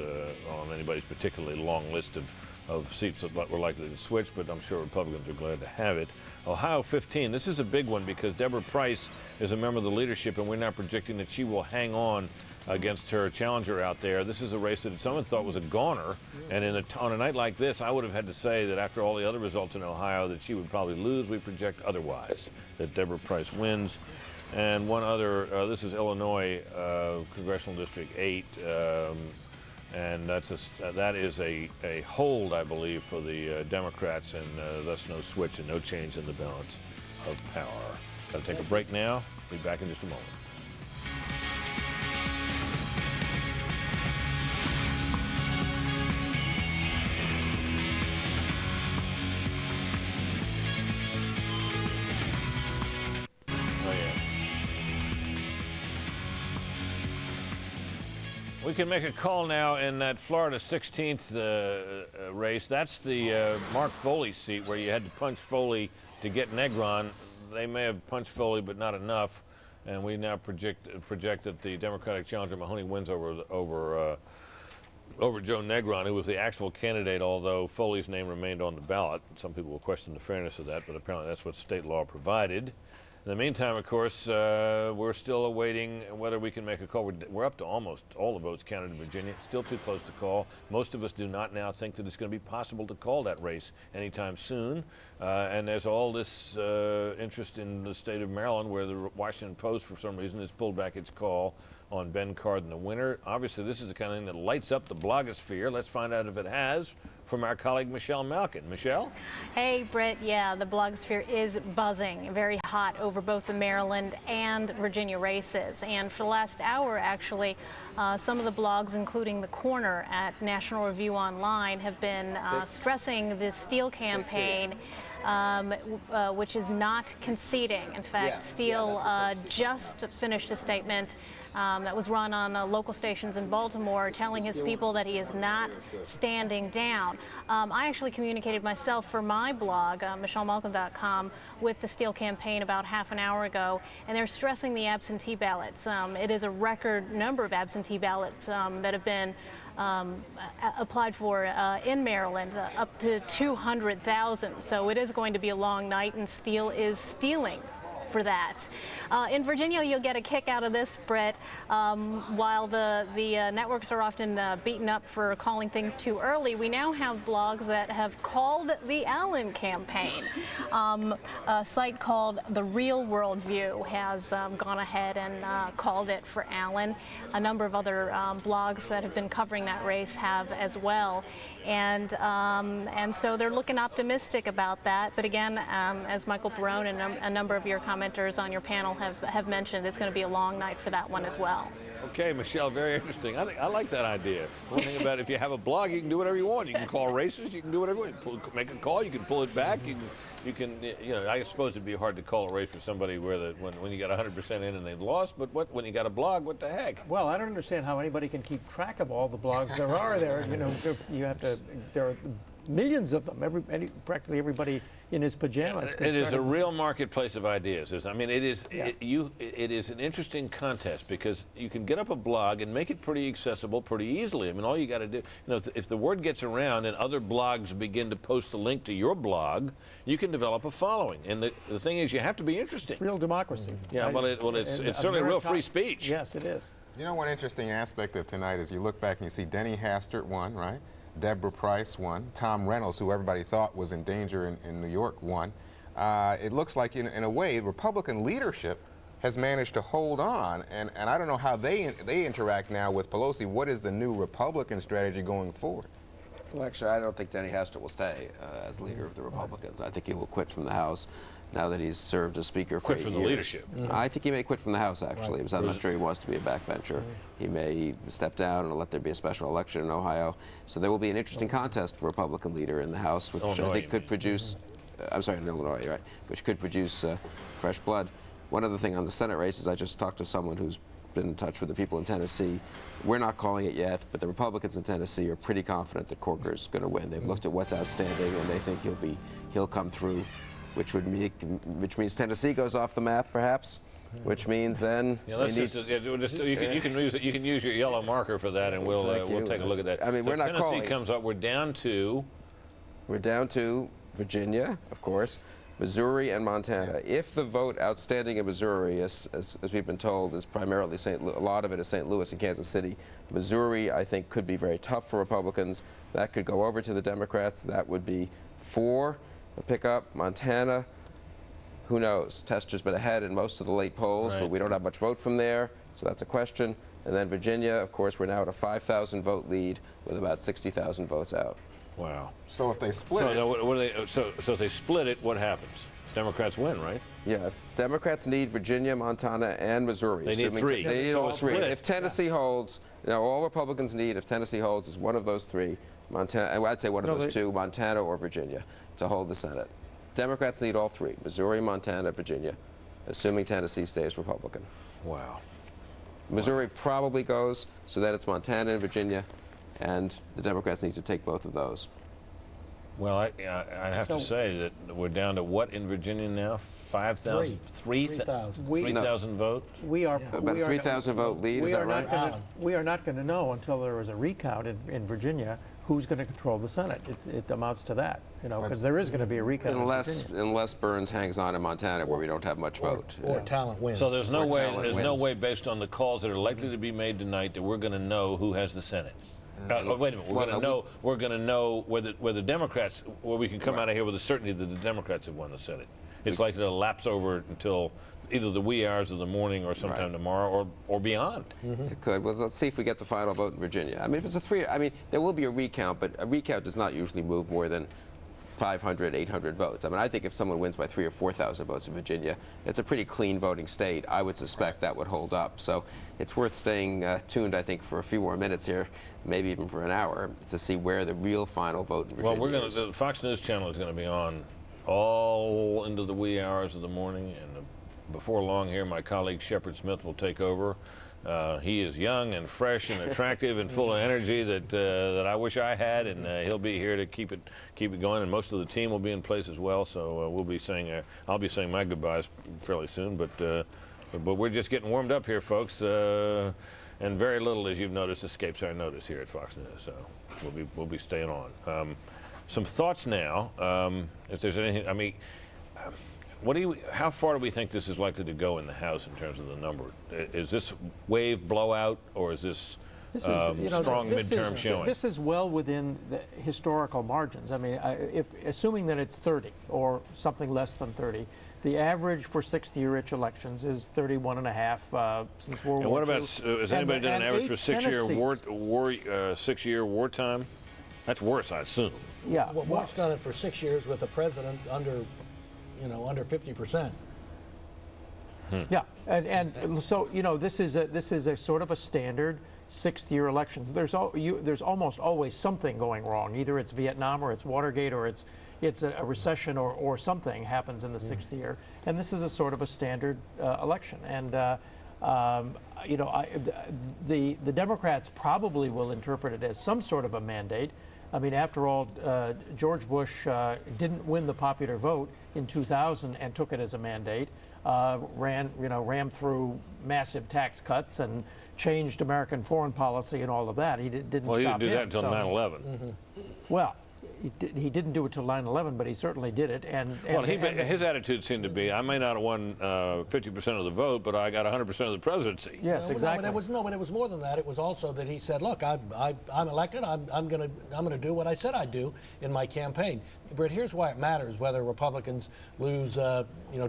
on anybody's particularly long list of seats that were likely to switch, but I'm sure Republicans are glad to have it. Ohio 15, this is a big one because Deborah Price is a member of the leadership, and we're not predicting that she will hang on against her challenger out there. This is a race that someone thought was a goner, and on a night like this, I would have had to say that after all the other results in Ohio that she would probably lose. We project otherwise, that Deborah Price wins. And one other, this is Illinois, Congressional District 8, and that is a hold, I believe, for the Democrats, and thus no switch and no change in the balance of power. Got to take a break now. Be back in just a moment. We can make a call now in that Florida 16th race. That's the Mark Foley seat where you had to punch Foley to get Negron. They may have punched Foley, but not enough. And we now project that the Democratic challenger Mahoney wins over Joe Negron, who was the actual candidate, although Foley's name remained on the ballot. Some people will question the fairness of that, but apparently that's what state law provided. In the meantime, of course, we're still awaiting whether we can make a call. We're up to almost all the votes counted in Virginia. Still too close to call. Most of us do not now think that it's going to be possible to call that race anytime soon. And there's all this interest in the state of Maryland, where the Washington Post, for some reason, has pulled back its call on Ben Cardin, the winner. Obviously, this is the kind of thing that lights up the blogosphere. Let's find out if it has from our colleague Michelle Malkin. Michelle? Hey, Britt. Yeah, the blogosphere is buzzing, very hot over both the Maryland and Virginia races. And for the last hour, actually, some of the blogs, including The Corner at National Review Online, have been stressing the Steele campaign, which is not conceding. In fact, Steele just finished a statement that was run on local stations in Baltimore, telling his people that he is not standing down. I actually communicated myself for my blog, michellemalkin.com, with the Steele campaign about half an hour ago, and they're stressing the absentee ballots. It is a record number of absentee ballots that have been applied for in Maryland, up to 200,000. So it is going to be a long night, and Steele is stealing for that. In Virginia, you'll get a kick out of this, Brett. While the networks are often beaten up for calling things too early, we now have blogs that have called the Allen campaign. A site called The Real World View has gone ahead and called it for Allen. A number of other blogs that have been covering that race have as well. And so they're looking optimistic about that. But again, as Michael Barone and a number of your commenters on your panel have mentioned, it's going to be a long night for that one as well. Okay, Michelle, very interesting. I like that idea. One thing about it, if you have a blog, you can do whatever you want. You can call races, you can do whatever you want. Make a call, you can pull it back. You can, I suppose it'd be hard to call a race for somebody when you got 100% in and they've lost, but when you got a blog, what the heck? Well, I don't understand how anybody can keep track of all the blogs there are there. There are millions of them. Practically everybody in his pajamas. It is a real marketplace of ideas. I mean, it is an interesting contest because you can get up a blog and make it pretty accessible pretty easily. I mean, all you got to do, if the word gets around and other blogs begin to post a link to your blog, you can develop a following. And the thing is, you have to be interesting. Real democracy. Yeah, it's certainly real free speech. Yes, it is. You know, one interesting aspect of tonight is you look back and you see Denny Hastert won, right? Deborah Price won. Tom Reynolds, who everybody thought was in danger in New York, won. It looks like, in a way, Republican leadership has managed to hold on, and I don't know how they interact now with Pelosi. What is the new Republican strategy going forward? Well, actually, I don't think Denny Hastert will stay as leader of the Republicans. I think he will quit from the House now that he's served as Speaker for 8 years. Quit from the leadership. I think he may quit from the House, actually, because I'm not sure he wants to be a backbencher. He may step down and let there be a special election in Ohio. So there will be an interesting contest for Republican leader in the House, which I think could produce, I'm sorry, in Illinois, right, which could produce fresh blood. One other thing on the Senate race is I just talked to someone who's been in touch with the people in Tennessee. We're not calling it yet, but the Republicans in Tennessee are pretty confident that Corker's going to win. They've looked at what's outstanding, and they think he'll come through, which means Tennessee goes off the map, perhaps. Which means then you can use your yellow marker for that, and we'll take a look at that. I mean, so we're not Tennessee calling. Comes up. We're down to Virginia, of course, Missouri, and Montana. If the vote outstanding in Missouri, as we've been told, is primarily a lot of it is St. Louis and Kansas City. Missouri, I think, could be very tough for Republicans. That could go over to the Democrats. That would be 4. A pickup. Montana, who knows? Tester's been ahead in most of the late polls, but we don't have much vote from there, so that's a question. And then Virginia, of course, we're now at a 5,000 vote lead with about 60,000 votes out. Wow. So if they split it, so if they split it, what happens? Democrats win, right? Yeah. If Democrats need Virginia, Montana, and Missouri. They need 3. They need all 3. Split. If Tennessee holds, all Republicans need, if Tennessee holds, is one of those 3. Montana, I'd say one of those 2, Montana or Virginia, to hold the Senate. Democrats need all 3, Missouri, Montana, Virginia, assuming Tennessee stays Republican. Wow. Missouri probably goes, so that it's Montana and Virginia, and the Democrats need to take both of those. Well, I'd have to say that we're down to what in Virginia now? 5,000? 3,000. 3,000 votes? We are About a 3,000 vote lead, is that right? We are not going to know until there is a recount in Virginia who's going to control the Senate. It amounts to that, you know, because there is going to be a recount unless Burns hangs on in Montana, where we don't have much vote. Or talent wins. So there's no way. There's no way, based on the calls that are likely to be made tonight, that we're going to know who has the Senate. Wait a minute. We're going to know whether Democrats. Well, we can come out of here with a certainty that the Democrats have won the Senate. It's likely to lapse over until either the wee hours of the morning or sometime tomorrow or beyond. It could. Well, let's see if we get the final vote in Virginia. I mean, if it's a 3, I mean, there will be a recount, but a recount does not usually move more than 500, 800 votes. I mean, I think if someone wins by 3,000 or 4,000 votes in Virginia, it's a pretty clean voting state. I would suspect that would hold up. So it's worth staying tuned, I think, for a few more minutes here, maybe even for an hour, to see where the real final vote in Virginia is. The Fox News channel is going to be on all into the wee hours of the morning, and before long here, my colleague Shepard Smith will take over. He is young and fresh and attractive and full of energy that I wish I had, and he'll be here to keep it going. And most of the team will be in place as well. So we'll be saying I'll be saying my goodbyes fairly soon. But we're just getting warmed up here, folks. And very little, as you've noticed, escapes our notice here at Fox News. So we'll be staying on. Some thoughts now. If there's anything, I mean. How far do we think this is likely to go in the House in terms of the number? Is this wave blowout, or is this strong midterm showing? This is well within the historical margins. I mean, assuming that it's 30 or something less than 30, the average for 60-year elections is 31.5 since World War II. And what about, has anybody done an average for 6-year wartime? That's worse, I assume. Yeah. Well, Mark's done it for 6 years with a president under 50%. Yeah, and so this is a sort of a standard 6th-year election. There's almost always something going wrong. Either it's Vietnam or it's Watergate or it's a recession or something happens in the 6th year. And this is a sort of a standard election. And the Democrats probably will interpret it as some sort of a mandate. I mean, after all, George Bush didn't win the popular vote in 2000 and took it as a mandate. Rammed through massive tax cuts and changed American foreign policy and all of that. He didn't stop him. Well, he didn't do that until 9/11. Well, he didn't do it till 9/11, but he certainly did it. His attitude seemed to be, I may not have won 50% of the vote, but I got 100% of the presidency. Yes, exactly. But it was more than that. It was also that he said, "Look, I'm elected. I'm going to do what I said I'd do in my campaign." Britt, here's why it matters whether Republicans lose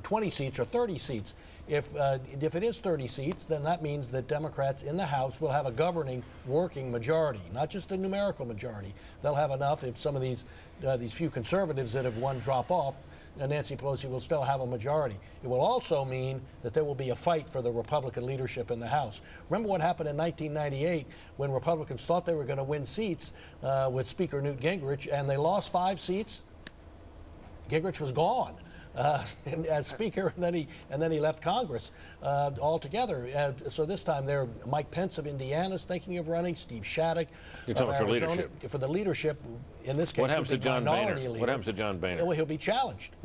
20 seats or 30 seats. If it is 30 seats, then that means that Democrats in the House will have a governing working majority, not just a numerical majority. They'll have enough if some of these few conservatives that have won drop off, and Nancy Pelosi will still have a majority. It will also mean that there will be a fight for the Republican leadership in the House. Remember what happened in 1998 when Republicans thought they were going to win seats with Speaker Newt Gingrich, and they lost 5 seats? Gingrich was gone. As Speaker, and then he left Congress altogether. So this time, Mike Pence of Indiana is thinking of running. Steve Shattuck You're talking of for Arizona. leadership. For the leadership, in this case, what happens to John Boehner? Leader. What happens to John Boehner? Well, he'll be challenged.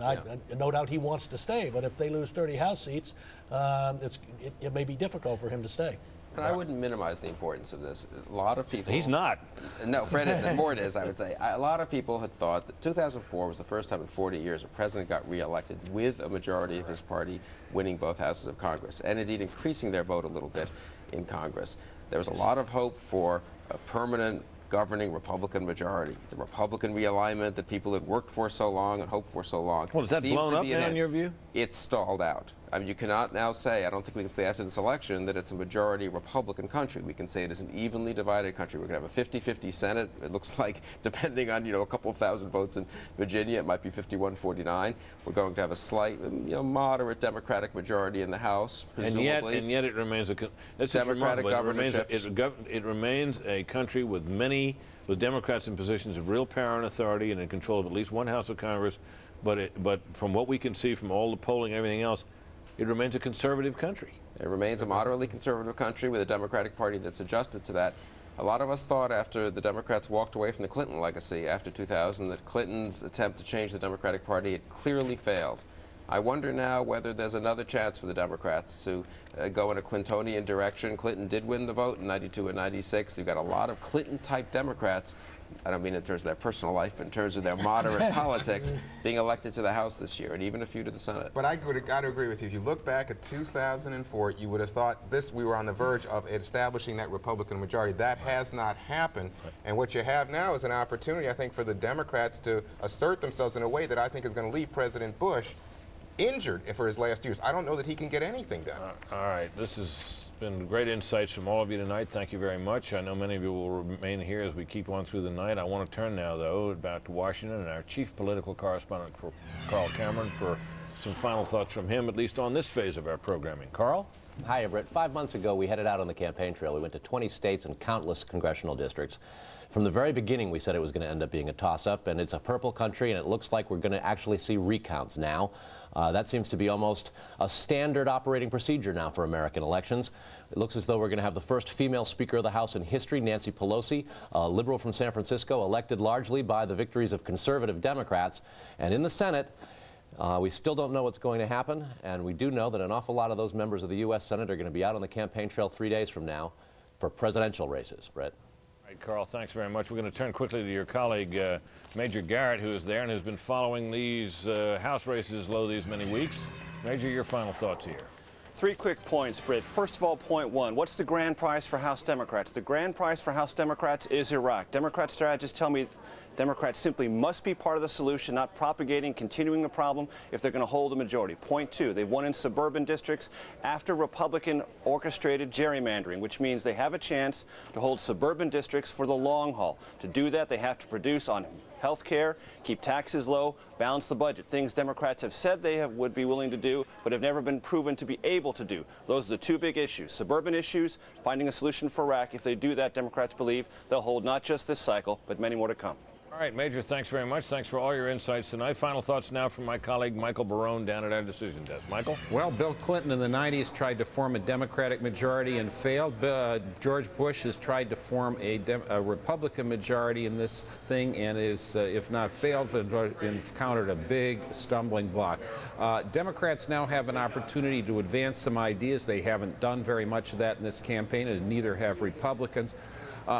No doubt he wants to stay, but if they lose 30 House seats, it may be difficult for him to stay. But I wouldn't minimize the importance of this. A lot of people... He's not. No, Fred isn't. Mort is, I would say. A lot of people had thought that 2004 was the first time in 40 years a president got reelected with a majority of his party winning both houses of Congress, and indeed increasing their vote a little bit in Congress. There was a lot of hope for a permanent governing Republican majority, the Republican realignment that people had worked for so long and hoped for so long. Well, is that blown up now in your view? It's stalled out. I mean, you cannot now say, I don't think we can say after this election that it's a majority Republican country. We can say it is an evenly divided country. We're going to have a 50-50 Senate. It looks like, depending on, a couple of thousand votes in Virginia, it might be 51-49. We're going to have a slight, moderate Democratic majority in the House, presumably. And yet it remains a Democratic governorships. It remains a country with Democrats in positions of real power and authority and in control of at least one House of Congress. But from what we can see from all the polling and everything else, it remains a conservative country. It remains a moderately conservative country with a Democratic Party that's adjusted to that. A lot of us thought after the Democrats walked away from the Clinton legacy after 2000 that Clinton's attempt to change the Democratic Party had clearly failed. I wonder now whether there's another chance for the Democrats to go in a Clintonian direction. Clinton did win the vote in '92 and '96. You've got a lot of Clinton-type Democrats, I don't mean in terms of their personal life, but in terms of their moderate politics, being elected to the House this year, and even a few to the Senate. But I would have got to agree with you. If you look back at 2004, you would have thought we were on the verge of establishing that Republican majority. That has not happened. And what you have now is an opportunity, I think, for the Democrats to assert themselves in a way that I think is going to leave President Bush injured for his last years. I don't know that he can get anything done. All right, this has been great insights from all of you tonight. Thank you very much. I know many of you will remain here as we keep on through the night. I want to turn now, though, back to Washington and our chief political correspondent, Carl Cameron, for some final thoughts from him, at least on this phase of our programming. Carl? Hi, Everett. 5 months ago, we headed out on the campaign trail. We went to 20 states and countless congressional districts. From the very beginning, we said it was going to end up being a toss-up, and it's a purple country, and it looks like we're going to actually see recounts now. That seems to be almost a standard operating procedure now for American elections. It looks as though we're going to have the first female Speaker of the House in history, Nancy Pelosi, a liberal from San Francisco, elected largely by the victories of conservative Democrats. And in the Senate, we still don't know what's going to happen, and we do know that an awful lot of those members of the U.S. Senate are going to be out on the campaign trail 3 days from now for presidential races. Brett? All right, Carl, thanks very much. We're going to turn quickly to your colleague, Major Garrett, who is there and has been following these House races these many weeks. Major, your final thoughts here. 3 quick points, Britt. First of all, point 1, what's the grand prize for House Democrats? The grand prize for House Democrats is Iraq. Democrat strategists tell me Democrats simply must be part of the solution, not propagating, continuing the problem if they're going to hold a majority. Point 2, they won in suburban districts after Republican orchestrated gerrymandering, which means they have a chance to hold suburban districts for the long haul. To do that, they have to produce on health care, keep taxes low, balance the budget, things Democrats have said they would be willing to do, but have never been proven to be able to do. Those are the 2 big issues. Suburban issues, finding a solution for Iraq. If they do that, Democrats believe they'll hold not just this cycle, but many more to come. All right, Major, thanks very much. Thanks for all your insights tonight. Final thoughts now from my colleague, Michael Barone, down at our decision desk. Michael? Well, Bill Clinton in the 90s tried to form a Democratic majority and failed. George Bush has tried to form a Republican majority in this thing and is, if not failed, encountered a big stumbling block. Democrats now have an opportunity to advance some ideas. They haven't done very much of that in this campaign, and neither have Republicans.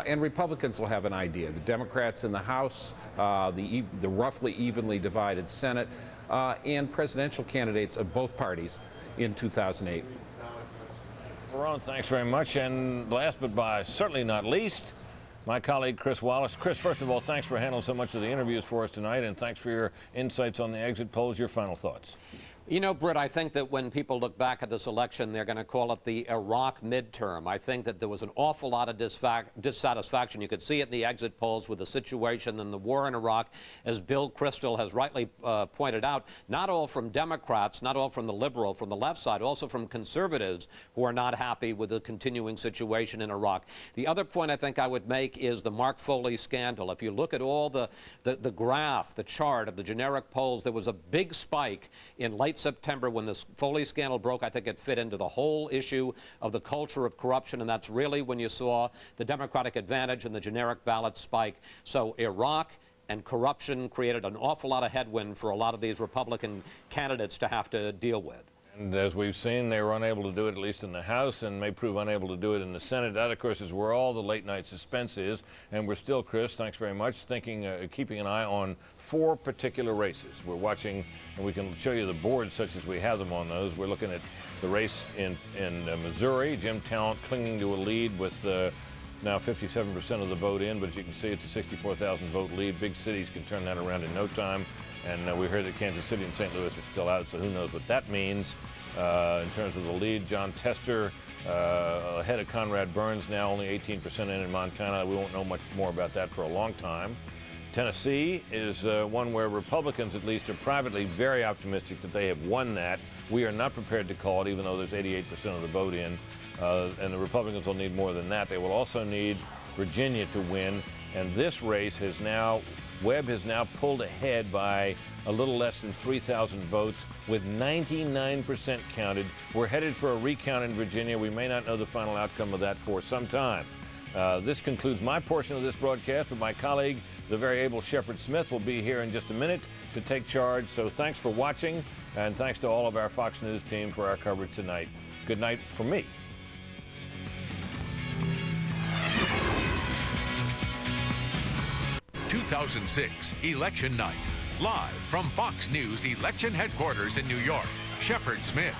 And Republicans will have an idea. The Democrats in the House, the roughly evenly divided Senate, and presidential candidates of both parties in 2008. Ron, thanks very much. And last but by certainly not least, my colleague Chris Wallace. Chris, first of all, thanks for handling so much of the interviews for us tonight, and thanks for your insights on the exit polls. Your final thoughts. You know, Britt, I think that when people look back at this election, they're going to call it the Iraq midterm. I think that there was an awful lot of dissatisfaction. You could see it in the exit polls with the situation and the war in Iraq, as Bill Kristol has rightly pointed out, not all from Democrats, not all from the liberal, from the left side, also from conservatives who are not happy with the continuing situation in Iraq. The other point I think I would make is the Mark Foley scandal. If you look at all the graph, the chart of the generic polls, there was a big spike in late September when this Foley scandal broke. I think it fit into the whole issue of the culture of corruption, and that's really when you saw the Democratic advantage and the generic ballot spike. So Iraq and corruption created an awful lot of headwind for a lot of these Republican candidates to have to deal with. And as we've seen, they were unable to do it, at least in the House, and may prove unable to do it in the Senate. That, of course, is where all the late-night suspense is. And we're still, Chris, thanks very much, keeping an eye on 4 particular races. We're watching, and we can show you the boards such as we have them on those. We're looking at the race in Missouri. Jim Talent clinging to a lead with now 57% of the vote in, but as you can see, it's a 64,000 vote lead. Big cities can turn that around in no time. And we heard that Kansas City and St. Louis are still out, so who knows what that means in terms of the lead. John Tester ahead of Conrad Burns, now only 18% in Montana. We won't know much more about that for a long time. Tennessee is one where Republicans, at least, are privately very optimistic that they have won that. We are not prepared to call it, even though there's 88% of the vote in. And the Republicans will need more than that. They will also need Virginia to win. And this race has now Webb has now pulled ahead by a little less than 3,000 votes with 99% counted. We're headed for a recount in Virginia. We may not know the final outcome of that for some time. This concludes my portion of this broadcast, but my colleague, the very able Shepard Smith, will be here in just a minute to take charge. So thanks for watching, and thanks to all of our Fox News team for our coverage tonight. Good night from me. ...2006 Election Night. Live from Fox News Election Headquarters in New York, Shepard Smith.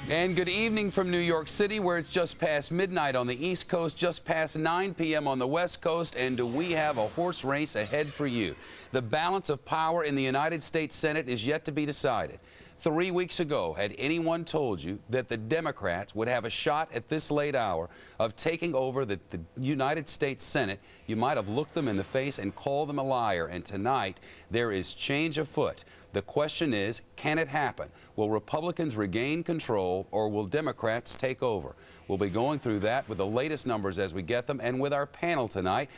And good evening from New York City, where it's just past midnight on the East Coast, just past 9 p.m. on the West Coast, and do we have a horse race ahead for you. The balance of power in the United States Senate is yet to be decided. 3 weeks ago, had anyone told you that the Democrats would have a shot at this late hour of taking over the United States Senate, you might have looked them in the face and called them a liar. And tonight, there is change afoot. The question is, can it happen? Will Republicans regain control, or will Democrats take over? We'll be going through that with the latest numbers as we get them, and with our panel tonight,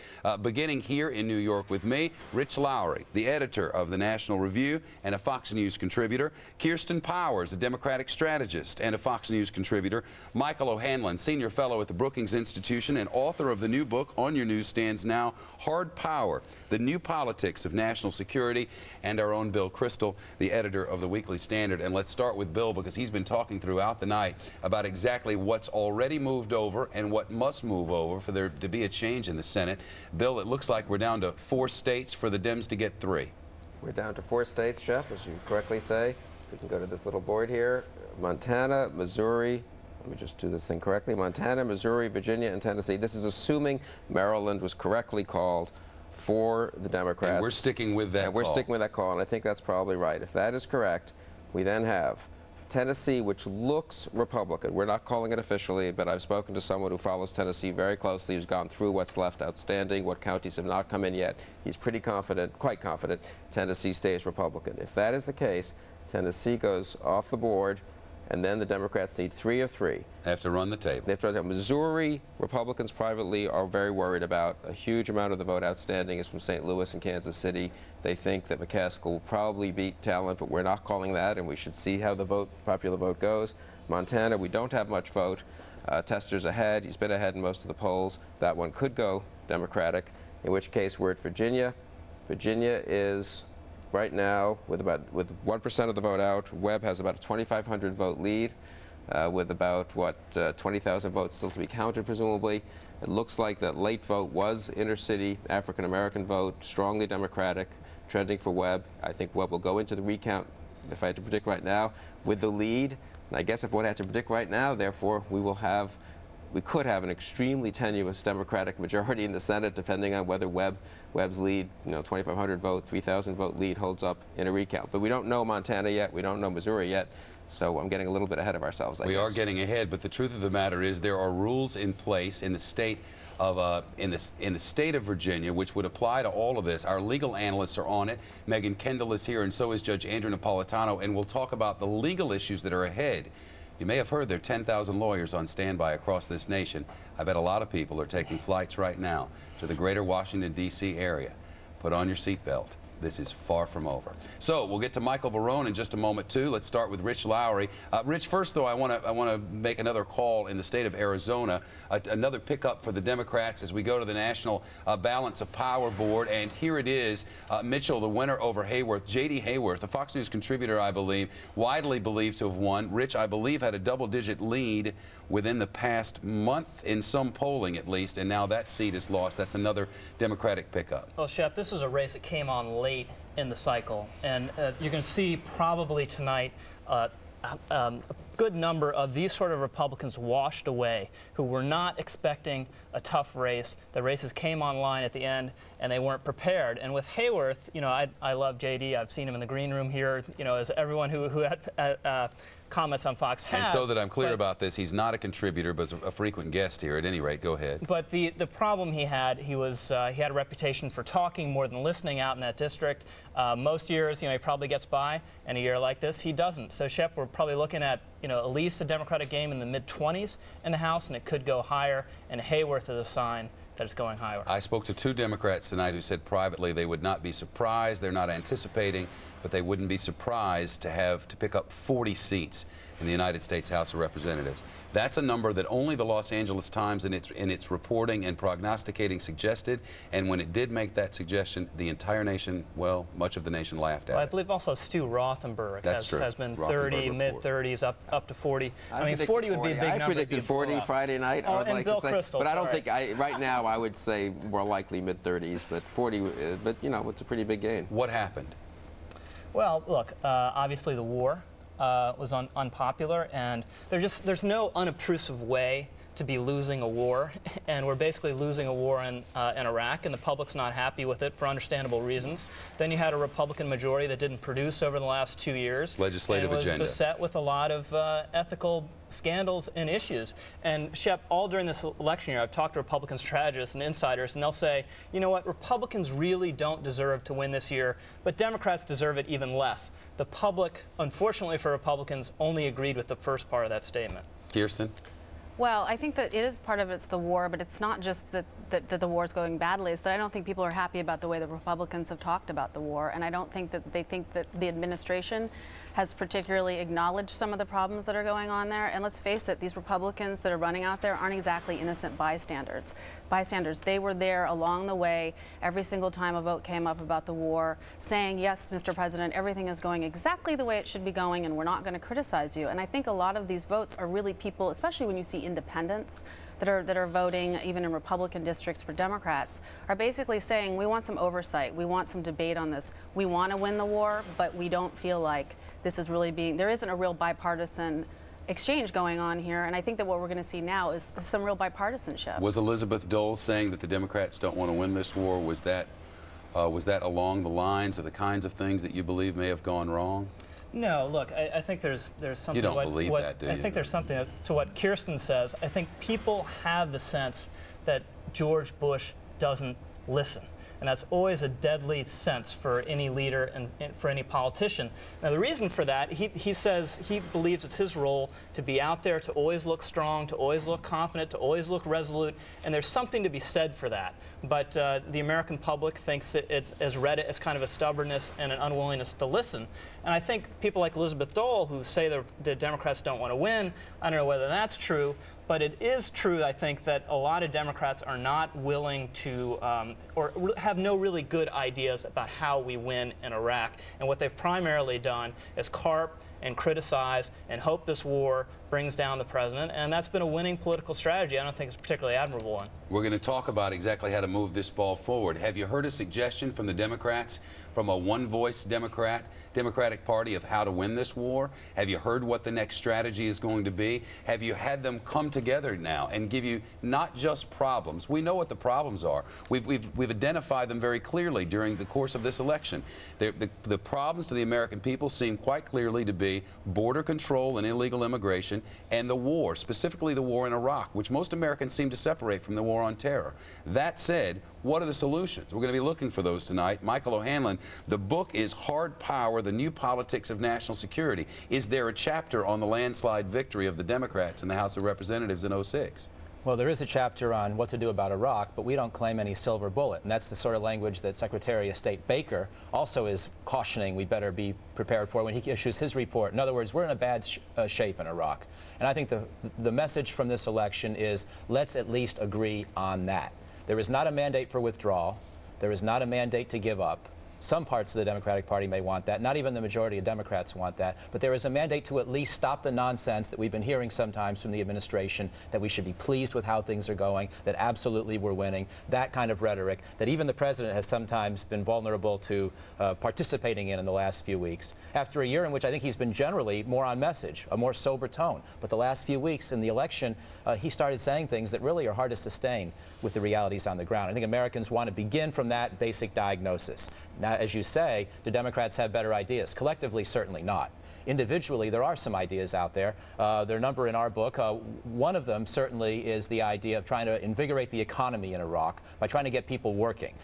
beginning here in New York with me, Rich Lowry, the editor of the National Review and a Fox News contributor, Kirsten Powers, a Democratic strategist and a Fox News contributor, Michael O'Hanlon, senior fellow at the Brookings Institution and author of the new book on your newsstands now, Hard Power, The New Politics of National Security, and our own Bill Kristol, the editor of the Weekly Standard. And let's start with Bill, because he's been talking throughout the night about exactly what's already moved over and what must move over for there to be a change in the Senate. Bill, it looks like we're down to 4 states for the Dems to get 3. We're down to 4 states, Shep, as you correctly say. We can go to this little board here. Montana, Missouri, let me just do this thing correctly. Montana, Missouri, Virginia, and Tennessee. This is assuming Maryland was correctly called for the Democrats. And we're sticking with that call. We're sticking with that call, and I think that's probably right. If that is correct, we then have Tennessee, which looks Republican. We're not calling it officially, but I've spoken to someone who follows Tennessee very closely, who's gone through what's left outstanding, what counties have not come in yet. He's pretty confident, quite confident, Tennessee stays Republican. If that is the case, Tennessee goes off the board, and then the Democrats need 3 of 3. They have to run the table. They have to run the table. Missouri, Republicans privately are very worried about. A huge amount of the vote outstanding is from St. Louis and Kansas City. They think that McCaskill will probably beat Talent, but we're not calling that, and we should see how the popular vote goes. Montana, we don't have much vote. Tester's ahead. He's been ahead in most of the polls. That one could go Democratic, in which case we're at Virginia. Virginia is right now, with 1% of the vote out. Webb has about a 2,500 vote lead, with about 20,000 votes still to be counted, presumably. It looks like that late vote was inner city African American vote, strongly Democratic, trending for Webb. I think Webb will go into the recount, if I had to predict right now, with the lead. And I guess if one had to predict right now, therefore, we could have an extremely tenuous Democratic majority in the Senate, depending on whether Webb's lead, 2,500 vote, 3,000 vote lead holds up in a recount. But we don't know Montana yet. We don't know Missouri yet. So I'm getting a little bit ahead of ourselves, I guess. We are getting ahead, but the truth of the matter is there are rules in place in the state of in the state of Virginia, which would apply to all of this. Our legal analysts are on it. Megan Kendall is here, and so is Judge Andrew Napolitano, and we'll talk about the legal issues that are ahead. You may have heard there are 10,000 lawyers on standby across this nation. I bet a lot of people are taking flights right now to the greater Washington, D.C. area. Put on your seatbelt. This is far from over. So we'll get to Michael Barone in just a moment, too. Let's start with Rich Lowry. Rich, first, though, I want to make another call in the state of Arizona, another pickup for the Democrats as we go to the National Balance of Power Board. And here it is, Mitchell, the winner over Hayworth. J.D. Hayworth, a Fox News contributor, I believe, widely believed to have won. Rich, I believe, had a double-digit lead within the past month, in some polling at least, and now that seat is lost. That's another Democratic pickup. Well, Shep, this is a race that came on late in the cycle, and you're going to see probably tonight a good number of these sort of Republicans washed away who were not expecting a tough race. The races came online at the end, and they weren't prepared. And with Hayworth, I love J.D. I've seen him in the green room here, as everyone who had comments on Fox has. And so that I'm clear about this, he's not a contributor, but a frequent guest here. At any rate, go ahead. But the problem he had, he had a reputation for talking more than listening out in that district. Most years, he probably gets by, and a year like this, he doesn't. So, Shep, we're probably looking at at least a Democratic game in the mid-20s in the House, and it could go higher. And Hayworth is a sign that it's going higher. I spoke to 2 Democrats tonight who said privately they would not be surprised, they're not anticipating, but they wouldn't be surprised to pick up 40 seats in the United States House of Representatives. That's a number that only the Los Angeles Times in its reporting and prognosticating suggested, and when it did make that suggestion, the entire nation, well, much of the nation laughed at I it. believe also Stu Rothenberg has been 30, mid-30s, up to 40. I mean, 40 would be a big number. I predicted 40 Friday night, I would like Bill to say. Kristol, but I don't sorry. think, right now, I would say more likely mid-30s, but 40, but you know, it's a pretty big gain. What happened? Well, look, obviously the war was unpopular, and there's no unobtrusive way to be losing a war, and we're basically losing a war in Iraq, and the public's not happy with it for understandable reasons. Then you had a Republican majority that didn't produce over the last 2 years. Legislative and agenda. was beset with a lot of ethical scandals and issues. And Shep, all during this election year, I've talked to Republican strategists and insiders, and they'll say, you know what, Republicans really don't deserve to win this year, but Democrats deserve it even less. The public, unfortunately for Republicans, only agreed with the first part of that statement. Kirsten? Well, I think that it is part of it's the war, but it's not just that the war is going badly. It's that I don't think people are happy about the way the Republicans have talked about the war, and I don't think that they think that the administration has particularly acknowledged some of the problems that are going on there. And let's face it, these Republicans that are running out there aren't exactly innocent bystanders. They were there along the way every single time a vote came up about the war, saying, yes, Mr. President, everything is going exactly the way it should be going, and we're not going to criticize you. And I think a lot of these votes are really people, especially when you see independents that are voting, even in Republican districts for Democrats, are basically saying, we want some oversight, we want some debate on this. We want to win the war, but we don't feel like this is really there isn't a real bipartisan exchange going on here, and I think that what we're going to see now is some real bipartisanship. Was Elizabeth Dole saying that the Democrats don't want to win this war? Was that along the lines of the kinds of things that you believe may have gone wrong? No, look, I think there's something. You don't believe that, do you? I think there's something to what Kirsten says. I think people have the sense that George Bush doesn't listen. And that's always a deadly sense for any leader and for any politician. Now, the reason for that, he says he believes it's his role to be out there, to always look strong, to always look confident, to always look resolute, and there's something to be said for that. But the American public thinks it has read it as kind of a stubbornness and an unwillingness to listen. And I think people like Elizabeth Dole, who say the Democrats don't want to win, I don't know whether that's true, but it is true, I think, that a lot of Democrats are not willing to, or have no really good ideas about how we win in Iraq. And what they've primarily done is carp and criticize and hope this war brings down the president. And that's been a winning political strategy. I don't think it's a particularly admirable one. We're going to talk about exactly how to move this ball forward. Have you heard a suggestion from the Democrats, from a one-voice Democratic Party, of how to win this war? Have you heard what the next strategy is going to be? Have you had them come together now and give you not just problems? We know what the problems are. We've identified them very clearly during the course of this election. The problems to the American people seem quite clearly to be border control and illegal immigration, and the war, specifically the war in Iraq, which most Americans seem to separate from the war on terror. That said, what are the solutions? We're going to be looking for those tonight. Michael O'Hanlon, the book is Hard Power, The New Politics of National Security. Is there a chapter on the landslide victory of the Democrats in the House of Representatives in '06? Well, there is a chapter on what to do about Iraq, but we don't claim any silver bullet. And that's the sort of language that Secretary of State Baker also is cautioning we better be prepared for when he issues his report. In other words, we're in a bad shape in Iraq. And I think the message from this election is let's at least agree on that. There is not a mandate for withdrawal. There is not a mandate to give up. Some parts of the Democratic Party may want that. Not even the majority of Democrats want that. But there is a mandate to at least stop the nonsense that we've been hearing sometimes from the administration, that we should be pleased with how things are going, that absolutely we're winning, that kind of rhetoric that even the president has sometimes been vulnerable to participating in the last few weeks. After a year in which I think he's been generally more on message, a more sober tone. But the last few weeks in the election, he started saying things that really are hard to sustain with the realities on the ground. I think Americans want to begin from that basic diagnosis. Now, as you say, do Democrats have better ideas? Collectively, certainly not. Individually, there are some ideas out there. There are a number in our book. One of them certainly is the idea of trying to invigorate the economy in Iraq by trying to get people working.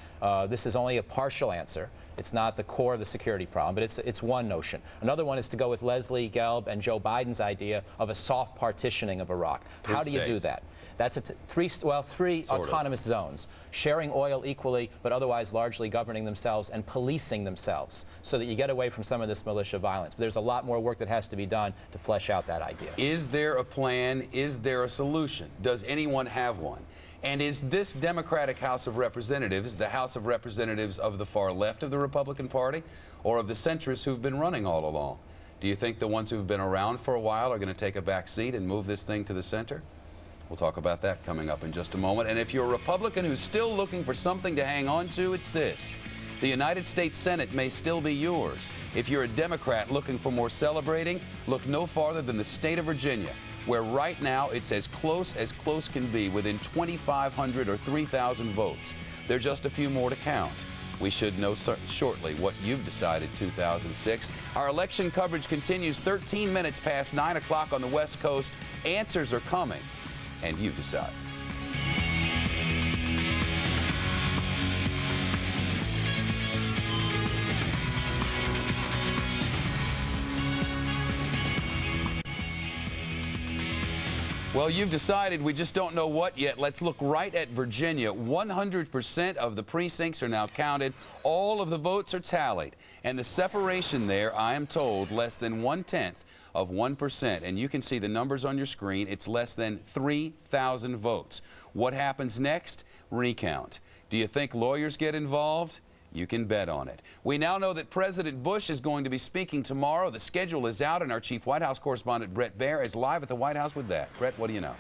This is only a partial answer. It's not the core of the security problem, but it's one notion. Another one is to go with Leslie Gelb and Joe Biden's idea of a soft partitioning of Iraq. How do you do that? That's three autonomous zones, sharing oil equally, but otherwise largely governing themselves and policing themselves, so that you get away from some of this militia violence. But there's a lot more work that has to be done to flesh out that idea. Is there a plan? Is there a solution? Does anyone have one? And is this Democratic House of Representatives the House of Representatives of the far left of the Republican Party, or of the centrists who've been running all along? Do you think the ones who've been around for a while are going to take a back seat and move this thing to the center? We'll talk about that coming up in just a moment. And if you're a Republican who's still looking for something to hang on to, it's this. The United States Senate may still be yours. If you're a Democrat looking for more celebrating, look no farther than the state of Virginia, where right now it's as close can be, within 2,500 or 3,000 votes. There are just a few more to count. We should know shortly what you've decided 2006. Our election coverage continues 13 minutes past 9 o'clock on the West Coast. Answers are coming, and you decide. Well, you've decided. We just don't know what yet. Let's look right at Virginia. 100% of the precincts are now counted. All of the votes are tallied. And the separation there, I am told, less than 1/10 of 1%. And you can see the numbers on your screen. It's less than 3,000 votes. What happens next? Recount. Do you think lawyers get involved? You can bet on it. We now know that President Bush is going to be speaking tomorrow. The schedule is out, and our chief White House correspondent, Brett Baer, is live at the White House with that. Brett, what do you know?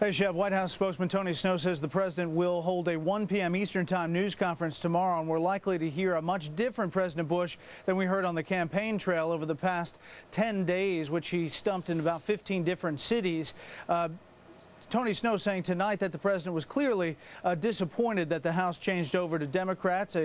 Hey, Chef. White House spokesman Tony Snow says the president will hold a 1 p.m. Eastern Time news conference tomorrow, and we're likely to hear a much different President Bush than we heard on the campaign trail over the past 10 days, which he stumped in about 15 different cities. Tony Snow saying tonight that the president was clearly disappointed that the House changed over to Democrats.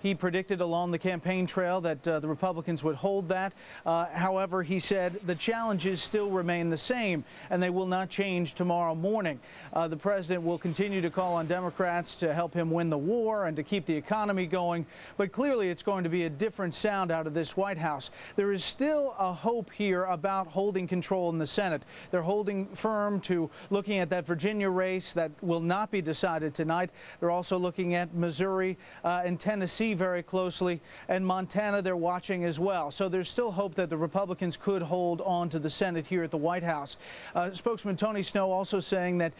He predicted along the campaign trail that the Republicans would hold that. However, he said the challenges still remain the same, and they will not change tomorrow morning. The president will continue to call on Democrats to help him win the war and to keep the economy going, but clearly it's going to be a different sound out of this White House. There is still a hope here about holding control in the Senate. They're holding firm to looking at that Virginia race that will not be decided tonight. They're also looking at Missouri and Tennessee very closely, and Montana they're watching as well. So there's still hope that the Republicans could hold on to the Senate here at the White House. Spokesman Tony Snow also saying that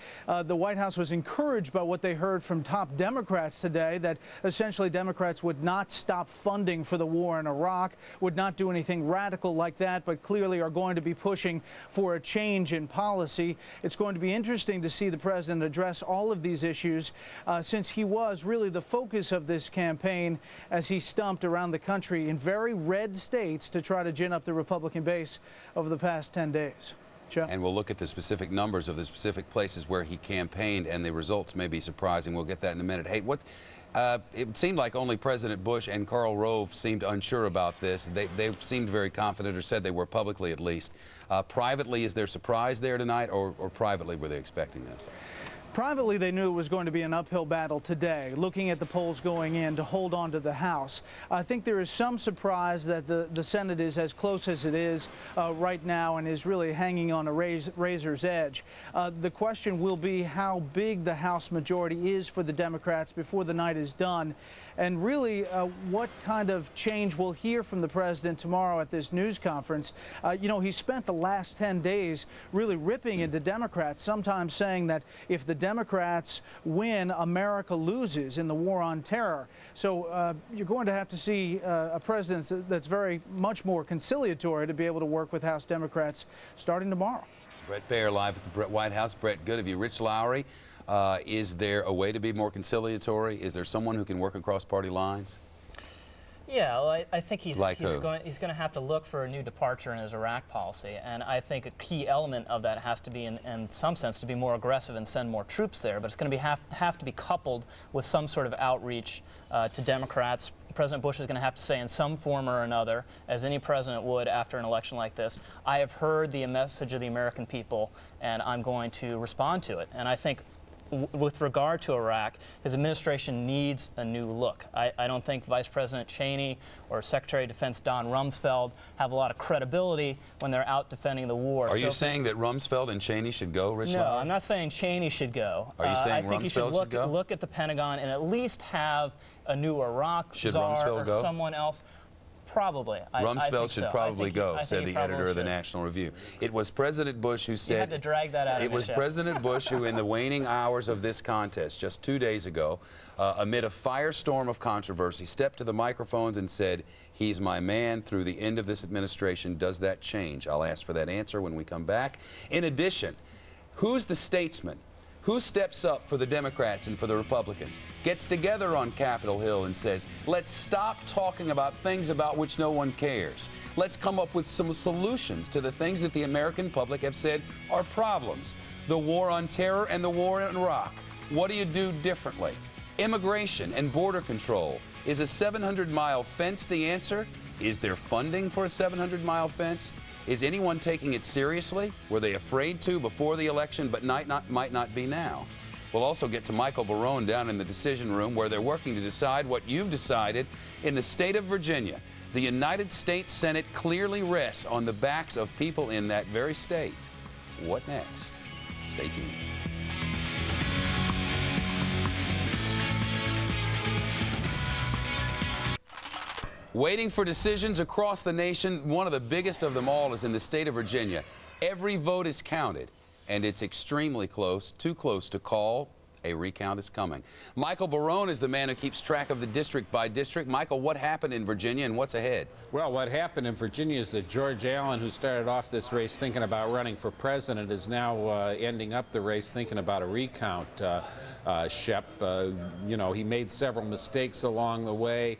the White House was encouraged by what they heard from top Democrats today, that essentially Democrats would not stop funding for the war in Iraq, would not do anything radical like that, but clearly are going to be pushing for a change in policy. It's going to be interesting to see the president address all of these issues since he was really the focus of this campaign as he stumped around the country in very red states to try to gin up the Republican base over the past 10 days. Joe? And we'll look at the specific numbers of the specific places where he campaigned, and the results may be surprising. We'll get that in a minute. Hey, it seemed like only President Bush and Karl Rove seemed unsure about this. They seemed very confident, or said they were publicly at least. Privately, is there surprise there tonight, or privately were they expecting this? Privately, they knew it was going to be an uphill battle today, looking at the polls going in to hold on to the House. I think there is some surprise that the Senate is as close as it is right now and is really hanging on a razor's edge. The question will be how big the House majority is for the Democrats before the night is done, and really what kind of change we'll hear from the president tomorrow at this news conference. You know, he spent the last 10 days really ripping into Democrats, sometimes saying that if the Democrats win, America loses in the war on terror. So you're going to have to see a president that's very much more conciliatory to be able to work with House Democrats starting tomorrow. Brett Baer live at the White House. Brett, good of you. Rich Lowry, is there a way to be more conciliatory? Is there someone who can work across party lines? Yeah, well, I think he's going to have to look for a new departure in his Iraq policy, and I think a key element of that has to be, in some sense, to be more aggressive and send more troops there. But it's going to have to be coupled with some sort of outreach to Democrats. President Bush is going to have to say in some form or another, as any president would after an election like this, I have heard the message of the American people, and I'm going to respond to it. And I think with regard to Iraq, his administration needs a new look. I don't think Vice President Cheney or Secretary of Defense Don Rumsfeld have a lot of credibility when they're out defending the war. Are you saying that Rumsfeld and Cheney should go, Rich No, Lauer? I'm not saying Cheney should go. Are you saying I think you should Rumsfeld should go? look at the Pentagon and at least have a new Iraq czar or someone else. Probably. Rumsfeld should probably go, said the editor of the National Review. It was President Bush who said... You had to drag that out of It was President Bush who, in the waning hours of this contest, just 2 days ago, amid a firestorm of controversy, stepped to the microphones and said, "He's my man through the end of this administration." Does that change? I'll ask for that answer when we come back. In addition, who's the statesman? Who steps up for the Democrats and for the Republicans, gets together on Capitol Hill and says, let's stop talking about things about which no one cares. Let's come up with some solutions to the things that the American public have said are problems. The war on terror and the war in Iraq. What do you do differently? Immigration and border control. Is a 700-mile fence the answer? Is there funding for a 700-mile fence? Is anyone taking it seriously? Were they afraid to before the election, but might not be now? We'll also get to Michael Barone down in the decision room where they're working to decide what you've decided in the state of Virginia. The United States Senate clearly rests on the backs of people in that very state. What next? Stay tuned. Waiting for decisions across the nation, one of the biggest of them all is in the state of Virginia. Every vote is counted, and it's extremely close, too close to call. A recount is coming. Michael Barone is the man who keeps track of the district by district. Michael, what happened in Virginia and what's ahead? Well, what happened in Virginia is that George Allen, who started off this race thinking about running for president, is now ending up the race thinking about a recount. Shep, you know, he made several mistakes along the way.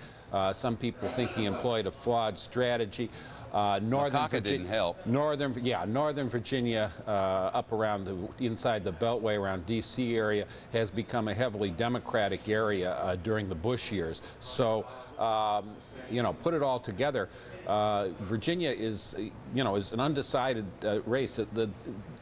Some people think he employed a flawed strategy. Northern Virginia didn't help. Northern Virginia, up around inside the Beltway around D.C. area, has become a heavily Democratic area during the Bush years. So, you know, put it all together. Virginia is, you know, is an undecided race.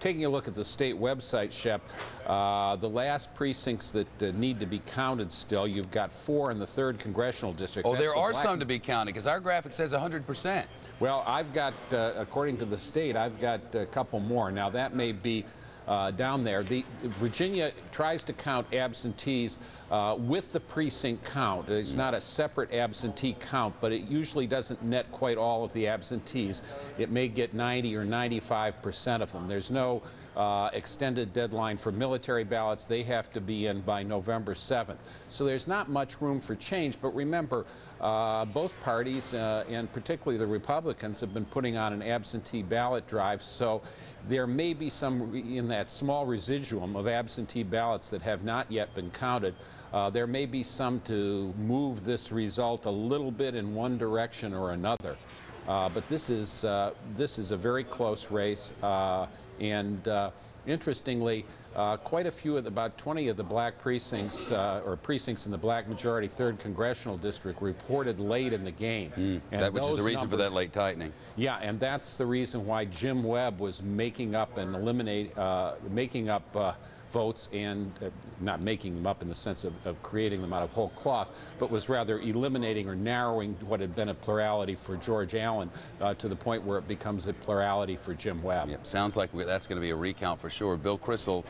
Taking a look at the state website, Shep, the last precincts that need to be counted still, you've got 4 in the 3rd congressional district. Oh, there are some to be counted, because our graphic says 100%. Well, I've got, according to the state, I've got a couple more. Now, that may be down there. Virginia tries to count absentees with the precinct count. It's not a separate absentee count, but it usually doesn't net quite all of the absentees. It may get 90 or 95% of them. There's no extended deadline for military ballots. They have to be in by November 7th. So there's not much room for change, but remember, both parties, and particularly the Republicans, have been putting on an absentee ballot drive, so there may be some, in that small residuum of absentee ballots that have not yet been counted, there may be some to move this result a little bit in one direction or another. But this is a very close race, and interestingly, quite a few of about 20 of the black precincts, or precincts in the black majority 3rd congressional district, reported late in the game. And which is the reason for that late tightening. Yeah, and that's the reason why Jim Webb was making up and making up votes, and not making them up in the sense of creating them out of whole cloth, but was rather eliminating or narrowing what had been a plurality for George Allen to the point where it becomes a plurality for Jim Webb. Yep, sounds like that's going to be a recount for sure. Bill Kristol,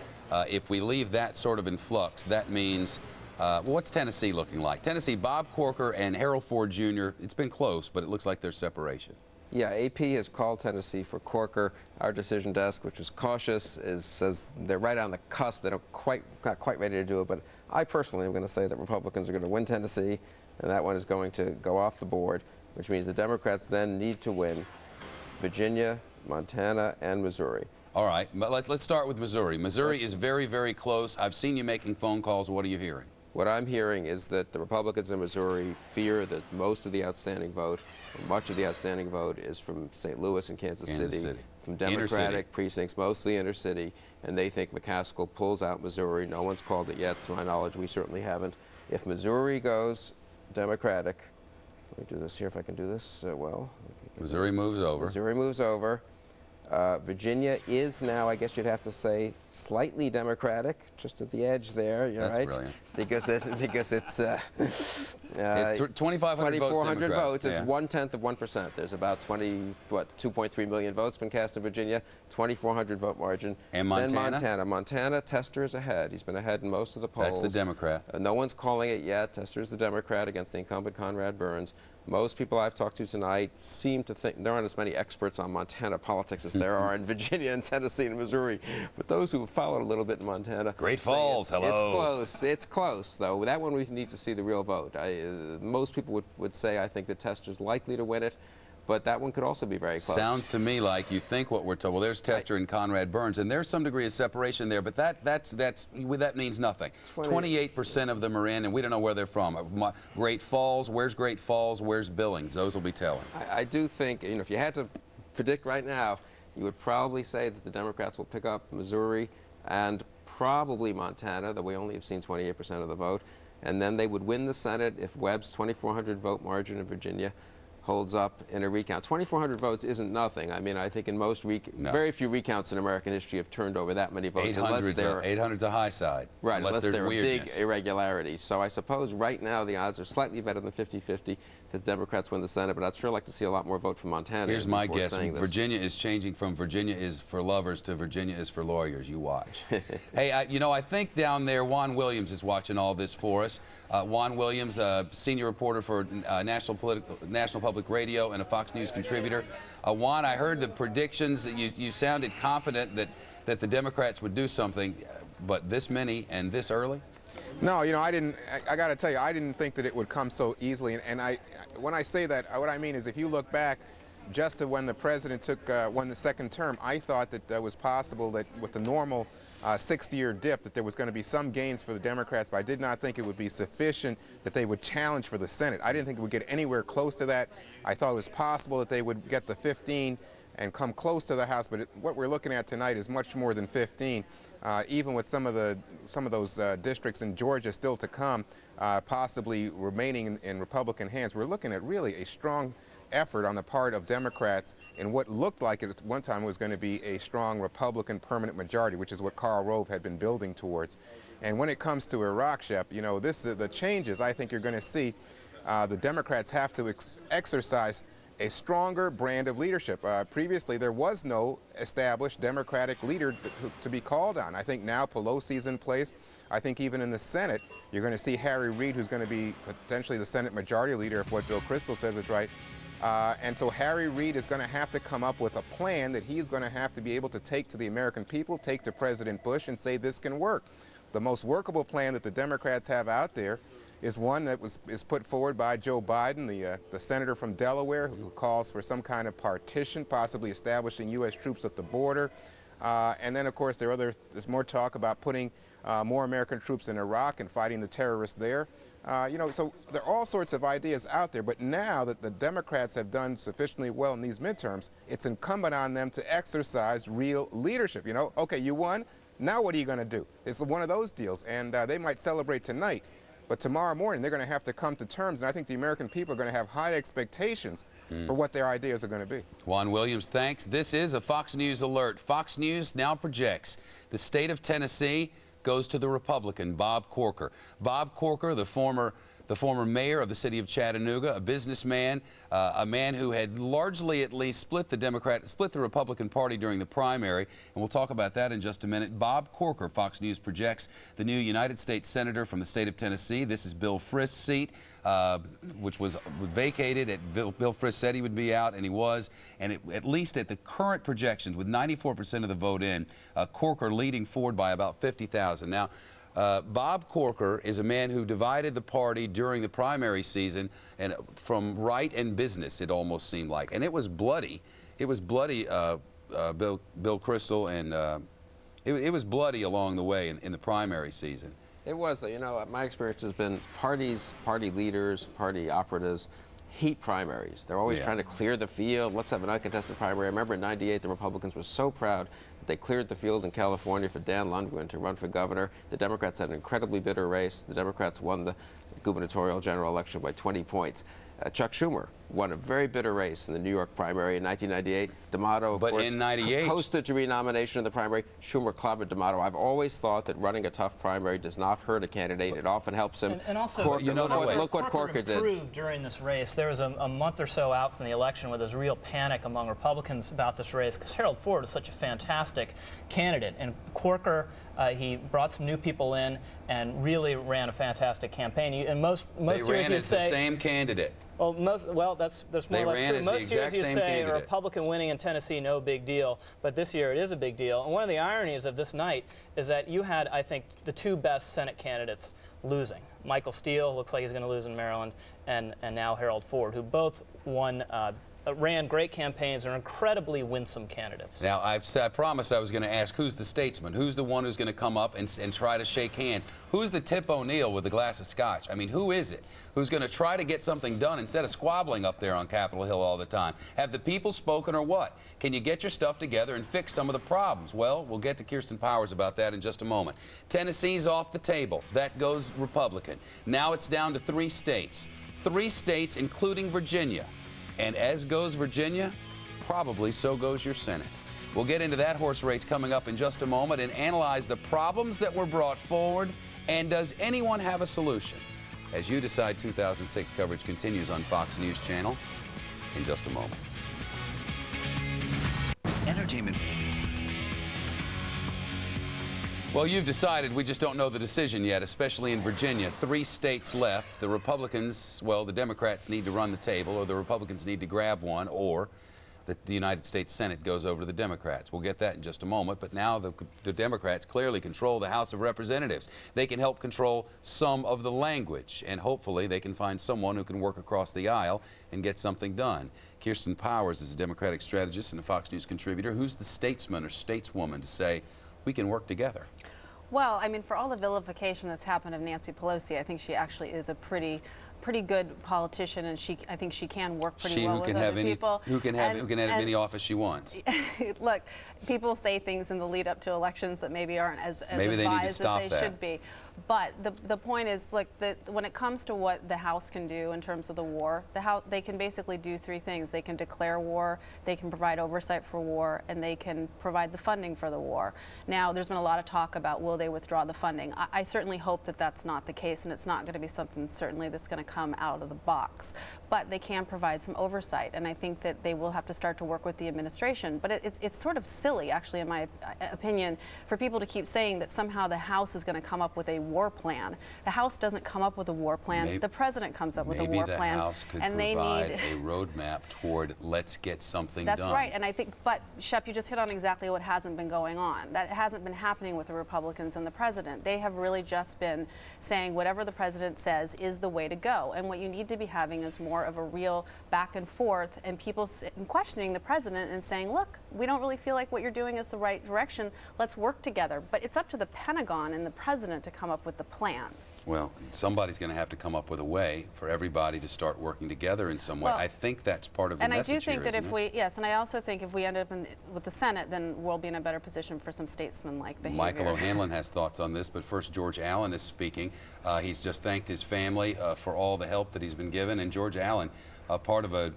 if we leave that sort of in flux, that means, well, what's Tennessee looking like? Tennessee, Bob Corker and Harold Ford Jr., it's been close, but it looks like there's separation. Yeah, AP has called Tennessee for Corker. Our decision desk, which is cautious, says they're right on the cusp. They're not quite ready to do it. But I personally am going to say that Republicans are going to win Tennessee, and that one is going to go off the board, which means the Democrats then need to win Virginia, Montana, and Missouri. All right, but let's start with Missouri. Missouri is very, very close. I've seen you making phone calls. What are you hearing? What I'm hearing is that the Republicans in Missouri fear that most of the outstanding vote, or much of the outstanding vote, is from St. Louis and Kansas City, from Democratic precincts, mostly inner city, and they think McCaskill pulls out Missouri. No one's called it yet. To my knowledge, we certainly haven't. If Missouri goes Democratic, let me do this here if I can do this well. Missouri moves over. Missouri moves over. Virginia is now, I guess you'd have to say, slightly Democratic, just at the edge there. You're That's right, brilliant. because it's 2,400 votes. It's Yeah. 1/10 of 1%. There's about 2.3 million votes been cast in Virginia. 2,400 vote margin. And Montana? Then Montana, Tester is ahead. He's been ahead in most of the polls. That's the Democrat. No one's calling it yet. Tester is the Democrat against the incumbent Conrad Burns. Most people I've talked to tonight seem to think there aren't as many experts on Montana politics as there are in Virginia and Tennessee and Missouri. But those who have followed a little bit in Montana, Great say Falls, hello. It's close. It's close, though. That one we need to see the real vote. Most people would say I think that Tester's likely to win it. But that one could also be very close. Sounds to me like you think what we're told. Well, there's Tester and Conrad Burns, and there's some degree of separation there, but that means nothing. 28% of them are in, and we don't know where they're from. Great Falls, where's Great Falls? Where's Billings? Those will be telling. I do think, if you had to predict right now, you would probably say that the Democrats will pick up Missouri and probably Montana, though we only have seen 28% of the vote, and then they would win the Senate if Webb's 2,400 vote margin in Virginia holds up in a recount. 2,400 votes isn't nothing. I mean, I think in most very few recounts in American history have turned over that many votes. 800's a high side. Right, unless unless there are weirdness. big irregularities. So I suppose right now the odds are slightly better than 50-50 that the Democrats win the Senate, but I'd sure like to see a lot more vote from Montana. Here's my before guess. saying this. Virginia is changing from Virginia is for lovers to Virginia is for lawyers. You watch. Hey, I think down there Juan Williams is watching all this for us. Juan Williams, senior reporter for National Public Radio and a Fox News contributor. Juan, I heard the predictions. That you sounded confident that the Democrats would do something, but this many and this early? No, I didn't. I got to tell you, I didn't think that it would come so easily. And when I say that, what I mean is if you look back just to when the president won the second term, I thought that it was possible that with the normal 60-year dip that there was going to be some gains for the Democrats, but I did not think it would be sufficient that they would challenge for the Senate. I didn't think it would get anywhere close to that. I thought it was possible that they would get the 15 and come close to the House, but what we're looking at tonight is much more than 15. Even with some of those districts in Georgia still to come, possibly remaining in Republican hands, we're looking at really a strong effort on the part of Democrats in what looked like at one time was going to be a strong Republican permanent majority, which is what Karl Rove had been building towards. And when it comes to Iraq, Shep, the changes I think you're going to see, the Democrats have to exercise a stronger brand of leadership. Previously, there was no established Democratic leader to be called on. I think now Pelosi's in place. I think even in the Senate, you're going to see Harry Reid, who's going to be potentially the Senate Majority Leader if what Bill Kristol says is right. And so Harry Reid is going to have to come up with a plan that he's going to have to be able to take to the American people, take to President Bush, and say this can work. The most workable plan that the Democrats have out there is one that is put forward by Joe Biden, the senator from Delaware, who calls for some kind of partition, possibly establishing U.S. troops at the border. And then, of course, there's more talk about putting more American troops in Iraq and fighting the terrorists there. So there are all sorts of ideas out there, but now that the Democrats have done sufficiently well in these midterms, it's incumbent on them to exercise real leadership. Okay, you won, now what are you going to do? It's one of those deals, and they might celebrate tonight, but tomorrow morning they're going to have to come to terms, and I think the American people are going to have high expectations for what their ideas are going to be. Juan Williams, thanks. This is a Fox News alert. Fox News now projects the state of Tennessee goes to the Republican, Bob Corker. Bob Corker, the former mayor of the city of Chattanooga, a businessman, a man who had largely at least split the Republican Party during the primary, and we'll talk about that in just a minute. Bob Corker, Fox News projects the new United States Senator from the state of Tennessee. This is Bill Frist's seat, which was vacated. Bill Frist said he would be out, and he was. And at least at the current projections, with 94% of the vote in, Corker leading forward by about 50,000. Now, Bob Corker is a man who divided the party during the primary season, and from right and business, it almost seemed like. And it was bloody. It was bloody, Bill Kristol, and it was bloody along the way in the primary season. It was. My experience has been party leaders, party operatives hate primaries. They're always trying to clear the field. Let's have an uncontested primary. I remember in '98, the Republicans were so proud that they cleared the field in California for Dan Lundgren to run for governor. The Democrats had an incredibly bitter race. The Democrats won gubernatorial general election by 20 points. Chuck Schumer won a very bitter race in the New York primary in 1998. D'Amato, of course, in 98, hosted to renomination in the primary. Schumer clobbered D'Amato. I've always thought that running a tough primary does not hurt a candidate. It often helps him. And also, look what Corker did. Improved during this race. There was a month or so out from the election where there was real panic among Republicans about this race because Harold Ford is such a fantastic candidate. And Corker, he brought some new people in and really ran a fantastic campaign. And most years you'd say the same candidate. Well, that's more or less true. Most years you'd say a Republican winning in Tennessee, no big deal. But this year it is a big deal. And one of the ironies of this night is that you had, I think, the two best Senate candidates losing. Michael Steele looks like he's going to lose in Maryland, and now Harold Ford, who both won, ran great campaigns and are incredibly winsome candidates. Now, I promised I was going to ask, who's the statesman? Who's the one who's going to come up and try to shake hands? Who's the Tip O'Neill with the glass of scotch? I mean, who is it? Who's going to try to get something done instead of squabbling up there on Capitol Hill all the time? Have the people spoken or what? Can you get your stuff together and fix some of the problems? Well, we'll get to Kirsten Powers about that in just a moment. Tennessee's off the table. That goes Republican. Now it's down to 3 states. 3 states, including Virginia. And as goes Virginia, probably so goes your Senate. We'll get into that horse race coming up in just a moment and analyze the problems that were brought forward, and does anyone have a solution? As You Decide 2006 coverage continues on Fox News Channel in just a moment. Entertainment. Well, you've decided. We just don't know the decision yet, especially in Virginia. 3 states left. The Republicans, well, the Democrats need to run the table, or the Republicans need to grab one, or the United States Senate goes over to the Democrats. We'll get that in just a moment. But now the Democrats clearly control the House of Representatives. They can help control some of the language, and hopefully they can find someone who can work across the aisle and get something done. Kirsten Powers is a Democratic strategist and a Fox News contributor. Who's the statesman or stateswoman to say, we can work together? Well, I mean, for all the vilification that's happened of Nancy Pelosi, I think she actually is a pretty good politician, and I think she can work pretty well with other people. Who can have any office she wants. Look, people say things in the lead up to elections that maybe aren't as maybe advised as they should be. But the point is, look, when it comes to what the House can do in terms of the war, they can basically do 3 things. They can declare war, they can provide oversight for war, and they can provide the funding for the war. Now, there's been a lot of talk about will they withdraw the funding. I certainly hope that that's not the case, and it's not going to be something certainly that's going to come out of the box. But they can provide some oversight, and I think that they will have to start to work with the administration. But it's sort of silly, actually, in my opinion, for people to keep saying that somehow the House is going to come up with a war plan. The House doesn't come up with a war plan. The president comes up with a war plan. Maybe the House could provide a roadmap toward let's get something done. That's right, and I think, but Shep, you just hit on exactly what hasn't been going on. That hasn't been happening with the Republicans and the president. They have really just been saying whatever the president says is the way to go. And what you need to be having is more of a real back and forth, and people questioning the president and saying, look, we don't really feel like what you're doing is the right direction. Let's work together. But it's up to the Pentagon and the president to come up with the plan. Well, somebody's going to have to come up with a way for everybody to start working together in some way. Well, I think that's part of the message here, And I do think that isn't if we, yes, and I also think if we end up with the Senate, then we'll be in a better position for some statesman-like behavior. Michael O'Hanlon has thoughts on this, but first George Allen is speaking. He's just thanked his family for all the help that he's been given, and George Allen, part of a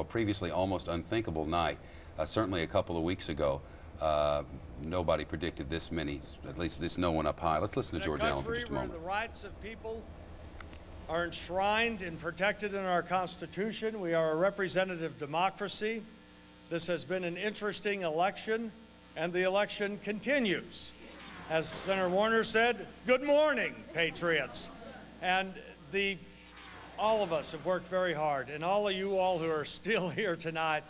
previously almost unthinkable night, certainly a couple of weeks ago. Nobody predicted this many, at least there's no one up high. Let's listen to George Allen for just a moment. The rights of people are enshrined and protected in our Constitution. We are a representative democracy. This has been an interesting election, and the election continues. As Senator Warner said, good morning, Patriots. And all of us have worked very hard, and all of you all who are still here tonight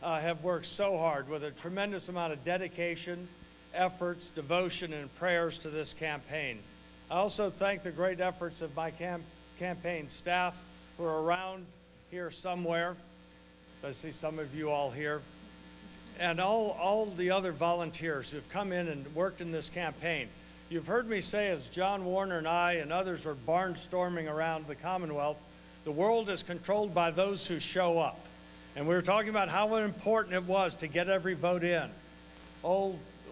have worked so hard with a tremendous amount of dedication, efforts, devotion, and prayers to this campaign. I also thank the great efforts of my campaign staff who are around here somewhere. I see some of you all here. And all the other volunteers who've come in and worked in this campaign. You've heard me say, as John Warner and I and others were barnstorming around the Commonwealth, the world is controlled by those who show up. And we were talking about how important it was to get every vote in.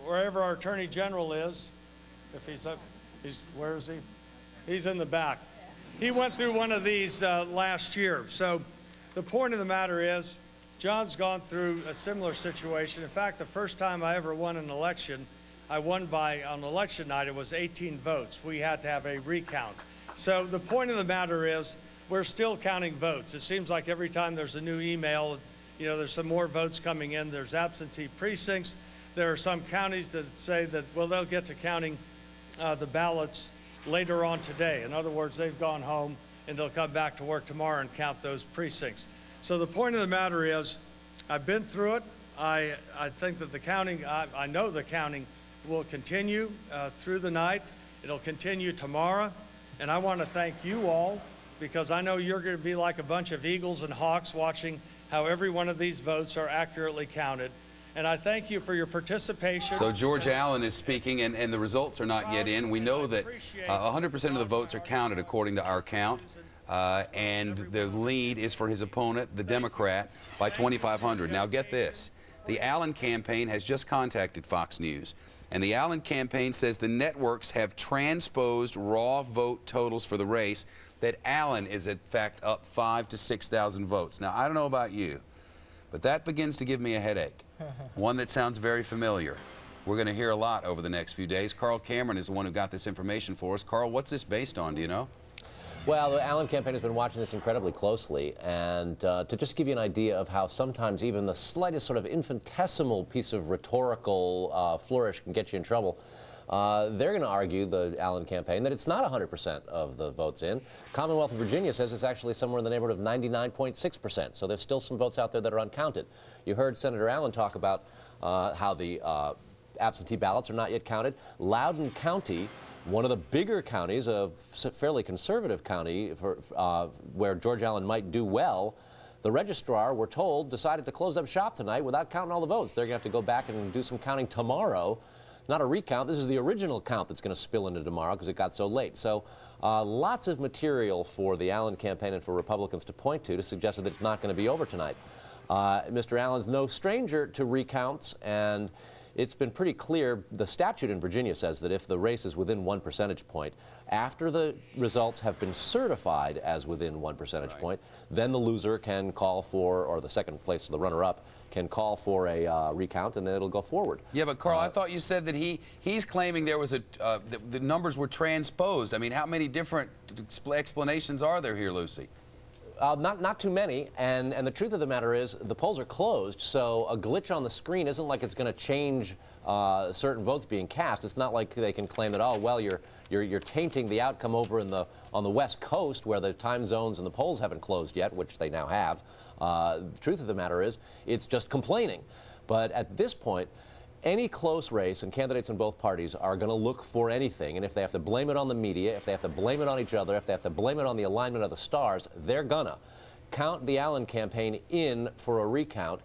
Wherever our Attorney General is, if he's up, where is he? He's in the back. He went through one of these last year. So the point of the matter is, John's gone through a similar situation. In fact, the first time I ever won an election, I won by, on election night, it was 18 votes. We had to have a recount. So the point of the matter is, we're still counting votes. It seems like every time there's a new email, you know, there's some more votes coming in. There's absentee precincts. There are some counties that say that, well, they'll get to counting the ballots later on today. In other words, they've gone home and they'll come back to work tomorrow and count those precincts. So the point of the matter is, I've been through it. I think that the counting, I know the counting will continue through the night. It'll continue tomorrow. And I want to thank you all, because I know you're going to be like a bunch of eagles and hawks watching how every one of these votes are accurately counted. And I thank you for your participation. So George Allen is speaking, and the results are not yet in. We know that 100% of the votes are counted according to our count, and the lead is for his opponent, the Democrat, by 2,500. Now get this. The Allen campaign has just contacted Fox News, and the Allen campaign says the networks have transposed raw vote totals for the race, that Allen is in fact up 5,000 to 6,000 votes. Now, I don't know about you, but that begins to give me a headache. One that sounds very familiar. We're going to hear a lot over the next few days. Carl Cameron is the one who got this information for us. Carl, what's this based on? Do you know? Well, the Allen campaign has been watching this incredibly closely, and to just give you an idea of how sometimes even the slightest sort of infinitesimal piece of rhetorical flourish can get you in trouble, they're going to argue, the Allen campaign, that it's not 100% of the votes in. Commonwealth of Virginia says it's actually somewhere in the neighborhood of 99.6%, so there's still some votes out there that are uncounted. You heard Senator Allen talk about how the absentee ballots are not yet counted. Loudoun County, one of the bigger counties, a fairly conservative county where George Allen might do well, the registrar, we're told, decided to close up shop tonight without counting all the votes. They're going to have to go back and do some counting tomorrow. Not a recount. This is the original count that's going to spill into tomorrow because it got so late. So lots of material for the Allen campaign and for Republicans to point to suggest that it's not going to be over tonight. Mr. Allen's no stranger to recounts, and it's been pretty clear. The statute in Virginia says that if the race is within 1 percentage point, after the results have been certified as within 1 percentage point, then the loser can call for, or the second place, the runner-up, can call for a recount, and then it'll go forward. Yeah, but Carl, I thought you said that he's claiming there was the numbers were transposed. I mean, how many different explanations are there here, Lucy? Not too many, and the truth of the matter is the polls are closed, so a glitch on the screen isn't like it's going to change certain votes being cast. It's not like they can claim that, oh, well, you're tainting the outcome over on the West Coast where the time zones and the polls haven't closed yet, which they now have. The truth of the matter is it's just complaining. But at this point, any close race, and candidates in both parties are going to look for anything, and if they have to blame it on the media, if they have to blame it on each other, if they have to blame it on the alignment of the stars, they're gonna count the Allen campaign in for a recount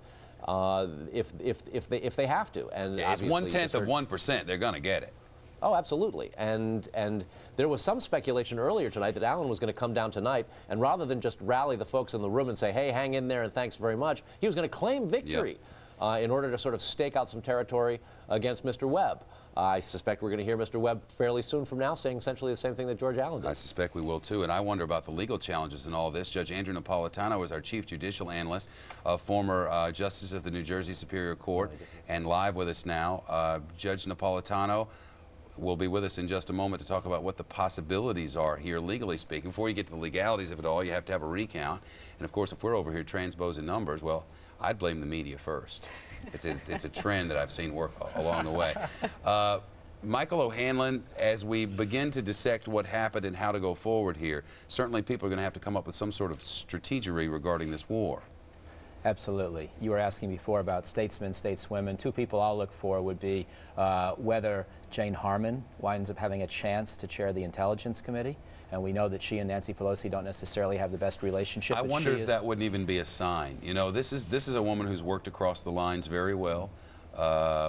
if they have to. And yeah, it's 1/10 of 1%. They're gonna get it. Oh, absolutely. And there was some speculation earlier tonight that Allen was going to come down tonight, and rather than just rally the folks in the room and say, hey, hang in there and thanks very much, he was going to claim victory. Yep. In order to sort of stake out some territory against Mr. Webb. I suspect we're going to hear Mr. Webb fairly soon from now saying essentially the same thing that George Allen did. I suspect we will too, and I wonder about the legal challenges in all this. Judge Andrew Napolitano is our chief judicial analyst, a former justice of the New Jersey Superior Court, and live with us now. Judge Napolitano will be with us in just a moment to talk about what the possibilities are here, legally speaking. Before you get to the legalities of it all, you have to have a recount. And of course, if we're over here transposing numbers, well, I'd blame the media first. It's a trend that I've seen work along the way. Michael O'Hanlon, as we begin to dissect what happened and how to go forward here, certainly people are going to have to come up with some sort of strategery regarding this war. Absolutely. You were asking before about statesmen, stateswomen. Two people I'll look for would be whether Jane Harman winds up having a chance to chair the Intelligence Committee. And we know that she and Nancy Pelosi don't necessarily have the best relationship. I wonder if that wouldn't even be a sign. You know, this is a woman who's worked across the lines very well,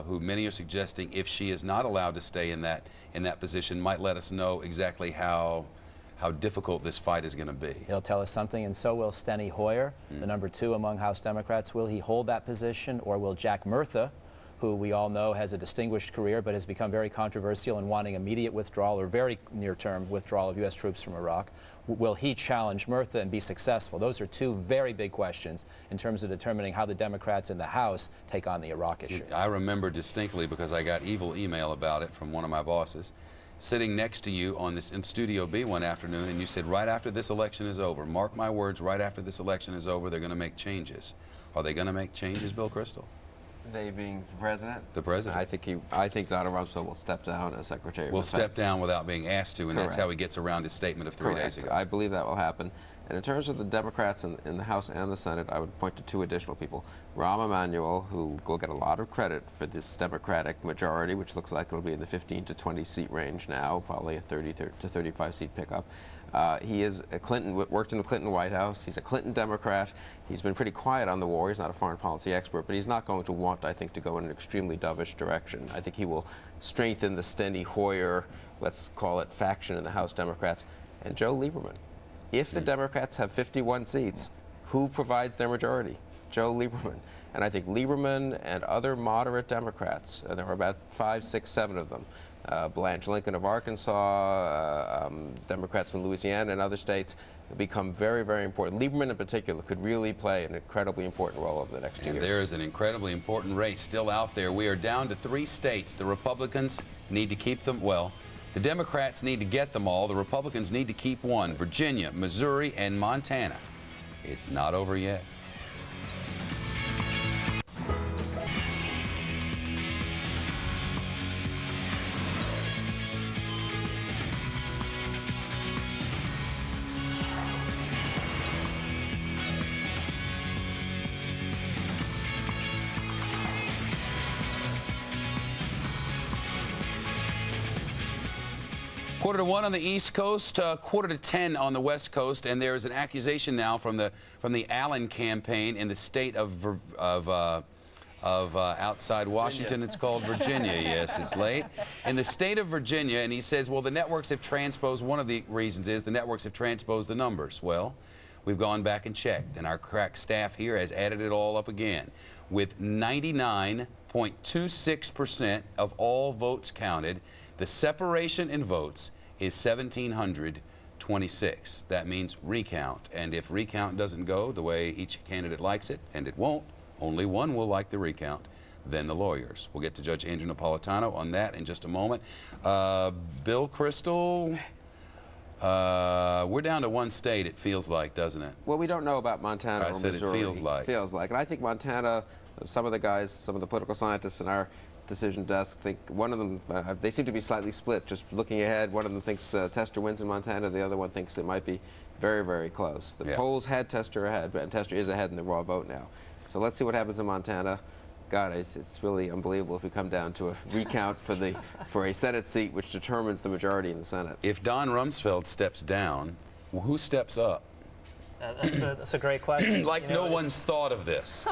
who many are suggesting, if she is not allowed to stay in that position, might let us know exactly how difficult this fight is going to be. He'll tell us something, and so will Steny Hoyer, the #2 among House Democrats. Will he hold that position, or will Jack Murtha, who we all know has a distinguished career but has become very controversial in wanting immediate withdrawal or very near-term withdrawal of U.S. troops from Iraq. Will he challenge Murtha and be successful? Those are two very big questions in terms of determining how the Democrats in the House take on the Iraq issue. I remember distinctly because I got evil email about it from one of my bosses, sitting next to you on this in Studio B one afternoon, and you said, right after this election is over, mark my words, right after this election is over, they're going to make changes. Are they going to make changes, Bill Kristol? They being president? The president. I think Donald Rumsfeld will step down as Secretary of Defense. Will step down without being asked to, and Correct. that's how he gets around his statement of 3 days ago. I believe that will happen. And in terms of the Democrats in the House and the Senate, I would point to two additional people. Rahm Emanuel, who will get a lot of credit for this Democratic majority, which looks like it'll be in the 15 to 20 seat range now, probably a 30 to 35 seat pickup. He is a worked in the Clinton White House. He's a Clinton Democrat. He's been pretty quiet on the war. He's not a foreign policy expert, but he's not going to want, I think, to go in an extremely dovish direction. I think he will strengthen the Steny Hoyer, let's call it, faction in the House Democrats. And Joe Lieberman. If the Democrats have 51 seats, who provides their majority? Joe Lieberman. And I think Lieberman and other moderate Democrats, and there are about 5, 6, 7 of them, Blanche Lincoln of Arkansas, Democrats from Louisiana and other states, become very, very important. Lieberman in particular could really play an incredibly important role over the next 2 years. There is an incredibly important race still out there. We are down to 3 states. The Republicans need to keep them, well, the Democrats need to get them all. The Republicans need to keep one, Virginia, Missouri, and Montana. It's not over yet. Quarter to 1 on the East Coast, quarter to 10 on the West Coast, and there is an accusation now from the Allen campaign in the state of outside Washington. It's called Virginia. Yes, it's late. In the state of Virginia, and he says, well, the networks have transposed. One of the reasons is the networks have transposed the numbers. Well, we've gone back and checked, and our crack staff here has added it all up again. With 99.26% of all votes counted, the separation in votes is 1,726. That means recount. And if recount doesn't go the way each candidate likes it, and it won't, only one will like the recount, then the lawyers. We'll get to Judge Andrew Napolitano on that in just a moment. Bill Kristol, we're down to 1 state, it feels like, doesn't it? Well, we don't know about Montana or Missouri. I said it feels like. Feels like. And I think Montana, some of the guys, some of the political scientists in our decision desk think one of them, they seem to be slightly split. Just looking ahead, one of them thinks Tester wins in Montana, the other one thinks it might be very, very close. The polls had Tester ahead, but Tester is ahead in the raw vote now. So let's see what happens in Montana. God, it's really unbelievable if we come down to a recount for a Senate seat, which determines the majority in the Senate. If Don Rumsfeld steps down, well, who steps up? That's a great question. Like, no one's thought of this.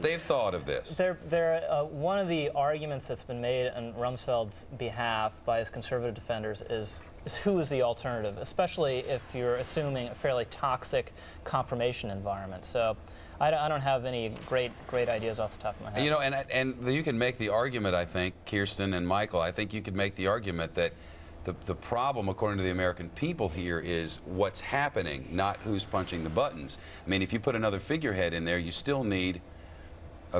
They've thought of this. One of the arguments that's been made on Rumsfeld's behalf by his conservative defenders is who is the alternative, especially if you're assuming a fairly toxic confirmation environment. So I don't have any great ideas off the top of my head. You know, and you can make the argument, I think, Kirsten and Michael, I think you could make the argument that the problem, according to the American people here, is what's happening, not who's punching the buttons. I mean, if you put another figurehead in there, you still need,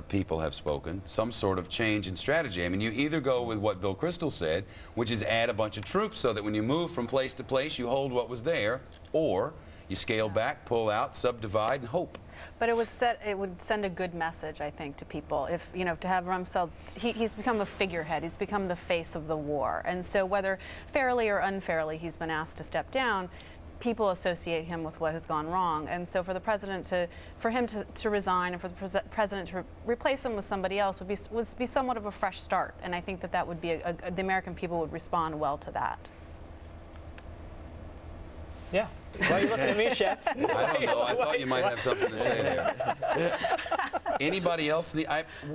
people have spoken, some sort of change in strategy. I mean, you either go with what Bill Kristol said, which is add a bunch of troops so that when you move from place to place, you hold what was there, or you scale back, pull out, subdivide, and hope. But it would send a good message, I think, to people. If, you know, to have Rumsfeld, he's become a figurehead. He's become the face of the war. And so whether fairly or unfairly he's been asked to step down, people associate him with what has gone wrong. And so for the president for him to resign and for the president to replace him with somebody else would be somewhat of a fresh start. And I think that would be the American people would respond well to that. Yeah. Why are you looking at me, Chef? I don't know. I thought you might have something to say there. Anybody else?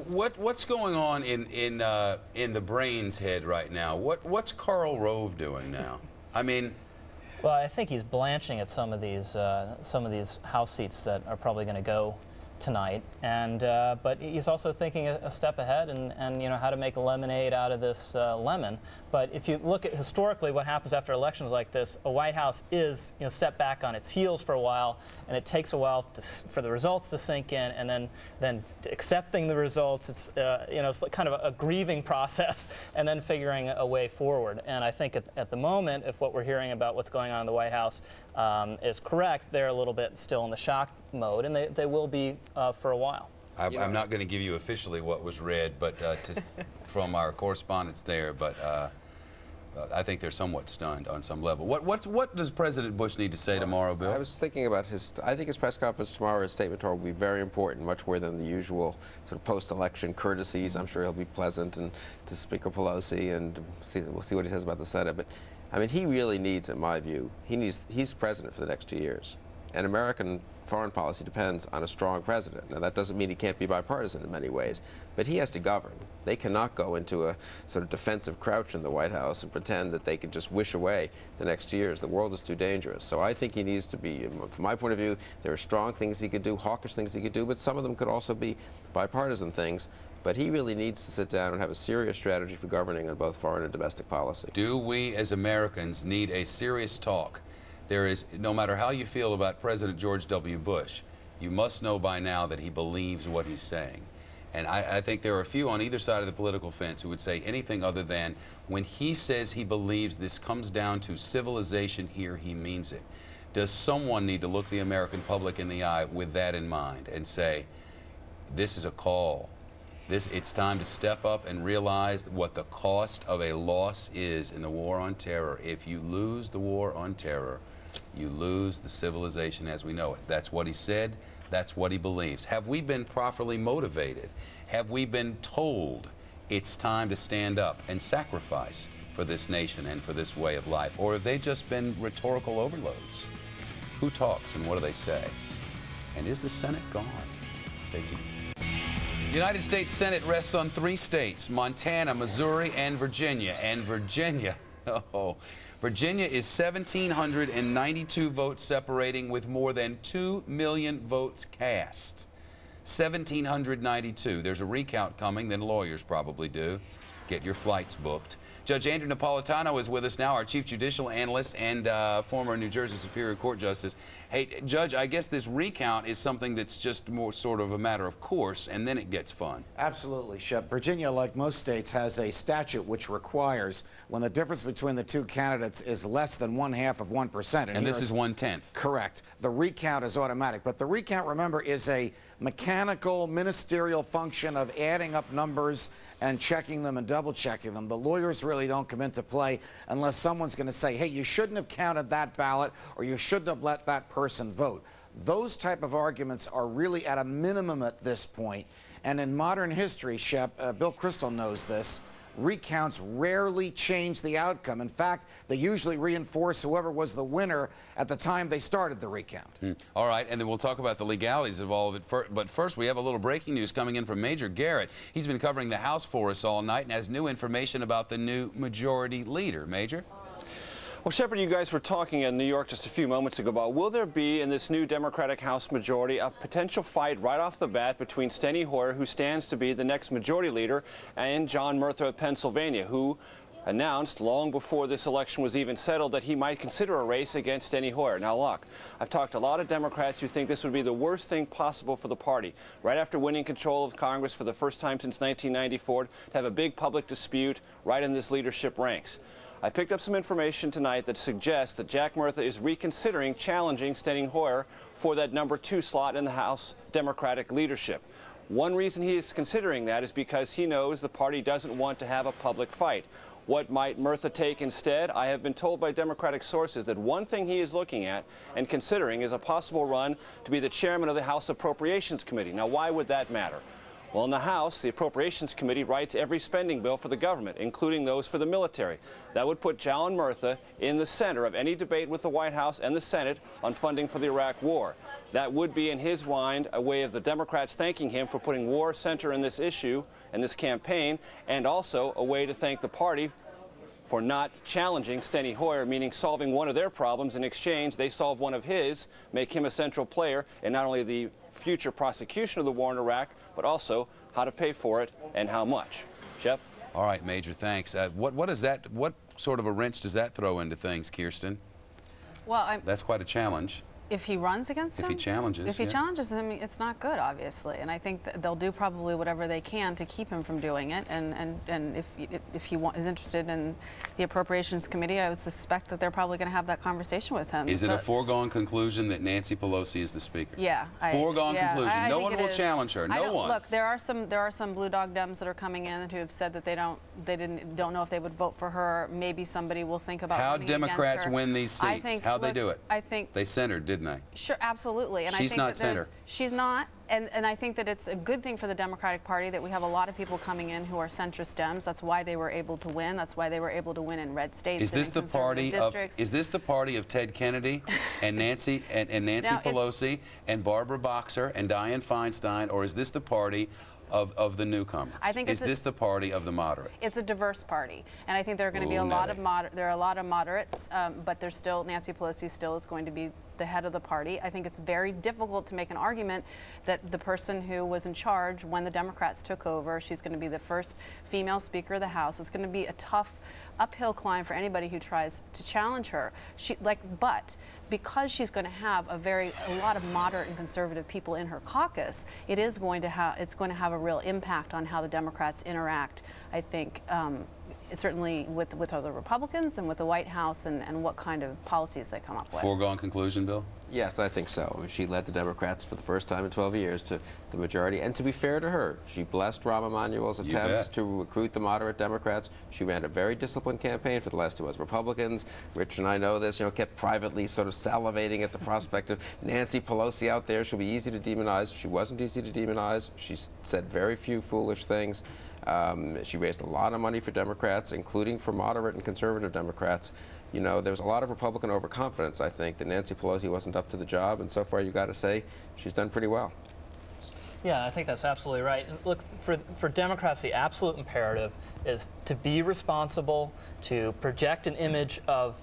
What's going on in the brain's head right now? What's Karl Rove doing now? I mean, well, I think he's blanching at some of these House seats that are probably going to go tonight, and but he's also thinking a step ahead and you know how to make a lemonade out of this lemon. But if you look at historically what happens after elections like this, a White House is set back on its heels for a while, and it takes a while for the results to sink in, and then accepting the results. It's it's kind of a grieving process, and then figuring a way forward. And I think at the moment, if what we're hearing about what's going on in the White House is correct, they're a little bit still in the shock mode, and they will be for a while. I'm not going to give you officially what was read, but from our correspondents there, but I think they're somewhat stunned on some level. What does President Bush need to say tomorrow, Bill? I was thinking about I think his press conference tomorrow, his statement tomorrow will be very important, much more than the usual sort of post-election courtesies. I'm sure he'll be pleasant and to Speaker Pelosi, and we'll see what he says about the Senate. But I mean, he really needs, in my view, he's president for the next 2 years. And American foreign policy depends on a strong president. Now, that doesn't mean he can't be bipartisan in many ways, but he has to govern. They cannot go into a sort of defensive crouch in the White House and pretend that they can just wish away the next 2 years. The world is too dangerous. So I think he needs to be, from my point of view, there are strong things he could do, hawkish things he could do, but some of them could also be bipartisan things. But he really needs to sit down and have a serious strategy for governing on both foreign and domestic policy. Do we as Americans need a serious talk? There is, no matter how you feel about President George W. Bush, you must know by now that he believes what he's saying. And I think there are a few on either side of the political fence who would say anything other than when he says he believes this comes down to civilization here, he means it. Does someone need to look the American public in the eye with that in mind and say, this is a call. It's time to step up and realize what the cost of a loss is in the war on terror. If you lose the war on terror, you lose the civilization as we know it. That's what he said. That's what he believes. Have we been properly motivated? Have we been told it's time to stand up and sacrifice for this nation and for this way of life? Or have they just been rhetorical overloads? Who talks and what do they say? And is the Senate gone? Stay tuned. The United States Senate rests on 3 states, Montana, Missouri, and Virginia. And Virginia, Virginia is 1,792 votes separating with more than 2 million votes cast. 1,792. There's a recount coming, then lawyers probably do. Get your flights booked. Judge Andrew Napolitano is with us now, our chief judicial analyst and former New Jersey Superior Court justice. Hey, Judge, I guess this recount is something that's just more sort of a matter of course, and then it gets fun. Absolutely, Shep. Virginia, like most states, has a statute which requires when the difference between the 2 candidates is less than 1/2 of 1%. And this is 1/10. Correct. The recount is automatic. But the recount, remember, is a mechanical, ministerial function of adding up numbers and checking them and double-checking them. The lawyers really don't come into play unless someone's going to say, hey, you shouldn't have counted that ballot or you shouldn't have let that person vote. Those type of arguments are really at a minimum at this point. And in modern history, Shep, Bill Kristol knows this, recounts rarely change the outcome. In fact, they usually reinforce whoever was the winner at the time they started the recount. All right, and then we'll talk about the legalities of all of it. But first, we have a little breaking news coming in from Major Garrett. He's been covering the House for us all night and has new information about the new majority leader. Major? Well, Shepard, you guys were talking in New York just a few moments ago about will there be in this new Democratic House majority a potential fight right off the bat between Steny Hoyer, who stands to be the next majority leader, and John Murtha of Pennsylvania, who announced long before this election was even settled that he might consider a race against Steny Hoyer. Now, look, I've talked to a lot of Democrats who think this would be the worst thing possible for the party. Right after winning control of Congress for the first time since 1994, to have a big public dispute right in this leadership ranks. I picked up some information tonight that suggests that Jack Murtha is reconsidering challenging Steny Hoyer for that #2 slot in the House Democratic leadership. One reason he is considering that is because he knows the party doesn't want to have a public fight. What might Murtha take instead? I have been told by Democratic sources that one thing he is looking at and considering is a possible run to be the chairman of the House Appropriations Committee. Now, why would that matter? Well, in the House, the Appropriations Committee writes every spending bill for the government, including those for the military. That would put John Murtha in the center of any debate with the White House and the Senate on funding for the Iraq War. That would be, in his mind, a way of the Democrats thanking him for putting war center in this issue and this campaign, and also a way to thank the party for not challenging Steny Hoyer, meaning solving one of their problems. In exchange, they solve one of his, make him a central player in not only the future prosecution of the war in Iraq, but also how to pay for it and how much. Shep? All right, Major, thanks. What is that? What sort of a wrench does that throw into things, Kirsten? Well, That's quite a challenge. if he runs against him? If he challenges, If he yeah. challenges him, it's not good, obviously. And I think that they'll do probably whatever they can to keep him from doing it. And if he is interested in the Appropriations Committee, I would suspect that they're probably going to have that conversation with him. Is it a foregone conclusion that Nancy Pelosi is the Speaker? Yeah. Foregone conclusion. I No think one it will is. challenge her. No one. Look, there are some blue dog Dems that are coming in who have said that they don't know if they would vote for her. Maybe somebody will think about How voting against Democrats her. win these I seats? think, How'd they look, do it? I think They centered, didn't they? Sure, absolutely. And She's I think not that there's- center. She's not, and I think that it's a good thing for the Democratic Party that we have a lot of people coming in who are centrist Dems. That's why they were able to win. That's why they were able to win in red states. Is this and the in conservative party of? districts. Is this the party of Ted Kennedy and Nancy Now, Pelosi and Barbara Boxer and Dianne Feinstein, or is this the party of the newcomers? I think is this the party of the moderates? It's a diverse party, and I think there are going to be Ooh, a lot of Nelly. there are a lot of moderates, but there's still Nancy Pelosi still is going to be the head of the party. I think it's very difficult to make an argument that the person who was in charge when the Democrats took over, she's going to be the first female Speaker of the House. It's going to be a tough uphill climb for anybody who tries to challenge her. But because she's going to have a lot of moderate and conservative people in her caucus, it's going to have a real impact on how the Democrats interact. I think. Certainly with other Republicans and with the White House and what kind of policies they come up with. Foregone conclusion, Bill? Yes, I think so. I mean, she led the Democrats for the first time in 12 years to the majority. And to be fair to her, she blessed Rahm Emanuel's attempts to recruit the moderate Democrats. She ran a very disciplined campaign for the last 2 as Republicans. Rich and I know this, kept privately sort of salivating at the prospect of Nancy Pelosi out there. She'll be easy to demonize. She wasn't easy to demonize. She said very few foolish things. She raised a lot of money for Democrats, including for moderate and conservative Democrats. There was a lot of Republican overconfidence, I think, that Nancy Pelosi wasn't up to the job, and so far you've got to say she's done pretty well. Yeah, I think that's absolutely right. And look, for Democrats, the absolute imperative is to be responsible, to project an image of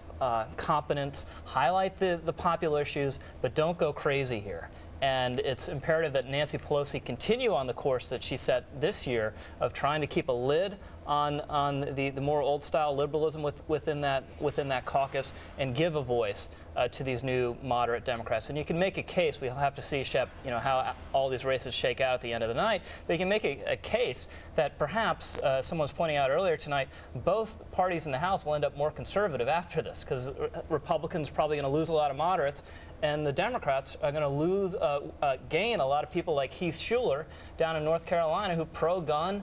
competence, highlight the popular issues, but don't go crazy here. And it's imperative that Nancy Pelosi continue on the course that she set this year of trying to keep a lid on the more old-style liberalism within that caucus and give a voice to these new moderate Democrats. And you can make a case. We'll have to see, Shep, how all these races shake out at the end of the night. But you can make a case that perhaps, someone was pointing out earlier tonight, both parties in the House will end up more conservative after this, because Republicans are probably going to lose a lot of moderates, and the Democrats are going to gain a lot of people like Heath Shuler down in North Carolina who pro-gun,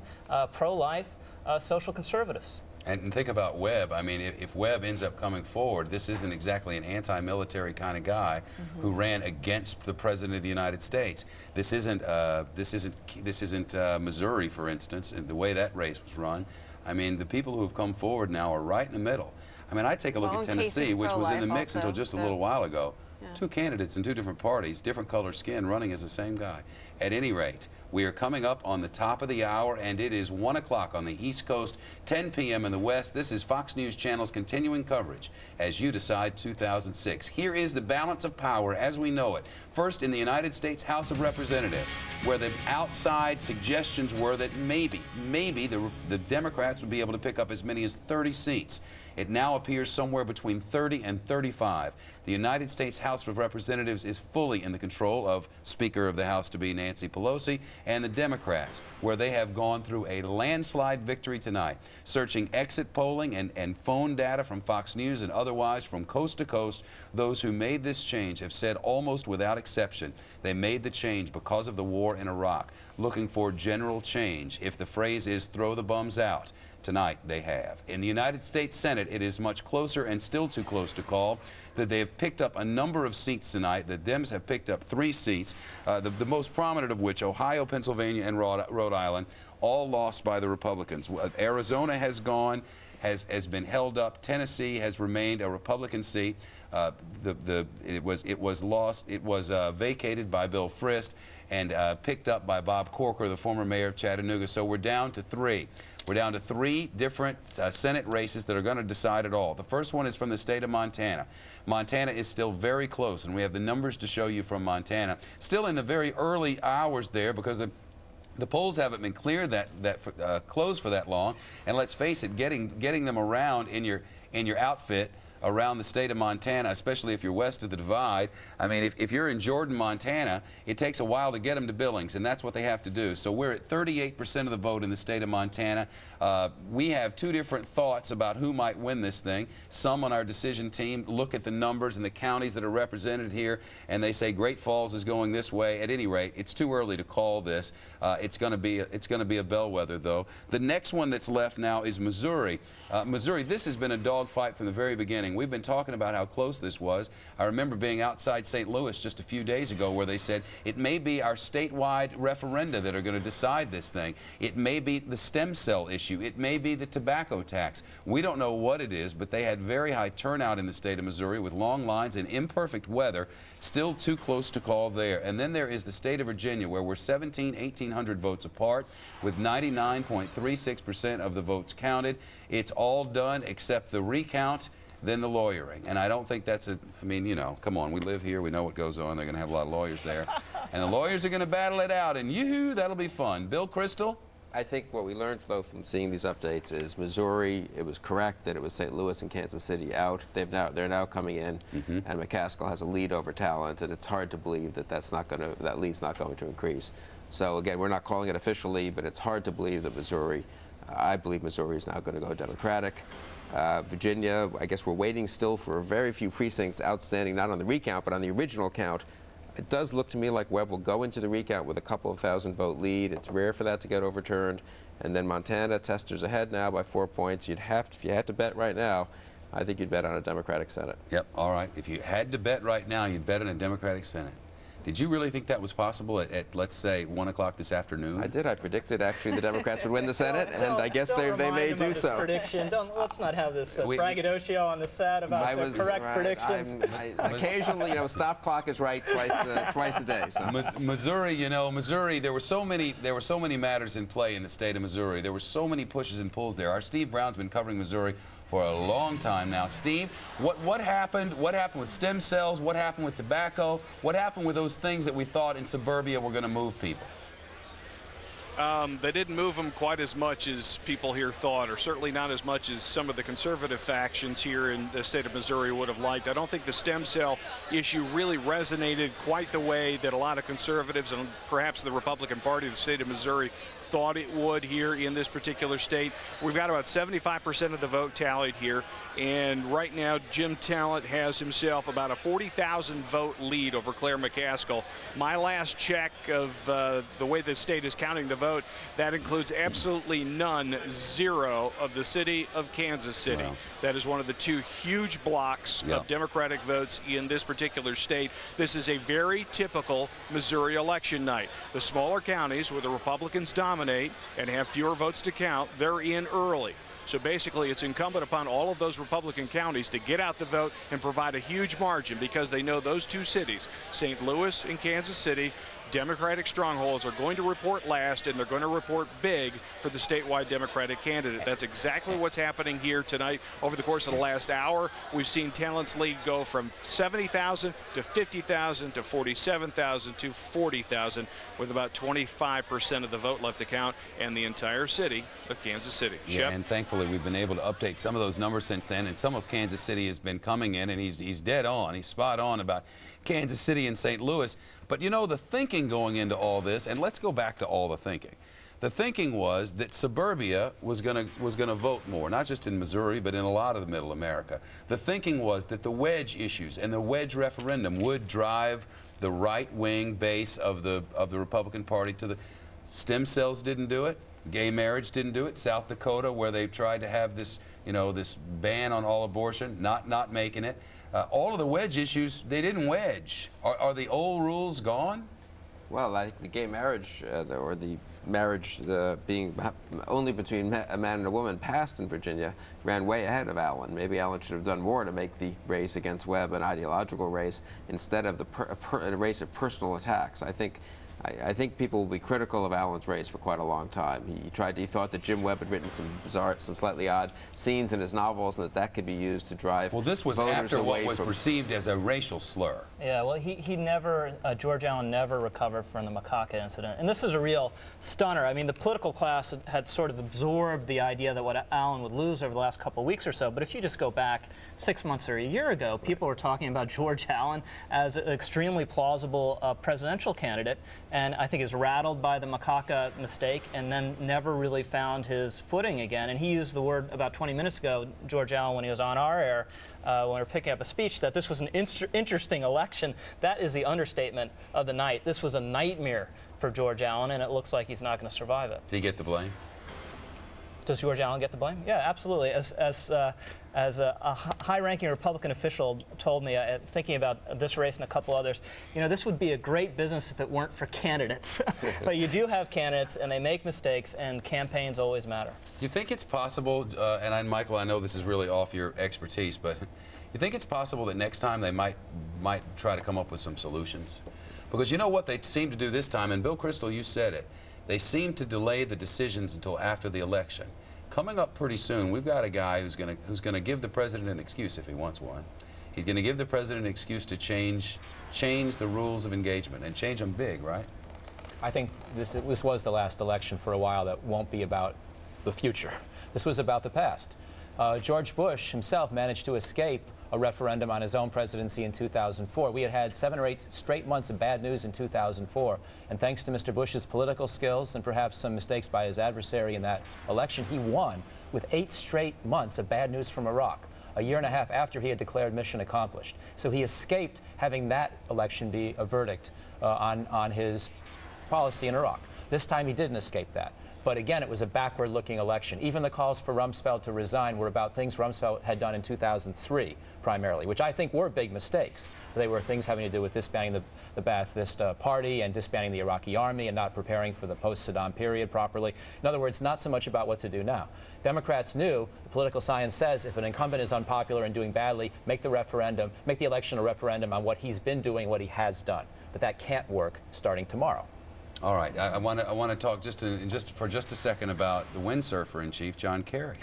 pro-life, social conservatives. And think about Webb. I mean, if Webb ends up coming forward, this isn't exactly an anti-military kind of guy who ran against the President of the United States. This isn't Missouri, for instance, and the way that race was run. I mean, the people who have come forward now are right in the middle. I mean, I take a look at Tennessee, which was in the mix until just a little while ago. Yeah. 2 candidates in 2 different parties, different color skin, running as the same guy. At any rate, we are coming up on the top of the hour, and it is 1 o'clock on the East Coast, 10 p.m. in the West. This is Fox News Channel's continuing coverage as you decide 2006. Here is the balance of power as we know it. First, in the United States House of Representatives, where the outside suggestions were that maybe the Democrats would be able to pick up as many as 30 seats. It now appears somewhere between 30 and 35. The United States House of Representatives is fully in the control of Speaker of the House-to-be Nancy Pelosi and the Democrats, where they have gone through a landslide victory tonight. Searching exit polling and phone data from Fox News and otherwise from coast to coast, those who made this change have said almost without exception they made the change because of the war in Iraq, looking for general change. If the phrase is throw the bums out, tonight they have. In the United States Senate, it is much closer and still too close to call that they have picked up a number of seats tonight. The Dems have picked up 3 seats, the most prominent of which, Ohio, Pennsylvania, and Rhode Island, all lost by the Republicans. Arizona has gone, has been held up. Tennessee has remained a Republican seat. It was vacated by Bill Frist and picked up by Bob Corker, the former mayor of Chattanooga. So we're down to three. We're down to three different Senate races that are going to decide it all. The first one is from the state of Montana. Montana is still very close, and we have the numbers to show you from Montana. Still in the very early hours there, because the polls haven't been cleared closed for that long. And let's face it, getting them around in your outfit around the state of Montana, especially if you're west of the Divide. I mean, if you're in Jordan, Montana, it takes a while to get them to Billings, and that's what they have to do. So we're at 38% of the vote in the state of Montana. We have two different thoughts about who might win this thing. Some on our decision team look at the numbers and the counties that are represented here, and they say Great Falls is going this way. At any rate, it's too early to call this. It's going to be a bellwether, though. The next one that's left now is Missouri. Missouri, this has been a dogfight from the very beginning. We've been talking about how close this was. I remember being outside St. Louis just a few days ago where they said it may be our statewide referenda that are going to decide this thing. It may be the stem cell issue. It may be the tobacco tax. We don't know what it is, but they had very high turnout in the state of Missouri with long lines and imperfect weather. Still too close to call there. And then there is the state of Virginia, where we're 1,800 votes apart with 99.36% of the votes counted. It's all done except the recount, then the lawyering. And I don't think that's I mean, you know, come on, we live here, we know what goes on. They're going to have a lot of lawyers there. And the lawyers are going to battle it out, and yoo-hoo, that'll be fun. Bill Crystal? I think what we learned, though, from seeing these updates is Missouri, it was correct that it was St. Louis and Kansas City out. They're now coming in, and McCaskill has a lead over Talent, and it's hard to believe that that lead's not going to increase. So again, we're not calling it officially, but it's hard to believe that Missouri, I believe Missouri is now going to go Democratic. Virginia, I guess we're waiting still for very few precincts outstanding, not on the recount, but on the original count. It does look to me like Webb will go into the recount with a couple of thousand vote lead. It's rare for that to get overturned. And then Montana, Tester's ahead now by 4 points. If you had to bet right now, I think you'd bet on a Democratic Senate. Yep, all right. If you had to bet right now, you'd bet on a Democratic Senate. Did you really think that was possible at let's say, 1 o'clock this afternoon? I did. I predicted, actually, the Democrats would win the Senate, and I guess they may do so. Prediction. Let's not have this braggadocio on the set about correct predictions. Occasionally, stop clock is right twice a day. So. Missouri, there were so many matters in play in the state of Missouri. There were so many pushes and pulls there. Our Steve Brown's been covering Missouri for a long time now. Steve, what happened? What happened with stem cells? What happened with tobacco? What happened with those things that we thought in suburbia were going to move people? They didn't move them quite as much as people here thought, or certainly not as much as some of the conservative factions here in the state of Missouri would have liked. I don't think the stem cell issue really resonated quite the way that a lot of conservatives and perhaps the Republican Party of the state of Missouri thought it would here in this particular state. We've got about 75% of the vote tallied here, and right now Jim Talent has himself about a 40,000 vote lead over Claire McCaskill. My last check of the way the state is counting the vote, that includes absolutely none, zero, of the city of Kansas City. Wow. That is one of the two huge blocks of Democratic votes in this particular state. This is a very typical Missouri election night. The smaller counties where the Republicans dominate and have fewer votes to count, they're in early. So basically, it's incumbent upon all of those Republican counties to get out the vote and provide a huge margin, because they know those two cities, St. Louis and Kansas City, Democratic strongholds, are going to report last, and they're going to report big for the statewide Democratic candidate. That's exactly what's happening here tonight. Over the course of the last hour, we've seen Talent's lead go from 70,000 to 50,000 to 47,000 to 40,000, with about 25% of the vote left to count, and the entire city of Kansas City. Yeah, and thankfully we've been able to update some of those numbers since then, and some of Kansas City has been coming in, and he's dead on. He's spot on about Kansas City and St. Louis. But you know, the thinking going into all this, and let's go back to all the thinking. The thinking was that suburbia was going to vote more, not just in Missouri, but in a lot of the middle America. The thinking was that the wedge issues and the wedge referendum would drive the right-wing base of the Republican Party to the stem cells. Didn't do it. Gay marriage didn't do it. South Dakota, where they tried to have this, this ban on all abortion, not making it. All of the wedge issues, they didn't wedge. Are the old rules gone? Well, like the gay marriage or the marriage being only between a man and a woman passed in Virginia ran way ahead of Allen. Maybe Allen should have done more to make the race against Webb an ideological race instead of a race of personal attacks. I think people will be critical of Allen's race for quite a long time. He thought that Jim Webb had written some slightly odd scenes in his novels, and that could be used to drive. Well, this was after what was perceived as a racial slur. Yeah, well, he never, George Allen never recovered from the macaque incident. And this is a real stunner. I mean, the political class had sort of absorbed the idea that what Allen would lose over the last couple of weeks or so. But if you just go back 6 months or a year ago, people were talking about George Allen as an extremely plausible presidential candidate. And I think is rattled by the macaque mistake and then never really found his footing again. And he used the word about 20 minutes ago, George Allen, when he was on our air, when we were picking up a speech, that this was an interesting election. That is the understatement of the night. This was a nightmare for George Allen, and it looks like he's not going to survive it. Did he get the blame? Does George Allen get the blame? Yeah, absolutely. As a high-ranking Republican official told me, thinking about this race and a couple others, you know, this would be a great business if it weren't for candidates. But you do have candidates, and they make mistakes, and campaigns always matter. You think it's possible, Michael, I know this is really off your expertise, but you think it's possible that next time they might try to come up with some solutions? Because you know what they seem to do this time, and Bill Kristol, you said it, they seem to delay the decisions until after the election. Coming up pretty soon, we've got a guy who's going to give the president an excuse if he wants one. He's going to give the president an excuse to change the rules of engagement and change them big, right? I think this was the last election for a while that won't be about the future. This was about the past. George Bush himself managed to escape a referendum on his own presidency in 2004. We had had 7 or 8 straight months of bad news in 2004, and thanks to Mr. Bush's political skills and perhaps some mistakes by his adversary in that election, he won with 8 straight months of bad news from Iraq, a year and a half after he had declared mission accomplished. So he escaped having that election be a verdict on his policy in Iraq. This time he didn't escape that. But again, it was a backward-looking election. Even the calls for Rumsfeld to resign were about things Rumsfeld had done in 2003, primarily, which I think were big mistakes. They were things having to do with disbanding the Ba'athist party and disbanding the Iraqi army and not preparing for the post-Saddam period properly. In other words, not so much about what to do now. Democrats knew, the political science says, if an incumbent is unpopular and doing badly, make the election a referendum on what he's been doing, what he has done. But that can't work starting tomorrow. All right, I want to talk for just a second about the windsurfer-in-chief, John Kerry.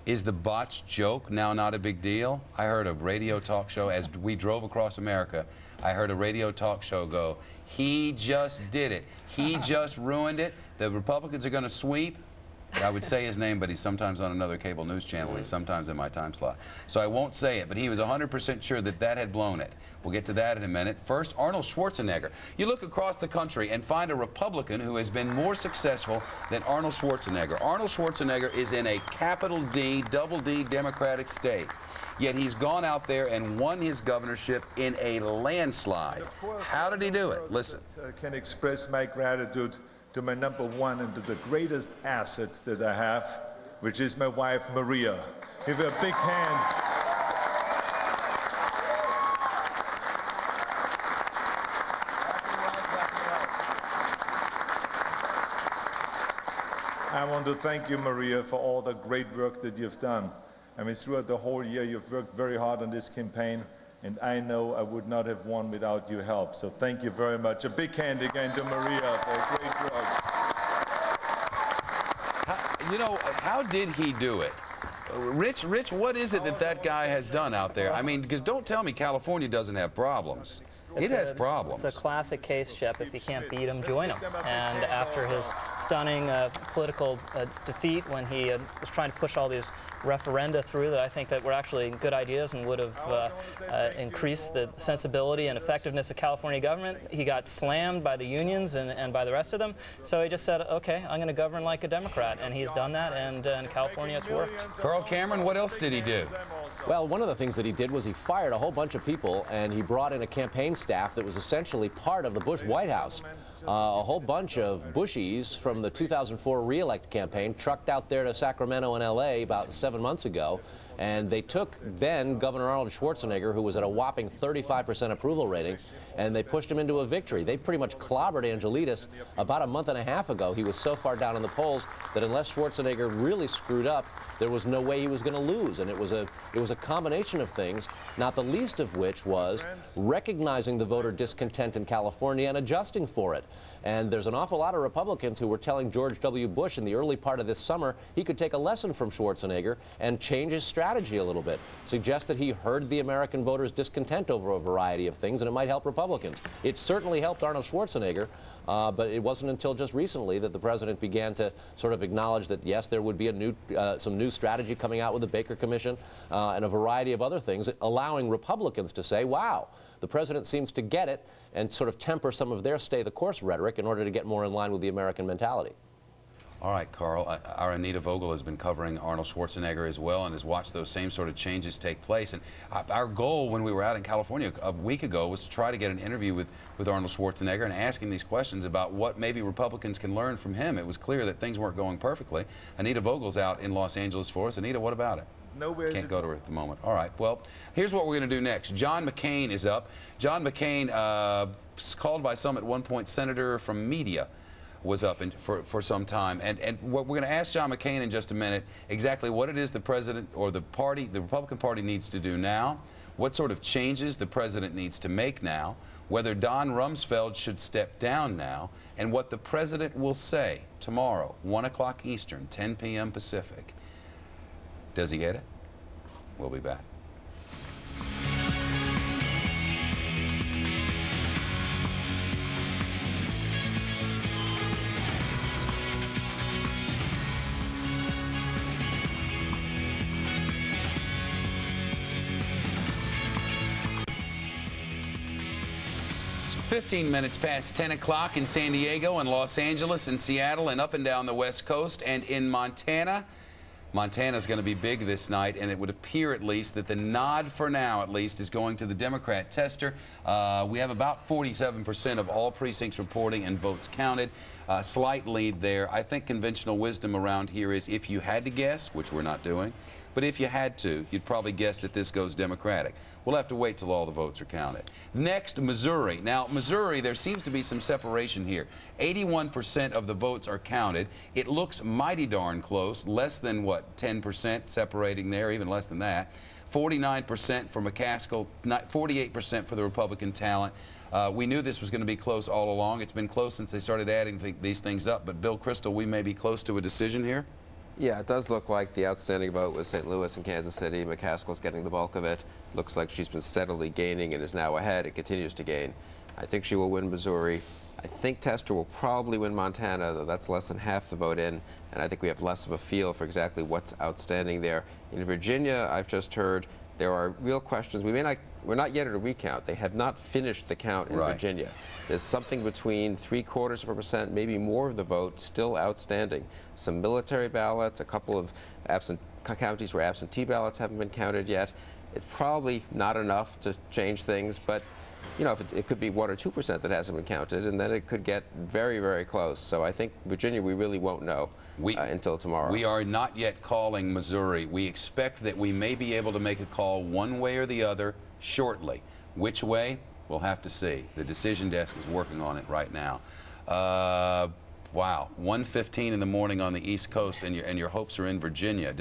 Is the botched joke now not a big deal? I heard a radio talk show, as we drove across America, I heard a radio talk show go, he just did it. He just ruined it. The Republicans are going to sweep. I would say his name, but he's sometimes on another cable news channel. He's sometimes in my time slot. So I won't say it, but he was 100% sure that that had blown it. We'll get to that in a minute. First, Arnold Schwarzenegger. You look across the country and find a Republican who has been more successful than Arnold Schwarzenegger. Arnold Schwarzenegger is in a capital D, double D Democratic state. Yet he's gone out there and won his governorship in a landslide. How did he do it? Listen. I can express my gratitude to my #1 and to the greatest asset that I have, which is my wife, Maria. Give her a big hand. I want to thank you, Maria, for all the great work that you've done. I mean, throughout the whole year, you've worked very hard on this campaign, and I know I would not have won without your help. So thank you very much. A big hand again to Maria for great work. You know, how did he do it? Rich, what is it that guy has done out there? I mean, because don't tell me California doesn't have problems. It has problems. It's a classic case, Shep. If you can't beat him, join him. And after his stunning political defeat, when he was trying to push all these referenda through that I think that were actually good ideas and would have increased the sensibility and effectiveness of California government, he got slammed by the unions and by the rest of them. So he just said, okay, I'm going to govern like a Democrat. And he's done that, and in California it's worked. Carl Cameron, what else did he do? Well, one of the things that he did was he fired a whole bunch of people, and he brought in a campaign staff that was essentially part of the Bush White House. A whole bunch of Bushies from the 2004 re-elect campaign trucked out there to Sacramento and L.A. about 7 months ago, And they took then Governor Arnold Schwarzenegger, who was at a whopping 35% approval rating, and they pushed him into a victory. They pretty much clobbered Angelides about a month and a half ago. He was so far down in the polls that unless Schwarzenegger really screwed up, there was no way he was going to lose. And it was a combination of things, not the least of which was recognizing the voter discontent in California and adjusting for it. And there's an awful lot of Republicans who were telling George W. Bush in the early part of this summer he could take a lesson from Schwarzenegger and change his strategy a little bit, suggest that he heard the American voters' discontent over a variety of things and it might help Republicans. It certainly helped Arnold Schwarzenegger. But it wasn't until just recently that the president began to sort of acknowledge that, yes, there would be some new strategy coming out with the Baker Commission and a variety of other things, allowing Republicans to say, wow, the president seems to get it, and sort of temper some of their stay-the-course rhetoric in order to get more in line with the American mentality. All right, Carl, our Anita Vogel has been covering Arnold Schwarzenegger as well and has watched those same sort of changes take place. And our goal when we were out in California a week ago was to try to get an interview with Arnold Schwarzenegger and ask him these questions about what maybe Republicans can learn from him. It was clear that things weren't going perfectly. Anita Vogel's out in Los Angeles for us. Anita, what about it? Can't go to her at the moment. All right, well, here's what we're going to do next. John McCain is up. John McCain, called by some at one point senator from media, was up for some time. And what we're going to ask John McCain in just a minute exactly what it is the president or the Republican Party needs to do now, what sort of changes the president needs to make now, whether Don Rumsfeld should step down now, and what the president will say tomorrow, 1 o'clock Eastern, 10 p.m. Pacific. Does he get it? We'll be back. Fifteen minutes past 10 o'clock in San Diego and Los Angeles and Seattle and up and down the West Coast and in Montana. Montana's going to be big this night, and it would appear at least that the nod for now at least is going to the Democrat tester. We have about 47% of all precincts reporting and votes counted. Slight lead there. I think conventional wisdom around here is if you had to guess, which we're not doing, but if you had to, you'd probably guess that this goes Democratic. We'll have to wait till all the votes are counted. Next, Missouri. Now, Missouri, there seems to be some separation here. 81% of the votes are counted. It looks mighty darn close, less than, what, 10% separating there, even less than that. 49% for McCaskill, 48% for the Republican talent. We knew this was going to be close all along. It's been close since they started adding these things up. But, Bill Kristol, we may be close to a decision here? Yeah, it does look like the outstanding vote was St. Louis and Kansas City. McCaskill's getting the bulk of it. Looks like she's been steadily gaining and is now ahead and continues to gain. I think she will win Missouri. I think Tester will probably win Montana, though that's less than half the vote in, and I think we have less of a feel for exactly what's outstanding there. In Virginia, I've just heard there are real questions. We're not yet at a recount. They have not finished the count in Virginia. There's something between 0.75%, maybe more of the vote still outstanding. Some military ballots, a couple of counties where absentee ballots haven't been counted yet. It's probably not enough to change things, but you know, it could be 1 or 2% that hasn't been counted, and then it could get very, very close. So I think Virginia, we really won't know until tomorrow. We are not yet calling Missouri. We expect that we may be able to make a call one way or the other shortly. Which way? We'll have to see. The decision desk is working on it right now. Wow, 1:15 in the morning on the East Coast, and your hopes are in Virginia.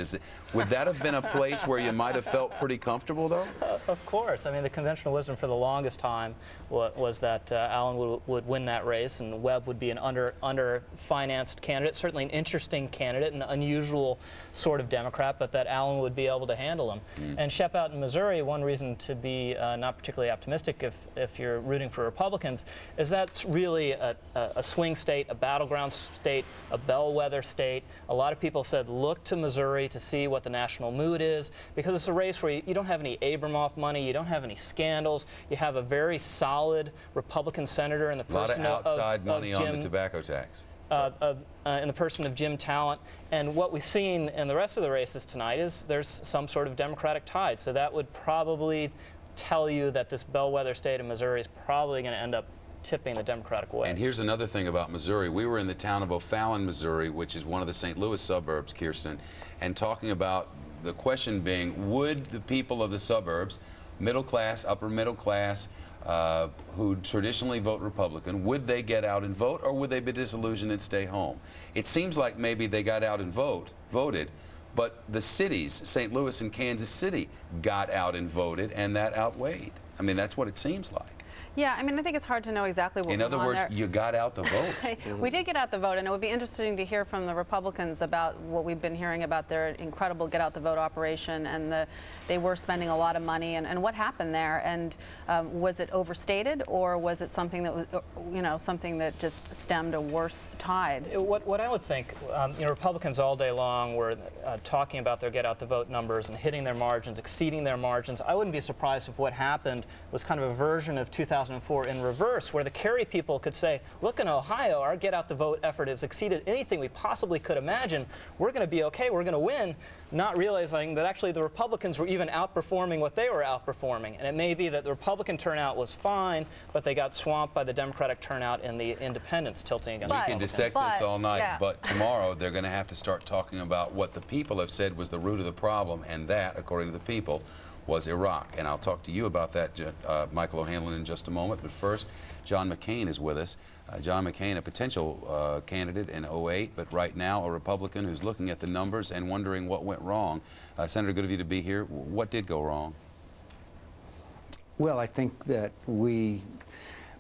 Would that have been a place where you might have felt pretty comfortable, though? Of course. I mean, the conventional wisdom for the longest time was that Allen would win that race, and Webb would be an under-financed candidate, certainly an interesting candidate, an unusual sort of Democrat, but that Allen would be able to handle him. And Shep out in Missouri, one reason to be not particularly optimistic if you're rooting for Republicans is that's really a swing state, a battleground state, a bellwether state. A lot of people said look to Missouri to see what the national mood is, because it's a race where you don't have any Abramoff money, you don't have any scandals, you have a very solid Republican senator in the person of outside money on the tobacco tax. In the person of Jim Talent. And what we've seen in the rest of the races tonight is there's some sort of Democratic tide. So that would probably tell you that this bellwether state of Missouri is probably going to end up tipping the Democratic way. And here's another thing about Missouri. We were in the town of O'Fallon, Missouri, which is one of the St. Louis suburbs, Kirsten, and talking about The question being, would the people of the suburbs, middle class, upper middle class, who traditionally vote Republican, would they get out and vote, or would they be disillusioned and stay home? It seems like maybe they got out and voted, but the cities, St. Louis and Kansas City, got out and voted, and that outweighed. I mean, that's what it seems like. Yeah, I mean, I think it's hard to know exactly what In went other on words, there. you got out the vote. We did get out the vote, and it would be interesting to hear from the Republicans about what we've been hearing about their incredible get out the vote operation, and they were spending a lot of money, and what happened there, and was it overstated, or was it something that was, you know, something that just stemmed a worse tide? What I would think, you know, Republicans all day long were talking about their get out the vote numbers and hitting their margins, exceeding their margins. I wouldn't be surprised if what happened was kind of a version of 2004 in reverse, where the Kerry people could say, look, in Ohio, our get out the vote effort has exceeded anything we possibly could imagine. We're going to be okay. We're going to win, not realizing that actually the Republicans were even outperforming what they were outperforming. And it may be that the Republican turnout was fine, but they got swamped by the Democratic turnout and the independents tilting against We can dissect this all night, yeah. but tomorrow they're going to have to start talking about what the people have said was the root of the problem, and that, according to the people, was Iraq. And I'll talk to you about that, Michael O'Hanlon, in just a moment. But first, John McCain is with us. John McCain, a potential candidate in '08, but right now a Republican who's looking at the numbers and wondering what went wrong. Senator, good of you to be here. What did go wrong? Well, I think that we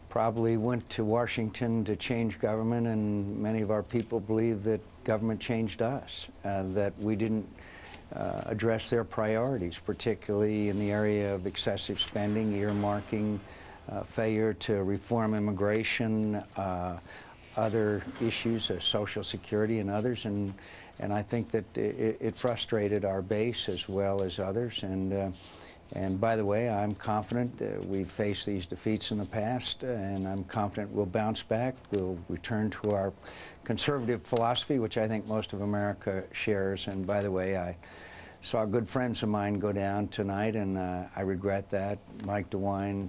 probably went to Washington to change government, and many of our people believe that government changed us, that we didn't address their priorities, particularly in the area of excessive spending, earmarking, failure to reform immigration, other issues, Social Security and others, and I think that it frustrated our base as well as others. And by the way, I'm confident that we've faced these defeats in the past, and I'm confident we'll bounce back. We'll return to our conservative philosophy, which I think most of America shares. And by the way, I saw good friends of mine go down tonight, and I regret that. Mike DeWine,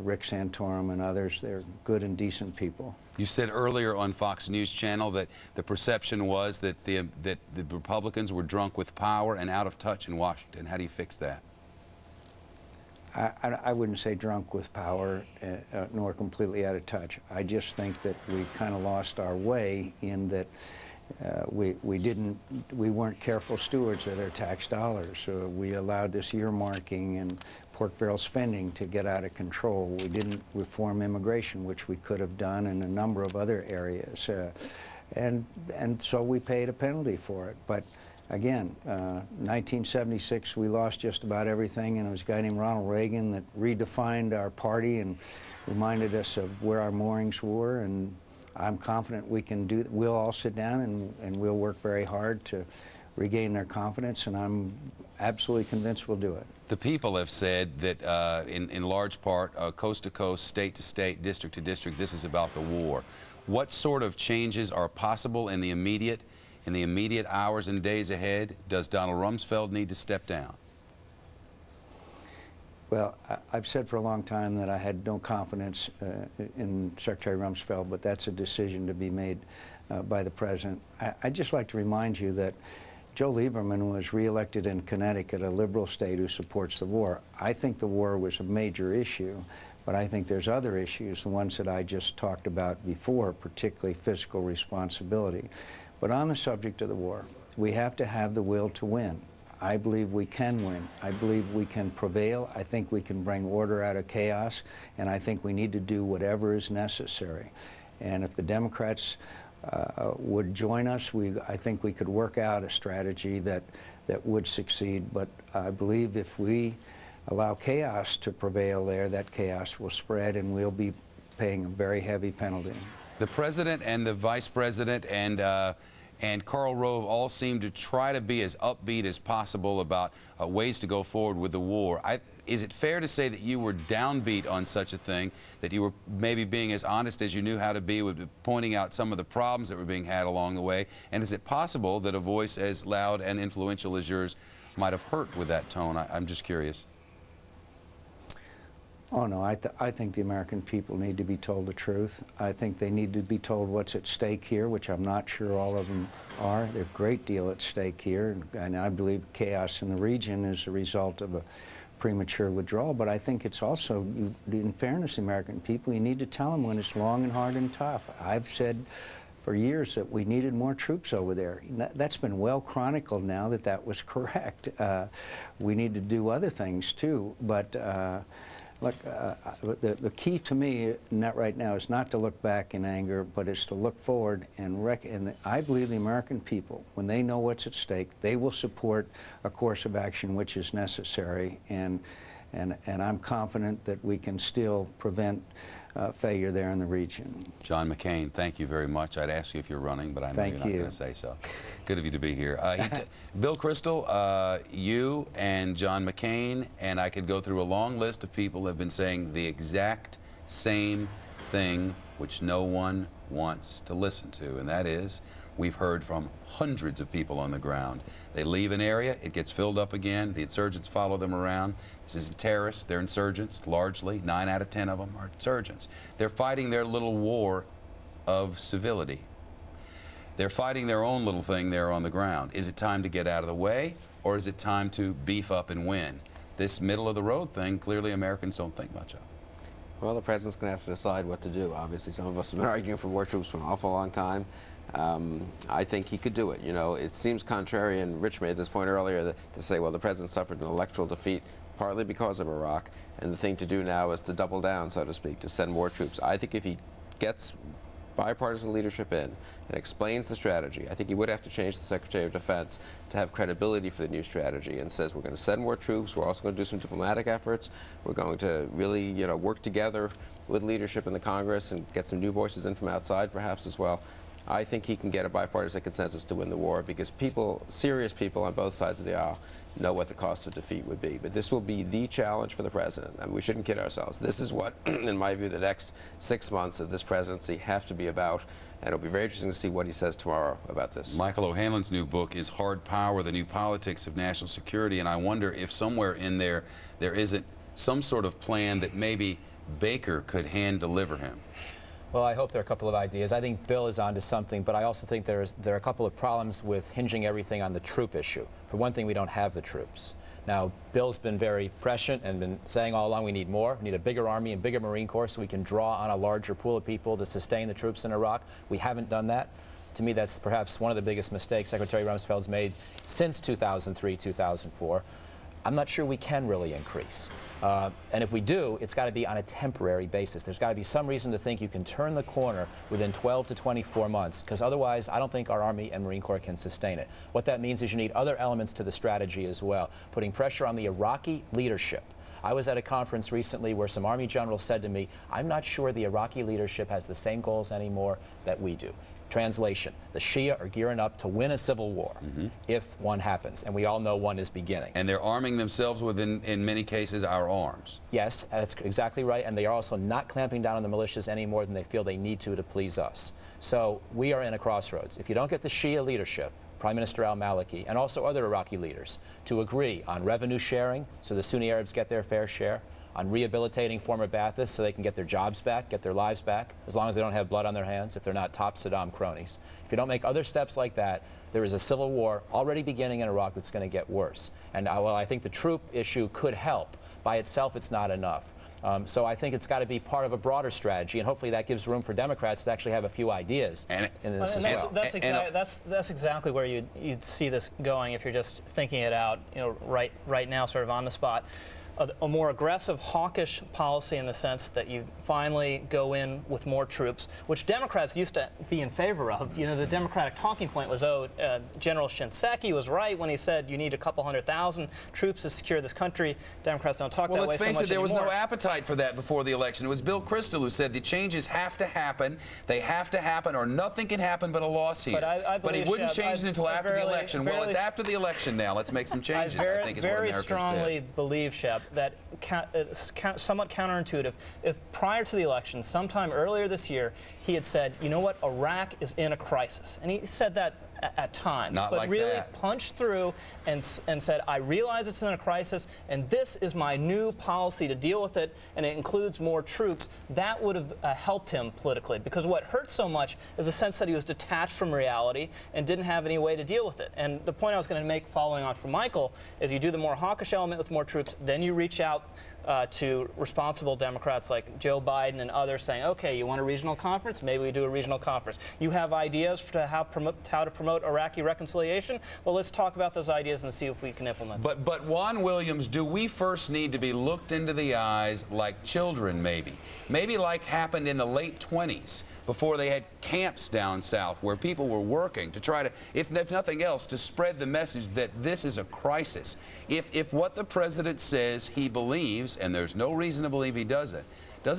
Rick Santorum, and others. They're good and decent people. You said earlier on Fox News Channel that the perception was that the Republicans were drunk with power and out of touch in Washington. How do you fix that? I wouldn't say drunk with power, nor completely out of touch. I just think that we kind of lost our way in that we weren't careful stewards of their tax dollars. We allowed this earmarking and pork barrel spending to get out of control. We didn't reform immigration, which we could have done in a number of other areas. And so we paid a penalty for it. But again, 1976, we lost just about everything, and it was a guy named Ronald Reagan that redefined our party and reminded us of where our moorings were, and I'm confident we can do that. We'll all sit down and we'll work very hard to regain their confidence, and I'm absolutely convinced we'll do it. The people have said that in large part, coast to coast, state to state, district to district, this is about the war. What sort of changes are possible in the immediate hours and days ahead? Does Donald Rumsfeld need to step down? Well, I've said for a long time that I had no confidence in Secretary Rumsfeld, but that's a decision to be made by the President. I'd just like to remind you that Joe Lieberman was reelected in Connecticut, a liberal state who supports the war. I think the war was a major issue, but I think there's other issues, the ones that I just talked about before, particularly fiscal responsibility. But on the subject of the war, we have to have the will to win. I believe we can win. I believe we can prevail. I think we can bring order out of chaos, and I think we need to do whatever is necessary. And if the Democrats would join us, I think we could work out a strategy that would succeed. But I believe if we allow chaos to prevail there, that chaos will spread, and we'll be paying a very heavy penalty. The President and the Vice President and Karl Rove all seem to try to be as upbeat as possible about ways to go forward with the war. Is it fair to say that you were downbeat on such a thing, that you were maybe being as honest as you knew how to be with pointing out some of the problems that were being had along the way? And is it possible that a voice as loud and influential as yours might have hurt with that tone? I'm just curious. Oh, no, I think the American people need to be told the truth. I think they need to be told what's at stake here, which I'm not sure all of them are. There's a great deal at stake here, and I believe chaos in the region is a result of a premature withdrawal. But I think it's also, in fairness to the American people, you need to tell them when it's long and hard and tough. I've said for years that we needed more troops over there. That's been well chronicled now that that was correct. We need to do other things too, but look, the key to me right now is not to look back in anger, but it's to look forward and I believe the American people, when they know what's at stake, they will support a course of action which is necessary, and I'm confident that we can still prevent failure there in the region. John McCain, thank you very much. I'd ask you if you're running, but I know you're not going to say so. Good of you to be here. Bill Kristol, you and John McCain, and I could go through a long list of people who have been saying the exact same thing which no one wants to listen to, and that is, we've heard from hundreds of people on the ground. They leave an area, it gets filled up again, the insurgents follow them around. This isn't terrorists, they're insurgents, largely. 9 out of 10 of them are insurgents. They're fighting their little war of civility. They're fighting their own little thing there on the ground. Is it time to get out of the way, or is it time to beef up and win? This middle-of-the-road thing, clearly Americans don't think much of. Well, the president's going to have to decide what to do. Obviously, some of us have been arguing for more troops for an awful long time. I think he could do it. You know, it seems contrary, and Rich made this point earlier, to say, well, the president suffered an electoral defeat partly because of Iraq, and the thing to do now is to double down, so to speak, to send more troops. I think if he gets bipartisan leadership in and explains the strategy, I think he would have to change the Secretary of Defense to have credibility for the new strategy, and says we're going to send more troops, we're also going to do some diplomatic efforts, we're going to really, you know, work together with leadership in the Congress and get some new voices in from outside perhaps as well. I think he can get a bipartisan consensus to win the war, because people, serious people on both sides of the aisle, know what the cost of defeat would be. But this will be the challenge for the president. I mean, we shouldn't kid ourselves. This is what, in my view, the next 6 months of this presidency have to be about. And it'll be very interesting to see what he says tomorrow about this. Michael O'Hanlon's new book is Hard Power, The New Politics of National Security. And I wonder if somewhere in there, there isn't some sort of plan that maybe Baker could hand-deliver him. Well, I hope there are a couple of ideas. I think Bill is onto something, but I also think there are a couple of problems with hinging everything on the troop issue. For one thing, we don't have the troops. Now, Bill's been very prescient and been saying all along we need more. We need a bigger Army and bigger Marine Corps so we can draw on a larger pool of people to sustain the troops in Iraq. We haven't done that. To me, that's perhaps one of the biggest mistakes Secretary Rumsfeld's made since 2003, 2004. I'm not sure we can really increase. And if we do, it's got to be on a temporary basis. There's got to be some reason to think you can turn the corner within 12 to 24 months, because otherwise I don't think our Army and Marine Corps can sustain it. What that means is you need other elements to the strategy as well, putting pressure on the Iraqi leadership. I was at a conference recently where some Army generals said to me, I'm not sure the Iraqi leadership has the same goals anymore that we do. Translation, the Shia are gearing up to win a civil war if one happens, and we all know one is beginning. And they're arming themselves with, in many cases, our arms. Yes, that's exactly right, and they are also not clamping down on the militias any more than they feel they need to please us. So we are in a crossroads. If you don't get the Shia leadership, Prime Minister al-Maliki, and also other Iraqi leaders, to agree on revenue sharing so the Sunni Arabs get their fair share, on rehabilitating former Baathists so they can get their jobs back, get their lives back, as long as they don't have blood on their hands, if they're not top Saddam cronies. If you don't make other steps like that, there is a civil war already beginning in Iraq that's going to get worse. And while I think the troop issue could help, by itself it's not enough. So I think it's got to be part of a broader strategy, and hopefully that gives room for Democrats to actually have a few ideas in this as well. That's exactly where you'd see this going if you're just thinking it out, you know, right now, sort of on the spot. A more aggressive, hawkish policy in the sense that you finally go in with more troops, which Democrats used to be in favor of. You know, the Democratic talking point was, General Shinseki was right when he said you need a couple 100,000 troops to secure this country. Democrats don't talk that way so much anymore. Well, let's face it, there was no appetite for that before the election. It was Bill Kristol who said the changes have to happen. They have to happen, or nothing can happen but a loss here. But he wouldn't change it until after the election. Well, it's after the election now. Let's make some changes, I think is what America said. Very strongly believe, Shep, that it's somewhat counterintuitive. If prior to the election, sometime earlier this year, he had said, you know what, Iraq is in a crisis. And he said that at times. Not but like really that. punched through and said, I realize it's in a crisis, and this is my new policy to deal with it, and it includes more troops. That would have helped him politically, because what hurts so much is the sense that he was detached from reality and didn't have any way to deal with it. And the point I was going to make, following on from Michael, is you do the more hawkish element with more troops, then you reach out to responsible Democrats like Joe Biden and others saying, okay, you want a regional conference? Maybe we do a regional conference. You have ideas for how to promote Iraqi reconciliation? Well, let's talk about those ideas and see if we can implement them. But Juan Williams, do we first need to be looked into the eyes like children, maybe? Maybe like happened in the late 20s, before they had camps down south where people were working to try to, if nothing else, to spread the message that this is a crisis. If what the president says he believes, and there's no reason to believe he doesn't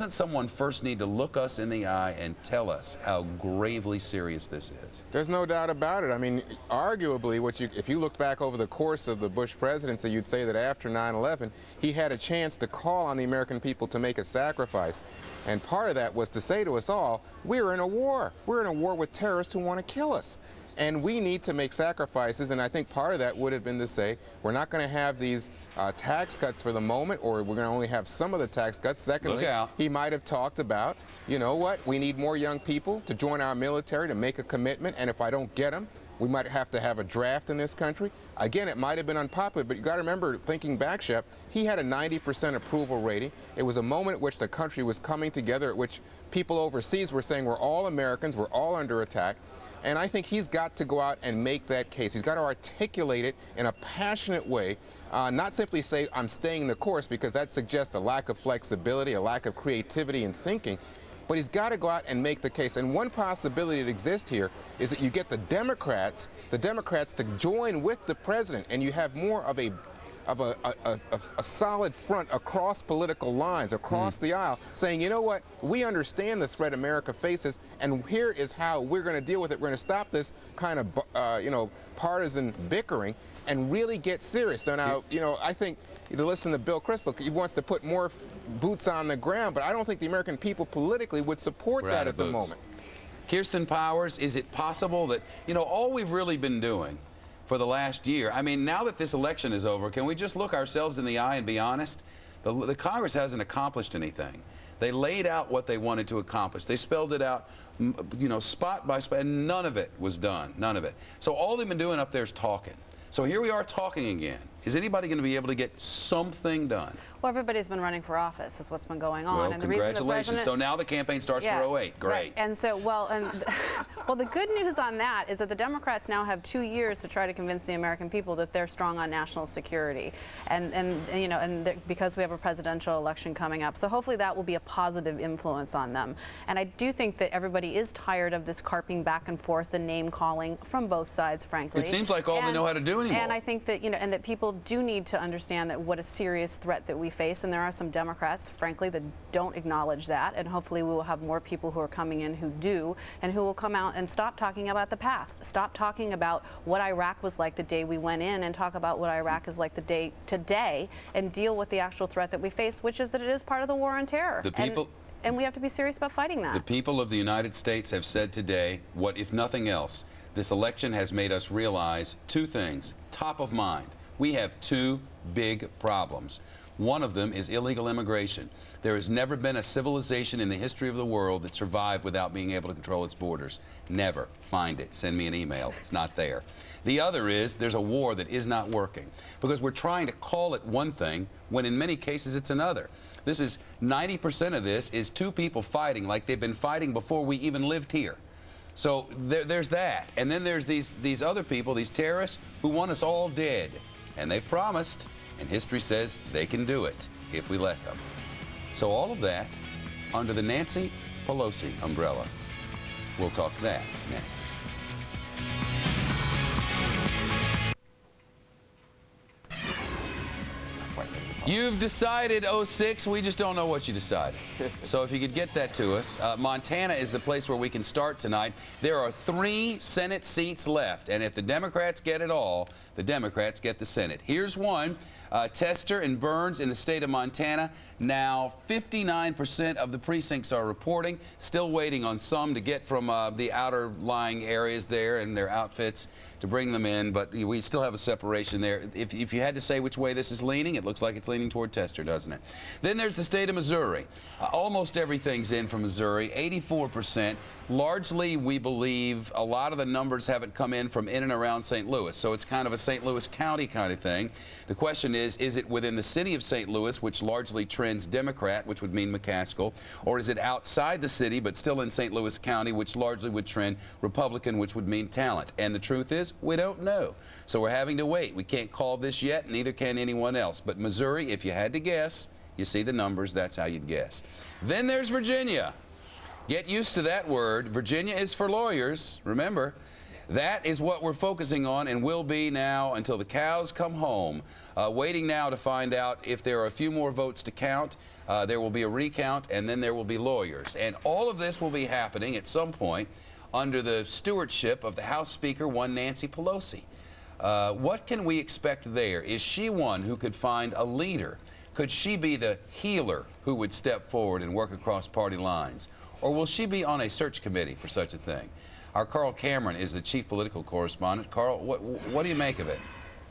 someone first need to look us in the eye and tell us how gravely serious this is? There's no doubt about it. I mean, arguably, if you look back over the course of the Bush presidency, you'd say that after 9/11, he had a chance to call on the American people to make a sacrifice. And part of that was to say to us all, we're in a war. We're in a war with terrorists who want to kill us. And we need to make sacrifices, and I think part of that would have been to say, we're not going to have these tax cuts for the moment, or we're going to only have some of the tax cuts. Secondly, he might have talked about, you know what, we need more young people to join our military to make a commitment, and if I don't get them, we might have to have a draft in this country. Again, it might have been unpopular, but you got to remember, thinking back, Shep, he had a 90% approval rating. It was a moment at which the country was coming together, at which people overseas were saying we're all Americans, we're all under attack. And I think he's got to go out and make that case. He's got to articulate it in a passionate way, not simply say, I'm staying the course, because that suggests a lack of flexibility, a lack of creativity in thinking. But he's got to go out and make the case. And one possibility that exists here is that you get the Democrats to join with the president, and you have more of a solid front across political lines, across the aisle, saying, you know what, we understand the threat America faces, and here is how we're going to deal with it. We're going to stop this kind of, partisan bickering and really get serious. So now, I think, to listen to Bill Kristol, he wants to put more boots on the ground, but I don't think the American people politically would support that at the moment. Kirsten Powers, is it possible that, all we've really been doing for the last year, I mean, now that this election is over, can we just look ourselves in the eye and be honest? The Congress hasn't accomplished anything. They laid out what they wanted to accomplish. They spelled it out, spot by spot, and none of it was done, none of it. So all they've been doing up there is talking. So here we are talking again. Is anybody going to be able to get something done? Well, everybody's been running for office is what's been going on. Well, and congratulations. The reason the So now the campaign starts for 08. Great. Right. And so, well, the good news on that is that the Democrats now have 2 years to try to convince the American people that they're strong on national security, and because we have a presidential election coming up. So hopefully that will be a positive influence on them. And I do think that everybody is tired of this carping back and forth and name calling from both sides, frankly. It seems like all they know how to do anymore. And I think that, and that people do need to understand that what a serious threat that we face, and there are some Democrats, frankly, that don't acknowledge that, and hopefully we will have more people who are coming in who do, and who will come out and stop talking about the past, stop talking about what Iraq was like the day we went in, and talk about what Iraq is like the day today, and deal with the actual threat that we face, which is that it is part of the war on terror. And we have to be serious about fighting that. The people of the United States have said today, what if nothing else, this election has made us realize two things. Top of mind, we have two big problems. One of them is illegal immigration. There has never been a civilization in the history of the world that survived without being able to control its borders. Never. Find it. Send me an email. It's not there. The other is there's a war that is not working because we're trying to call it one thing when in many cases it's another. This is 90% of this is two people fighting like they've been fighting before we even lived here. So there's that. And then there's these other people, these terrorists, who want us all dead. And they've promised, and history says they can do it if we let them. So all of that under the Nancy Pelosi umbrella. We'll talk that next. You've decided 06. We just don't know what you decided. So if you could get that to us. Montana is the place where we can start tonight. There are 3 Senate seats left, and if the Democrats get it all, the Democrats get the Senate. Here's one. Tester and Burns in the state of Montana. Now 59% of the precincts are reporting. Still waiting on some to get from the outer lying areas there and their outfits to bring them in, but we still have a separation there. If you had to say which way this is leaning, it looks like it's leaning toward Tester, doesn't it? Then there's the state of Missouri. Almost everything's in from Missouri, 84%. Largely, we believe a lot of the numbers haven't come in from in and around St. Louis, so it's kind of a St. Louis County kind of thing. The question is it within the city of St. Louis, which largely trends Democrat, which would mean McCaskill, or is it outside the city, but still in St. Louis County, which largely would trend Republican, which would mean Talent? And the truth is, we don't know. So we're having to wait. We can't call this yet, neither can anyone else. But Missouri, if you had to guess, you see the numbers, that's how you'd guess. Then there's Virginia. Get used to that word. Virginia is for lawyers, remember. That is what we're focusing on and will be now until the cows come home. Waiting now to find out if there are a few more votes to count. There will be a recount, and then there will be lawyers. And all of this will be happening at some point under the stewardship of the House Speaker, one Nancy Pelosi. What can we expect there? Is she one who could find a leader? Could she be the healer who would step forward and work across party lines? Or will she be on a search committee for such a thing? Our Carl Cameron is the chief political correspondent. Carl, what do you make of it?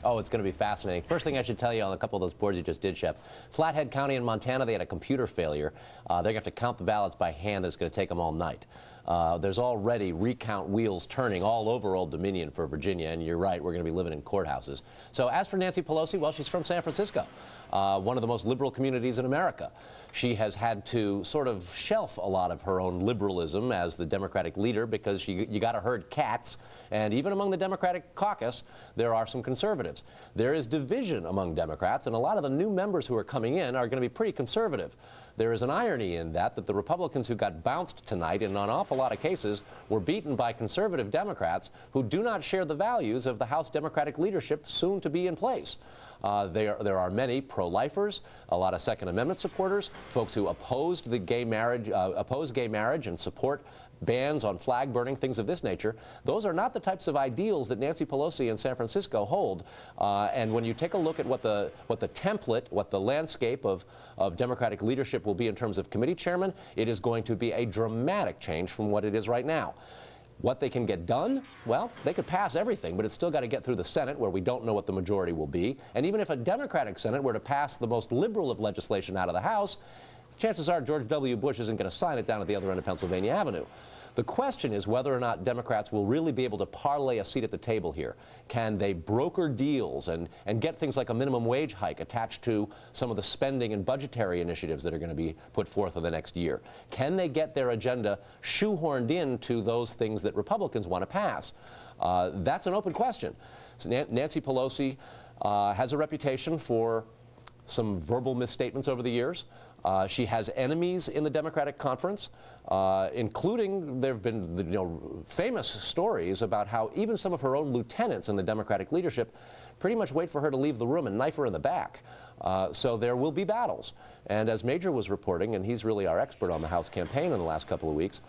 Oh, it's going to be fascinating. First thing I should tell you on a couple of those boards you just did, Shep. Flathead County in Montana, they had a computer failure. They're going to have to count the ballots by hand. That's going to take them all night. There's already recount wheels turning all over Old Dominion for Virginia, and you're right, we're going to be living in courthouses. So as for Nancy Pelosi, well, she's from San Francisco, one of the most liberal communities in America. She has had to sort of shelf a lot of her own liberalism as the Democratic leader because you got to herd cats, and even among the Democratic caucus, there are some conservatives. There is division among Democrats, and a lot of the new members who are coming in are going to be pretty conservative. There is an irony in that the Republicans who got bounced tonight in an awful lot of cases were beaten by conservative Democrats who do not share the values of the House Democratic leadership soon to be in place. There are many pro-lifers, a lot of Second Amendment supporters, folks who opposed the gay marriage and support bans on flag burning, things of this nature. Those are not the types of ideals that Nancy Pelosi in San Francisco hold. And when you take a look at what the template, what the landscape of Democratic leadership will be in terms of committee chairman, it is going to be a dramatic change from what it is right now. What they can get done? Well, they could pass everything, but it's still got to get through the Senate, where we don't know what the majority will be. And even if a Democratic Senate were to pass the most liberal of legislation out of the House, chances are George W. Bush isn't going to sign it down at the other end of Pennsylvania Avenue. The question is whether or not Democrats will really be able to parlay a seat at the table here. Can they broker deals and get things like a minimum wage hike attached to some of the spending and budgetary initiatives that are going to be put forth in the next year? Can they get their agenda shoehorned into those things that Republicans want to pass? That's an open question. So Nancy Pelosi has a reputation for some verbal misstatements over the years. She has enemies in the Democratic conference, including there have been famous stories about how even some of her own lieutenants in the Democratic leadership pretty much wait for her to leave the room and knife her in the back. So there will be battles. And as Major was reporting, and he's really our expert on the House campaign in the last couple of weeks,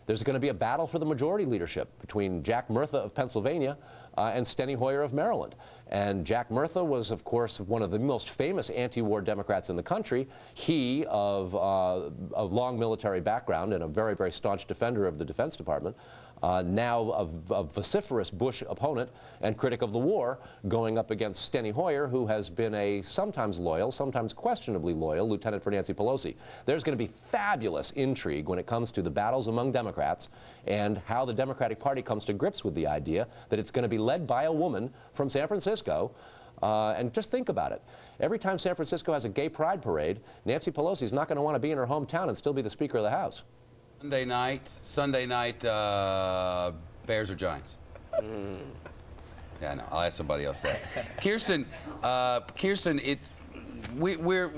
there's going to be a battle for the majority leadership between Jack Murtha of Pennsylvania and Steny Hoyer of Maryland. And Jack Murtha was, of course, one of the most famous anti-war Democrats in the country. He, of long military background and a very, very staunch defender of the Defense Department, now a vociferous Bush opponent and critic of the war, going up against Steny Hoyer, who has been a sometimes loyal, sometimes questionably loyal lieutenant for Nancy Pelosi. There's going to be fabulous intrigue when it comes to the battles among Democrats and how the Democratic Party comes to grips with the idea that it's going to be led by a woman from San Francisco. And just think about it. Every time San Francisco has a gay pride parade, Nancy Pelosi is not going to want to be in her hometown and still be the Speaker of the House. Sunday night, Bears or Giants? Yeah, no, I'll ask somebody else that. Kirsten, we're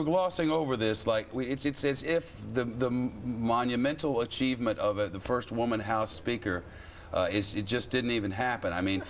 glossing over this like it's as if the monumental achievement of the first woman House Speaker it just didn't even happen. I mean,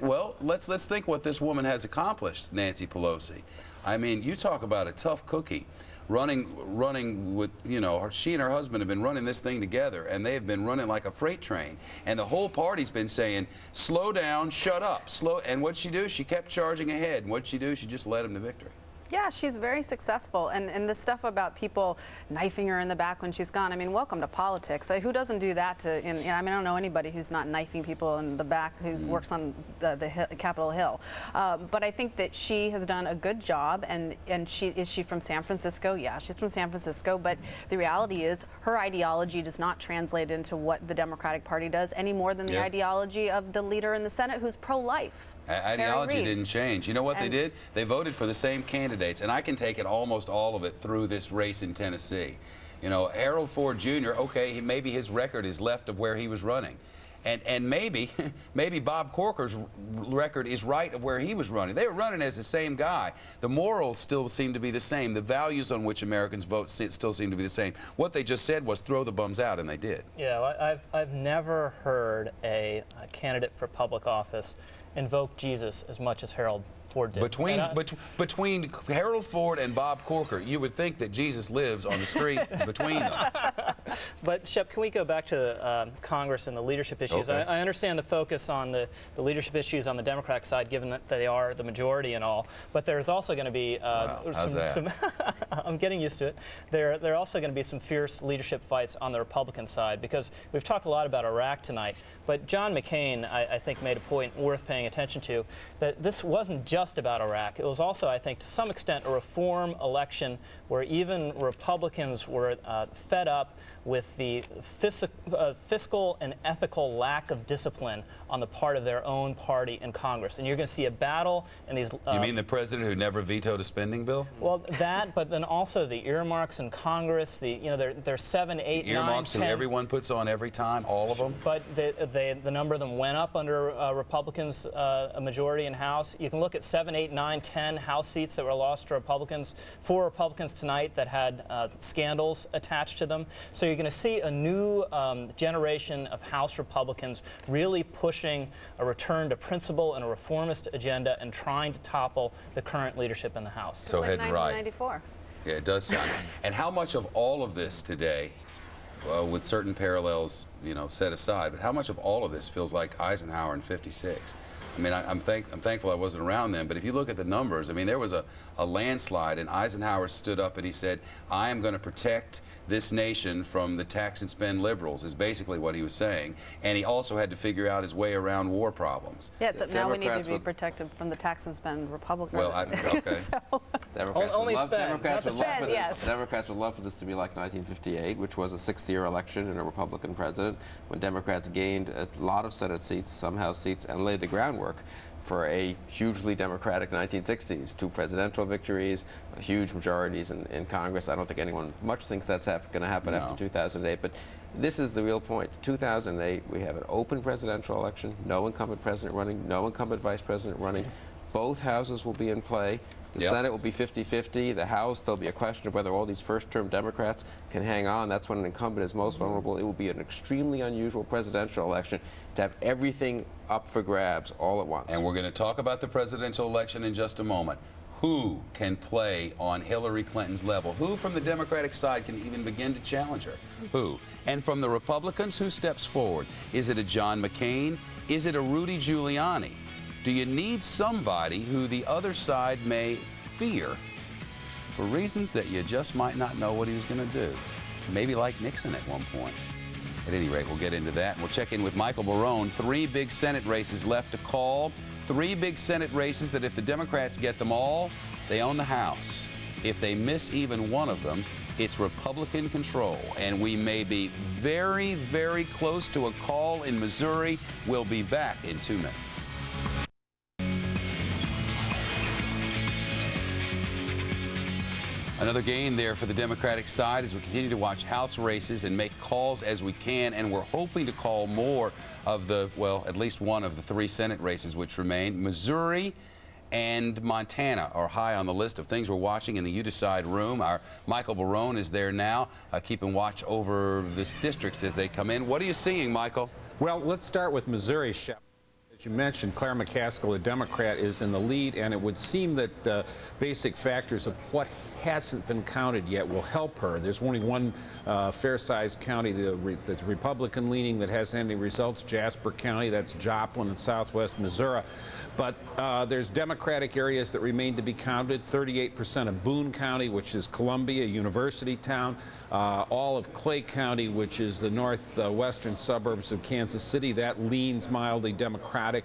well, let's think what this woman has accomplished, Nancy Pelosi. I mean, you talk about a tough cookie. running with, you know, she and her husband have been running this thing together, and they have been running like a freight train. And the whole party's been saying, slow down, shut up, slow. And what'd she do? She kept charging ahead. And what'd she do? She just led him to victory. Yeah, she's very successful. And the stuff about people knifing her in the back when she's gone, I mean, welcome to politics. Who doesn't do that to, I mean, I don't know anybody who's not knifing people in the back who works on the Capitol Hill. But I think that she has done a good job. And is she from San Francisco? Yeah, she's from San Francisco. But the reality is her ideology does not translate into what the Democratic Party does any more than the ideology of the leader in the Senate who's pro-life. Ideology didn't change. You know what they did? They voted for the same candidates, and I can take it almost all of it through this race in Tennessee. You know, Harold Ford Jr., okay, maybe his record is left of where he was running. And maybe Bob Corker's record is right of where he was running. They were running as the same guy. The morals still seem to be the same. The values on which Americans vote still seem to be the same. What they just said was throw the bums out, and they did. Yeah, I've never heard a candidate for public office invoke Jesus as much as Harold Ford did. Between Harold Ford and Bob Corker, you would think that Jesus lives on the street between them. But, Shep, can we go back to Congress and the leadership issues? Okay. I understand the focus on the leadership issues on the Democratic side, given that they are the majority and all. But there's also going to be some I'm getting used to it. There are also going to be some fierce leadership fights on the Republican side, because we've talked a lot about Iraq tonight. But John McCain, I think, made a point worth paying attention to, that this wasn't just about Iraq. It was also, I think, to some extent, a reform election where even Republicans were fed up with the fiscal and ethical lack of discipline on the part of their own party in Congress. And you're going to see a battle in these... you mean the president who never vetoed a spending bill? Well, that, but then also the earmarks in Congress, there's 7, 8, 9, earmarks 10... who everyone puts on every time, all of them? But the number of them went up under Republicans, a majority in House. You can look at 7, 8, 9, 10 House seats that were lost to Republicans, 4 Republicans tonight that had scandals attached to them. So you're going to see a new generation of House Republicans really pushing a return to principle and a reformist agenda and trying to topple the current leadership in the House. So like heading right. 1994. Yeah, it does sound. And how much of all of this today, with certain parallels, set aside, but how much of all of this feels like Eisenhower in '56? I mean, I'm thankful I wasn't around then, but if you look at the numbers, I mean, there was a landslide, and Eisenhower stood up and he said, I am going to protect this nation from the tax and spend liberals, is basically what he was saying. And he also had to figure out his way around war problems. Yeah, except now we need to be protected from the tax and spend Republicans. Well, okay. Democrats would love for this to be like 1958, which was a 6th-year election and a Republican president, when Democrats gained a lot of Senate seats, some House seats, and laid the groundwork for a hugely Democratic 1960s. 2 presidential victories, huge majorities in Congress. I don't think anyone much thinks that's going to happen after 2008, but this is the real point. 2008, we have an open presidential election, no incumbent president running, no incumbent vice president running. Both houses will be in play. The Senate will be 50-50. The House, there'll be a question of whether all these first-term Democrats can hang on. That's when an incumbent is most vulnerable. It will be an extremely unusual presidential election to have everything up for grabs all at once. And we're going to talk about the presidential election in just a moment. Who can play on Hillary Clinton's level? Who from the Democratic side can even begin to challenge her? Who? And from the Republicans, who steps forward? Is it a John McCain? Is it a Rudy Giuliani? Do you need somebody who the other side may fear for reasons that you just might not know what he was going to do? Maybe like Nixon at one point. At any rate, we'll get into that. We'll check in with Michael Barone. 3 big Senate races left to call. 3 big Senate races that if the Democrats get them all, they own the House. If they miss even one of them, it's Republican control. And we may be very, very close to a call in Missouri. We'll be back in 2 minutes. Another gain there for the Democratic side as we continue to watch House races and make calls as we can, and we're hoping to call more of the, well, at least one of the 3 Senate races which remain. Missouri and Montana are high on the list of things we're watching in the You Decide room. Our Michael Barone is there now, keeping watch over this district as they come in. What are you seeing, Michael? Well, let's start with Missouri, Shep. As you mentioned, Claire McCaskill, a Democrat, is in the lead, and it would seem that basic factors of what hasn't been counted yet will help her. There's only one fair-sized county that's Republican-leaning that hasn't had any results, Jasper County. That's Joplin in southwest Missouri. But there's Democratic areas that remain to be counted. 38% of Boone County, which is Columbia, university town. All of Clay County, which is the northwestern suburbs of Kansas City, that leans mildly Democratic.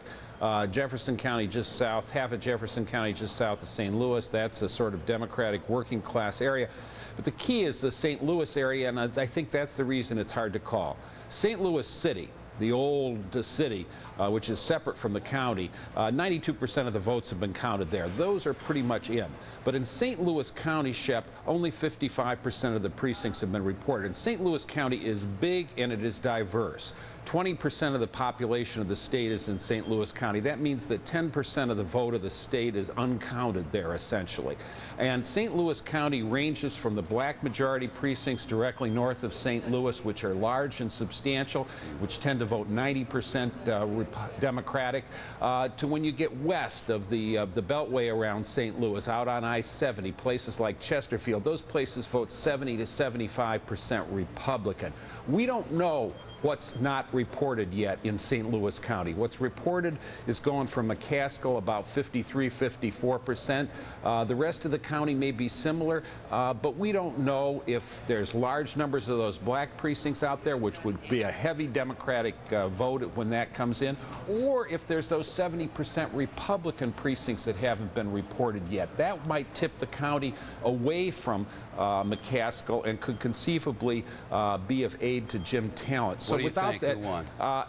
Jefferson County just south, half of Jefferson County just south of St. Louis, that's a sort of Democratic working class area. But the key is the St. Louis area, and I think that's the reason it's hard to call. St. Louis City, the old city, which is separate from the county, 92% of the votes have been counted there. Those are pretty much in. But in St. Louis County, Shep, only 55% of the precincts have been reported. And St. Louis County is big and it is diverse. 20% of the population of the state is in St. Louis County. That means that 10% of the vote of the state is uncounted there, essentially. And St. Louis County ranges from the black majority precincts directly north of St. Louis, which are large and substantial, which tend to vote 90% Democratic, to when you get west of the Beltway around St. Louis, out on I-70, places like Chesterfield. Those places vote 70 to 75% Republican. We don't know what's not reported yet in St. Louis County. What's reported is going from McCaskill about 53, 54%. The rest of the county may be similar, but we don't know if there's large numbers of those black precincts out there, which would be a heavy Democratic vote when that comes in, or if there's those 70% Republican precincts that haven't been reported yet. That might tip the county away from McCaskill and could conceivably be of aid to Jim Talent. So What do you without think? that, Who won?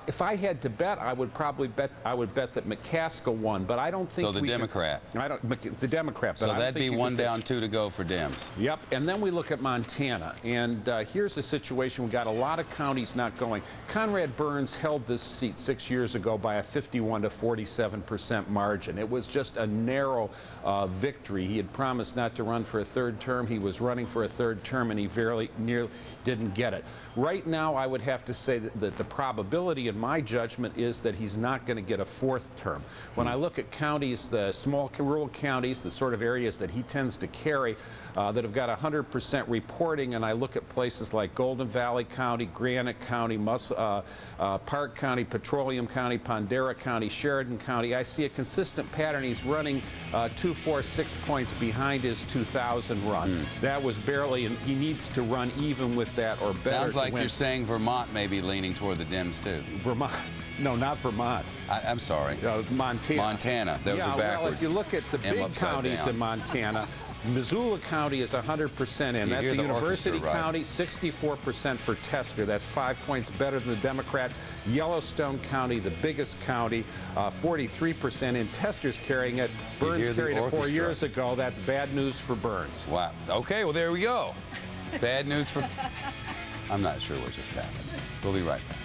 if I had to bet, I would bet that McCaskill won, but I don't think So the Democrat. The Democrat. But So I don't that'd think be you one can say- down, 2 to go for Dems. Yep, and then we look at Montana, and here's the situation. We got a lot of counties not going. Conrad Burns held this seat 6 years ago by a 51 to 47% margin. It was just a narrow victory. He had promised not to run for a third term. He was running for a third term, and he nearly didn't get it. Right now, I would have to say that the probability, in my judgment, is that he's not going to get a fourth term. When I look at counties, the small rural counties, the sort of areas that he tends to carry, that have got 100% reporting, and I look at places like Golden Valley County, Granite County, Park County, Petroleum County, Pondera County, Sheridan County, I see a consistent pattern. He's running 2, 4, 6 points behind his 2000 run. That was barely, and he needs to run even with that or better. Sounds like to win. you're saying Vermont may be leaning toward the Dems, too. Vermont. No, not Vermont. I'm sorry. Montana. Montana. Those are backwards. Well, if you look at the big counties in Montana, Missoula County is 100% in. That's a university county, 64% for Tester. That's 5 points better than the Democrat. Yellowstone County, the biggest county, 43% in. Tester's carrying it. Burns carried it 4 years ago. That's bad news for Burns. Wow. Okay, well, there we go. Bad news for... I'm not sure what just happened. We'll be right back.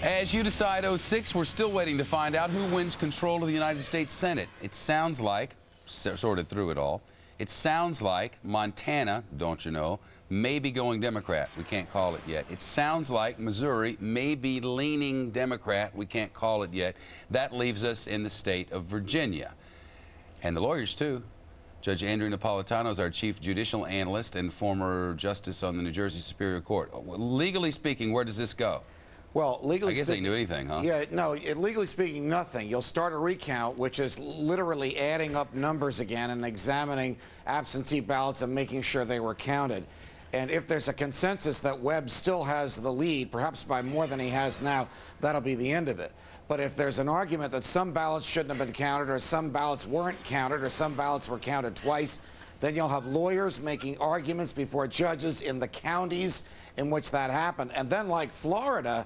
As you decide 06, we're still waiting to find out who wins control of the United States Senate. It sounds like, sorted through it all, it sounds like Montana, don't you know, may be going Democrat. We can't call it yet. It sounds like Missouri may be leaning Democrat. We can't call it yet. That leaves us in the state of Virginia. And the lawyers, too. Judge Andrew Napolitano is our chief judicial analyst and former justice on the New Jersey Superior Court. Legally speaking, where does this go? Well, legally I guess they can do anything, huh? Yeah, no, legally speaking, nothing. You'll start a recount, which is literally adding up numbers again and examining absentee ballots and making sure they were counted. And if there's a consensus that Webb still has the lead, perhaps by more than he has now, that'll be the end of it. But if there's an argument that some ballots shouldn't have been counted, or some ballots weren't counted, or some ballots were counted twice, then you'll have lawyers making arguments before judges in the counties in which that happened. And then, like Florida,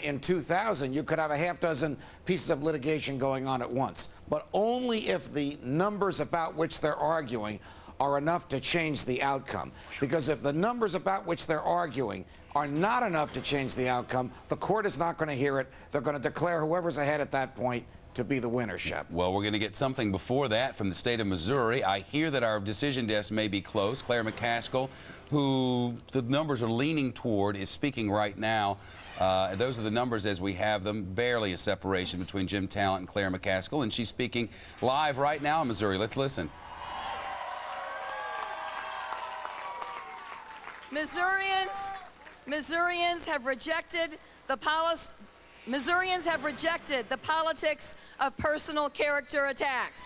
in 2000, you could have a half dozen pieces of litigation going on at once. But only if the numbers about which they're arguing are enough to change the outcome. Because if the numbers about which they're arguing are not enough to change the outcome, the court is not going to hear it. They're going to declare whoever's ahead at that point to be the winnership. Well, we're going to get something before that from the state of Missouri. I hear that our decision desk may be close. Claire McCaskill, who the numbers are leaning toward, is speaking right now. Those are the numbers as we have them. Barely a separation between Jim Talent and Claire McCaskill, and she's speaking live right now in Missouri. Let's listen. Missourians have rejected the politics of personal character attacks.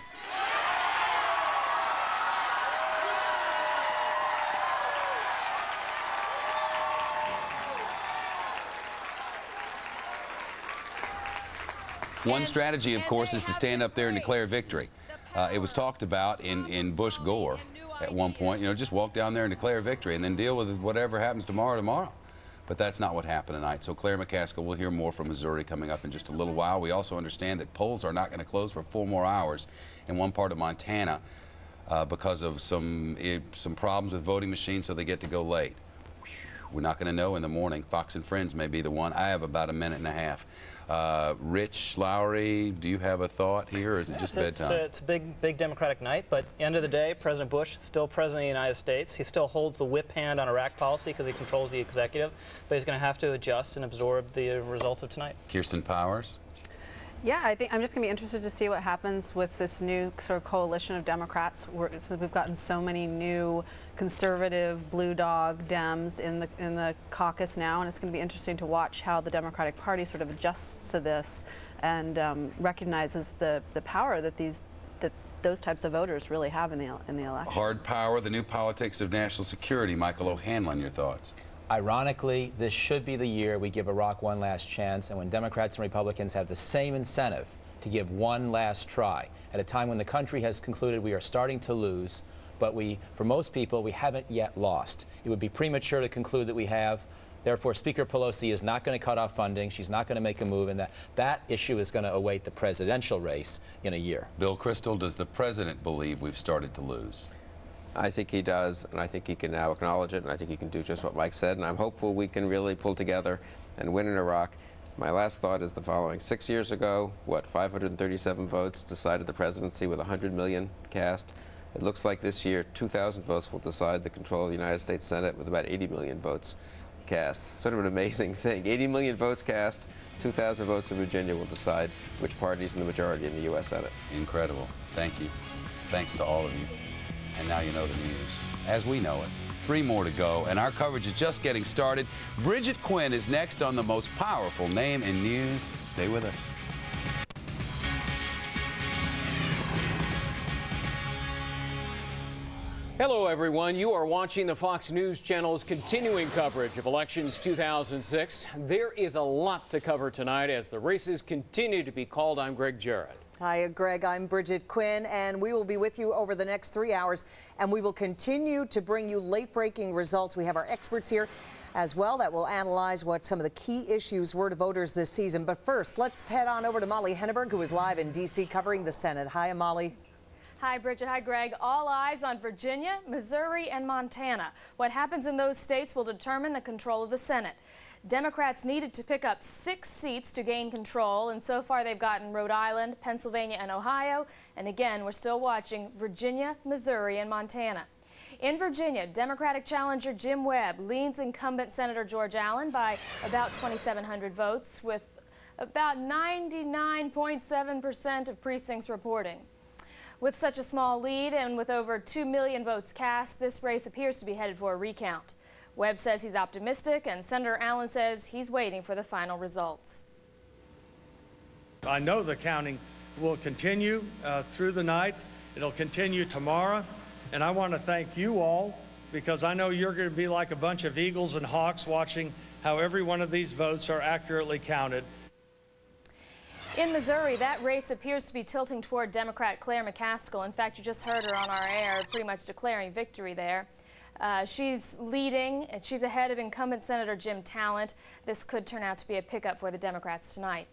One strategy, of course, is to stand up there and declare victory. It was talked about in Bush-Gore at one point, you know, just walk down there and declare victory and then deal with whatever happens tomorrow. But that's not what happened tonight. So Claire McCaskill, we'll hear more from Missouri coming up in just a little while. We also understand that polls are not going to close for 4 more hours in one part of Montana because of some problems with voting machines, so they get to go late. We're not going to know in the morning. Fox and Friends may be the one. I have about a minute and a half. Rich Lowry, do you have a thought here, or is it just bedtime? It's a big Democratic night, but at the end of the day, President Bush is still President of the United States. He still holds the whip hand on Iraq policy because he controls the executive, but he's going to have to adjust and absorb the results of tonight. Kirsten Powers? Yeah, I think I'm just going to be interested to see what happens with this new sort of coalition of Democrats. So we've gotten so many new conservative blue dog Dems in the caucus now, and it's going to be interesting to watch how the Democratic Party sort of adjusts to this and recognizes the power that those types of voters really have in the election. Hard power, the new politics of national security. Michael O'Hanlon, your thoughts? Ironically, this should be the year we give Iraq one last chance, and when Democrats and Republicans have the same incentive to give one last try, at a time when the country has concluded we are starting to lose, but for most people, we haven't yet lost. It would be premature to conclude that we have. Therefore, Speaker Pelosi is not going to cut off funding. She's not going to make a move, and that issue is going to await the presidential race in a year. Bill Kristol, does the president believe we've started to lose? I think he does, and I think he can now acknowledge it, and I think he can do just what Mike said, and I'm hopeful we can really pull together and win in Iraq. My last thought is the following. 6 years ago, 537 votes decided the presidency with 100 million cast. It looks like this year 2,000 votes will decide the control of the United States Senate with about 80 million votes cast. Sort of an amazing thing. 80 million votes cast, 2,000 votes in Virginia will decide which party's in the majority in the U.S. Senate. Incredible. Thank you. Thanks to all of you. And now you know the news, as we know it. 3 more to go, and our coverage is just getting started. Bridget Quinn is next on the most powerful name in news. Stay with us. Hello, everyone. You are watching the Fox News Channel's continuing coverage of elections 2006. There is a lot to cover tonight as the races continue to be called. I'm Greg Jarrett. Hi, Greg. I'm Bridget Quinn, and we will be with you over the next 3 hours, and we will continue to bring you late-breaking results. We have our experts here as well that will analyze what some of the key issues were to voters this season. But first, let's head on over to Molly Henneberg, who is live in D.C. covering the Senate. Hi, Molly. Hi, Bridget. Hi, Greg. All eyes on Virginia, Missouri, and Montana. What happens in those states will determine the control of the Senate. Democrats needed to pick up 6 seats to gain control, and so far they've gotten Rhode Island, Pennsylvania, and Ohio. And again, we're still watching Virginia, Missouri, and Montana. In Virginia, Democratic challenger Jim Webb leads incumbent Senator George Allen by about 2,700 votes, with about 99.7% of precincts reporting. With such a small lead and with over 2 million votes cast, this race appears to be headed for a recount. Webb says he's optimistic, and Senator Allen says he's waiting for the final results. I know the counting will continue through the night. It'll continue tomorrow. And I want to thank you all, because I know you're going to be like a bunch of eagles and hawks watching how every one of these votes are accurately counted. In Missouri, that race appears to be tilting toward Democrat Claire McCaskill. In fact, you just heard her on our air pretty much declaring victory there. She's leading, and she's ahead of incumbent Senator Jim Talent. This could turn out to be a pickup for the Democrats tonight.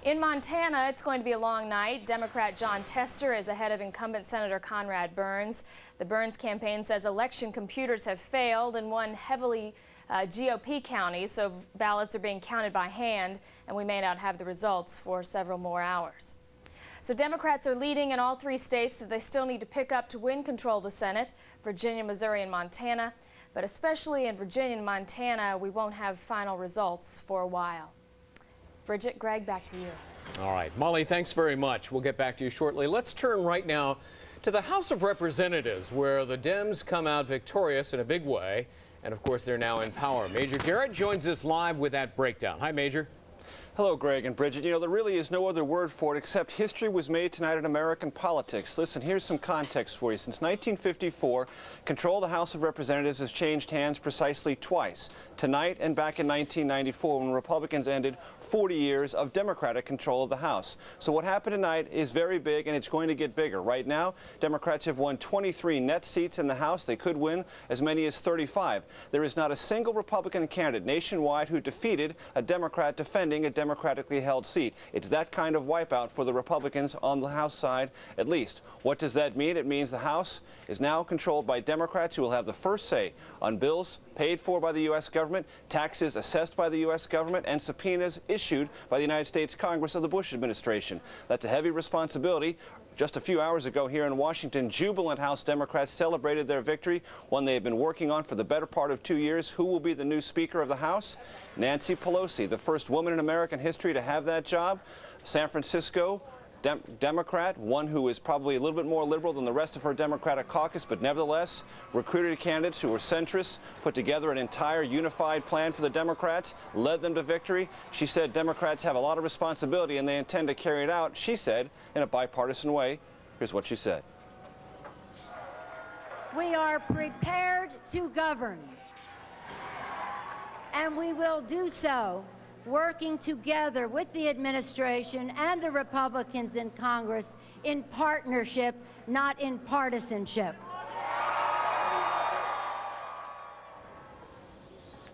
In Montana, it's going to be a long night. Democrat John Tester is ahead of incumbent Senator Conrad Burns. The Burns campaign says election computers have failed in one heavily GOP county, so ballots are being counted by hand, and we may not have the results for several more hours. So Democrats are leading in all 3 states that they still need to pick up to win control of the Senate: Virginia, Missouri, and Montana. But especially in Virginia and Montana, we won't have final results for a while. Bridget, Greg, back to you. All right, Molly, thanks very much. We'll get back to you shortly. Let's turn right now to the House of Representatives, where the Dems come out victorious in a big way. And of course, they're now in power. Major Garrett joins us live with that breakdown. Hi, Major. Hello, Greg and Bridget. You know, there really is no other word for it except history was made tonight in American politics. Listen, here's some context for you. Since 1954, control of the House of Representatives has changed hands precisely twice. Tonight and back in 1994, when Republicans ended 40 years of Democratic control of the House. So what happened tonight is very big, and it's going to get bigger. Right now, Democrats have won 23 net seats in the House. They could win as many as 35. There is not a single Republican candidate nationwide who defeated a Democrat defending a democratically held seat. It's that kind of wipeout for the Republicans on the House side, at least. What does that mean? It means the House is now controlled by Democrats who will have the first say on bills paid for by the U.S. government, taxes assessed by the U.S. government, and subpoenas issued by the United States Congress of the Bush administration. That's a heavy responsibility. Just a few hours ago here in Washington, jubilant House Democrats celebrated their victory, one they have been working on for the better part of 2 years. Who will be the new Speaker of the House? Nancy Pelosi, the first woman in American history to have that job. San Francisco Democrat, one who is probably a little bit more liberal than the rest of her Democratic caucus, but nevertheless recruited candidates who were centrist, put together an entire unified plan for the Democrats, led them to victory. She said Democrats have a lot of responsibility and they intend to carry it out, she said, in a bipartisan way. Here's what she said. We are prepared to govern, and we will do so working together with the administration and the Republicans in Congress in partnership, not in partisanship.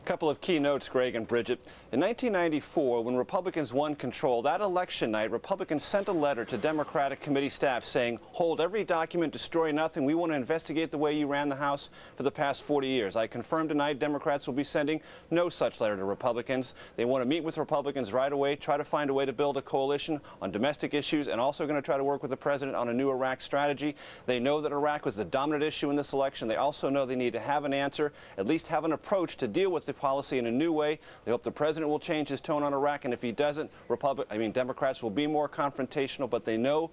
Couple of key notes, Greg and Bridget. In 1994, when Republicans won control, that election night, Republicans sent a letter to Democratic committee staff saying, hold every document, destroy nothing. We want to investigate the way you ran the House for the past 40 years. I confirm tonight Democrats will be sending no such letter to Republicans. They want to meet with Republicans right away, try to find a way to build a coalition on domestic issues, and also going to try to work with the president on a new Iraq strategy. They know that Iraq was the dominant issue in this election. They also know they need to have an answer, at least have an approach to deal with the policy in a new way. They hope the president will change his tone on Iraq, and if he doesn't, Democrats will be more confrontational. But they know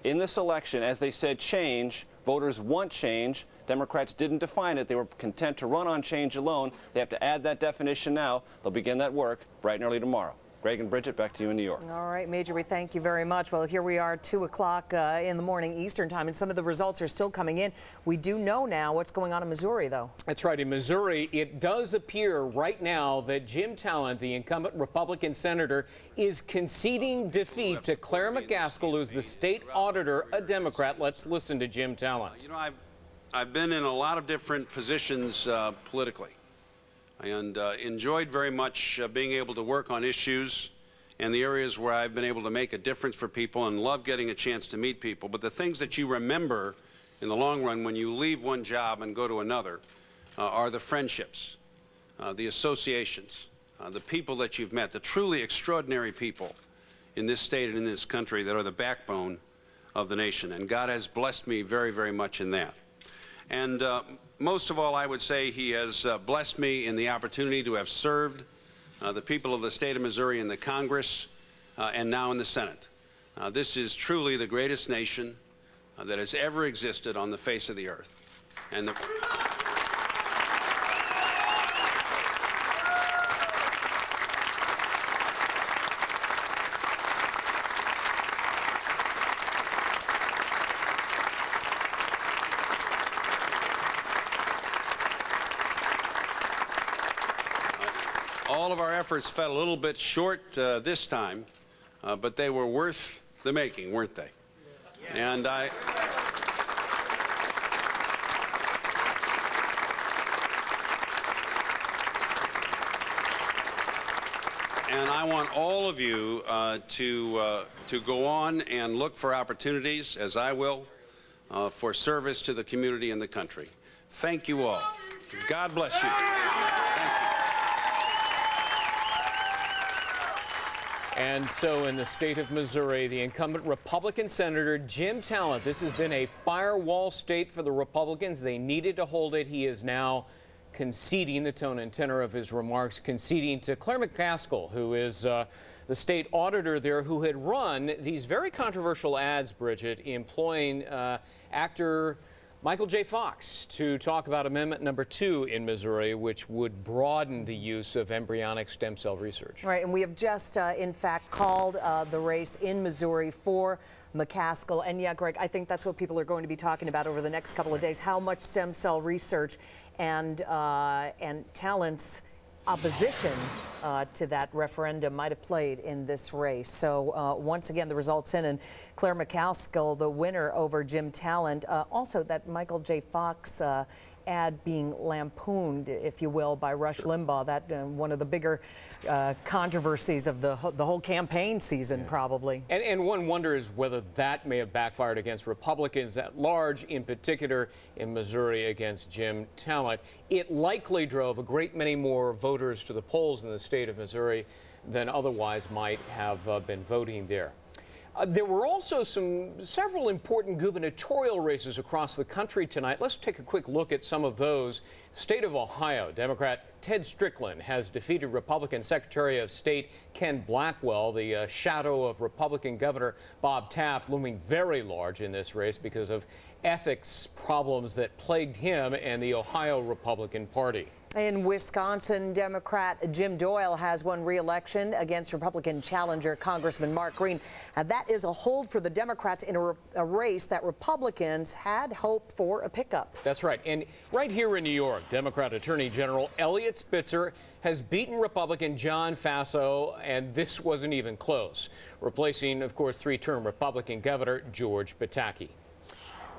in this election, as they said, change. Voters want change. Democrats didn't define it. They were content to run on change alone. They have to add that definition now. They'll begin that work bright and early tomorrow. Greg and Bridget, back to you in New York. All right, Major, we thank you very much. Well, here we are, 2 o'clock in the morning Eastern time, and some of the results are still coming in. We do know now what's going on in Missouri, though. That's right. In Missouri, it does appear right now that Jim Talent, the incumbent Republican senator, is conceding defeat to Claire McCaskill, who's the state auditor, a Democrat. Let's listen to Jim Talent. You know, I've been in a lot of different positions politically, and enjoyed very much being able to work on issues and the areas where I've been able to make a difference for people, and love getting a chance to meet people. But the things that you remember in the long run when you leave one job and go to another are the friendships, the associations, the people that you've met, the truly extraordinary people in this state and in this country that are the backbone of the nation. And God has blessed me very, very much in that. And most of all, I would say he has blessed me in the opportunity to have served the people of the state of Missouri in the Congress and now in the Senate. This is truly the greatest nation that has ever existed on the face of the earth. And all of our efforts fell a little bit short this time, but they were worth the making, weren't they? And I want all of you to go on and look for opportunities, as I will, for service to the community and the country. Thank you all. God bless you. And so in the state of Missouri, the incumbent Republican Senator Jim Talent, this has been a firewall state for the Republicans. They needed to hold it. He is now conceding, the tone and tenor of his remarks, conceding to Claire McCaskill, who is the state auditor there, who had run these very controversial ads, Bridget, employing actor Michael J. Fox to talk about Amendment number 2 in Missouri, which would broaden the use of embryonic stem cell research. Right, and we have just, in fact, called the race in Missouri for McCaskill. And yeah, Greg, I think that's what people are going to be talking about over the next couple of days, how much stem cell research and Talent's opposition to that referendum might have played in this race. So once again, the results in, and Claire McCaskill, the winner over Jim Talent. Also, that Michael J. Fox ad being lampooned, if you will, by Rush Limbaugh. That one of the bigger controversies of the whole campaign season, probably. And one wonders whether that may have backfired against Republicans at large, in particular in Missouri against Jim Talent. It likely drove a great many more voters to the polls in the state of Missouri than otherwise might have been voting there. There were also several important gubernatorial races across the country tonight. Let's take a quick look at some of those. State of Ohio, Democrat Ted Strickland has defeated Republican Secretary of State Ken Blackwell, the shadow of Republican Governor Bob Taft, looming very large in this race because of ethics problems that plagued him and the Ohio Republican Party. In Wisconsin, Democrat Jim Doyle has won re-election against Republican challenger Congressman Mark Green. And that is a hold for the Democrats in a race that Republicans had hoped for a pickup. That's right. And right here in New York, Democrat Attorney General Eliot Spitzer has beaten Republican John Faso, and this wasn't even close, replacing, of course, three-term Republican Governor George Pataki.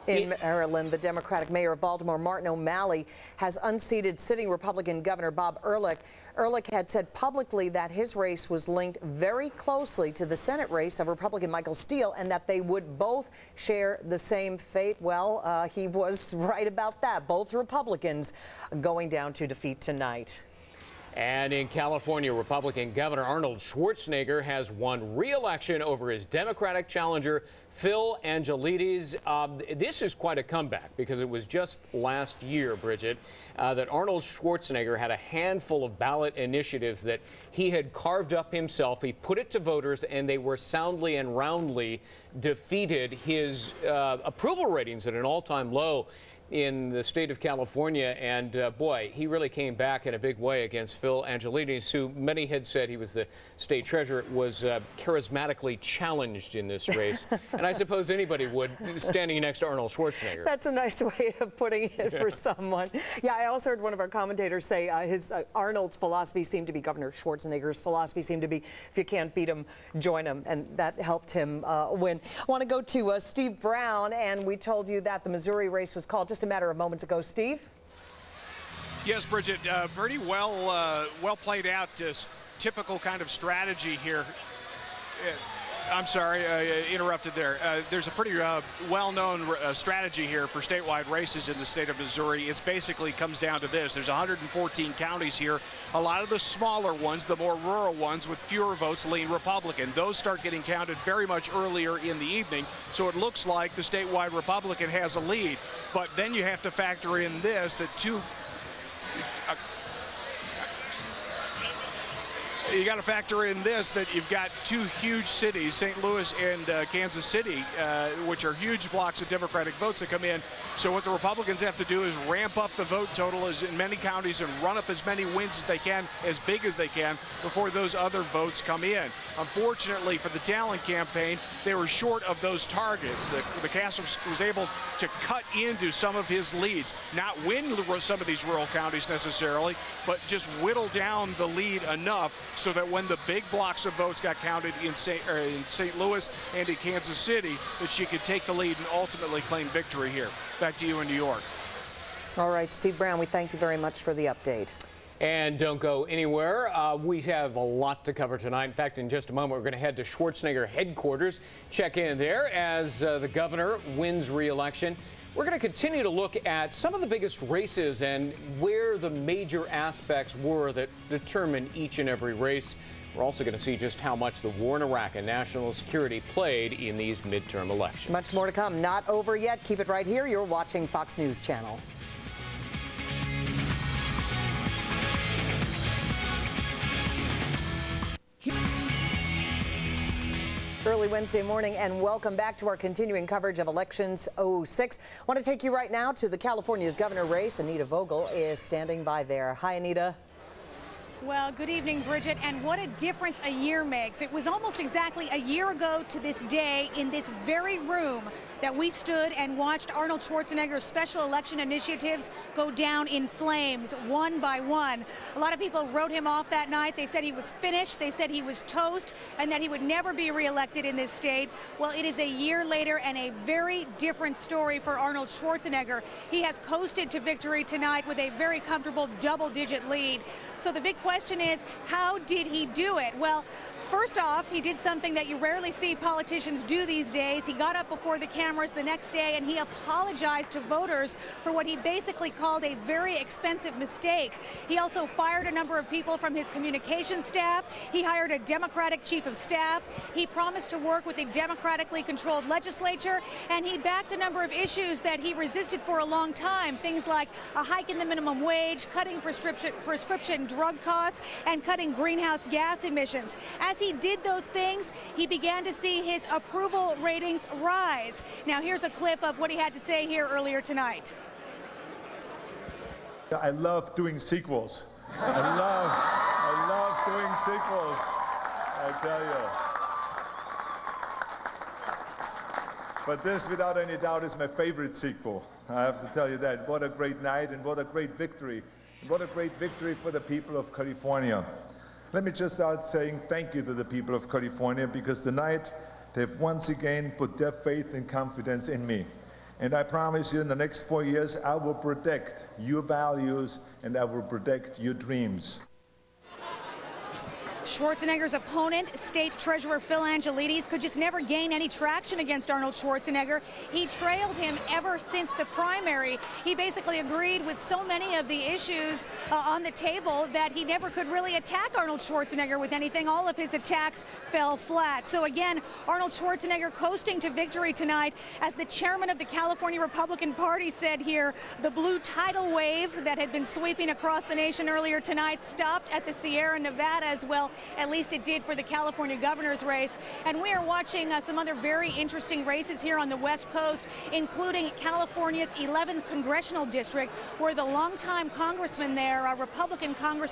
In Maryland, the Democratic mayor of Baltimore, Martin O'Malley, has unseated sitting Republican Governor Bob Ehrlich. Ehrlich had said publicly that his race was linked very closely to the Senate race of Republican Michael Steele and that they would both share the same fate. Well, he was right about that. Both Republicans going down to defeat tonight. And in California, Republican Governor Arnold Schwarzenegger has won re-election over his Democratic challenger, Phil Angelides. This is quite a comeback because it was just last year, Bridget, that Arnold Schwarzenegger had a handful of ballot initiatives that he had carved up himself. He put it to voters, and they were soundly and roundly defeated. His approval ratings at an all-time low in the state of California, and boy, he really came back in a big way against Phil Angelides, who many had said, he was the state treasurer, was charismatically challenged in this race. And I suppose anybody would, standing next to Arnold Schwarzenegger. That's a nice way of putting it for someone. Yeah, I also heard one of our commentators say Arnold's philosophy seemed to be, Governor Schwarzenegger's philosophy seemed to be, if you can't beat him, join him, and that helped him win. I want to go to Steve Brown, and we told you that the Missouri race was called just a matter of moments ago. Steve? Yes, Bridget, pretty well played out, typical kind of strategy here. I'm sorry, interrupted there. There's a pretty well-known strategy here for statewide races in the state of Missouri. It basically comes down to this. There's 114 counties here. A lot of the smaller ones, the more rural ones with fewer votes, lean Republican. Those start getting counted very much earlier in the evening, so it looks like the statewide Republican has a lead. But then you have to factor in this, that you got to factor in this, that you've got two huge cities, St. Louis and Kansas City, which are huge blocks of Democratic votes that come in. So what the Republicans have to do is ramp up the vote total as in many counties and run up as many wins as they can, as big as they can, before those other votes come in. Unfortunately for the Talent campaign, they were short of those targets. The Castle was able to cut into some of his leads, not win some of these rural counties necessarily, but just whittle down the lead enough so that when the big blocks of votes got counted in St. Louis and in Kansas City, that she could take the lead and ultimately claim victory here. Back to you in New York. All right, Steve Brown, we thank you very much for the update. And don't go anywhere. We have a lot to cover tonight. In fact, in just a moment, we're going to head to Schwarzenegger headquarters, check in there as the governor wins re-election. We're going to continue to look at some of the biggest races and where the major aspects were that determine each and every race. We're also going to see just how much the war in Iraq and national security played in these midterm elections. Much more to come. Not over yet. Keep it right here. You're watching Fox News Channel. Early Wednesday morning, and welcome back to our continuing coverage of Elections 06. I want to take you right now to the California's governor race. Anita Vogel is standing by there. Hi, Anita. Well, good evening, Bridget, and what a difference a year makes. It was almost exactly a year ago to this day in this very room that we stood and watched Arnold Schwarzenegger's special election initiatives go down in flames, one by one. A lot of people wrote him off that night. They said he was finished. They said he was toast and that he would never be reelected in this state. Well, it is a year later and a very different story for Arnold Schwarzenegger. He has coasted to victory tonight with a very comfortable double-digit lead. So the big question is, how did he do it? Well, first off, he did something that you rarely see politicians do these days. He got up before the cameras the next day and he apologized to voters for what he basically called a very expensive mistake. He also fired a number of people from his communications staff. He hired a Democratic chief of staff. He promised to work with a democratically controlled legislature, and he backed a number of issues that he resisted for a long time, things like a hike in the minimum wage, cutting prescription drug costs, and cutting greenhouse gas emissions. As he did those things, he began to see his approval ratings rise. Now, here's a clip of what he had to say here earlier tonight. I love doing sequels. I love doing sequels, I tell you. But this, without any doubt, is my favorite sequel. I have to tell you that. What a great night and what a great victory. What a great victory for the people of California. Let me just start saying thank you to the people of California, because tonight they've once again put their faith and confidence in me. And I promise you, in the next 4 years, I will protect your values and I will protect your dreams. Schwarzenegger's opponent, State Treasurer Phil Angelides, could just never gain any traction against Arnold Schwarzenegger. He trailed him ever since the primary. He basically agreed with so many of the issues on the table that he never could really attack Arnold Schwarzenegger with anything. All of his attacks fell flat. So again, Arnold Schwarzenegger coasting to victory tonight. As the chairman of the California Republican Party said here, the blue tidal wave that had been sweeping across the nation earlier tonight stopped at the Sierra Nevada as well. At least it did for the California governor's race. And we are watching some other very interesting races here on the West Coast, including California's 11th congressional district, where the longtime congressman there, Republican Congressman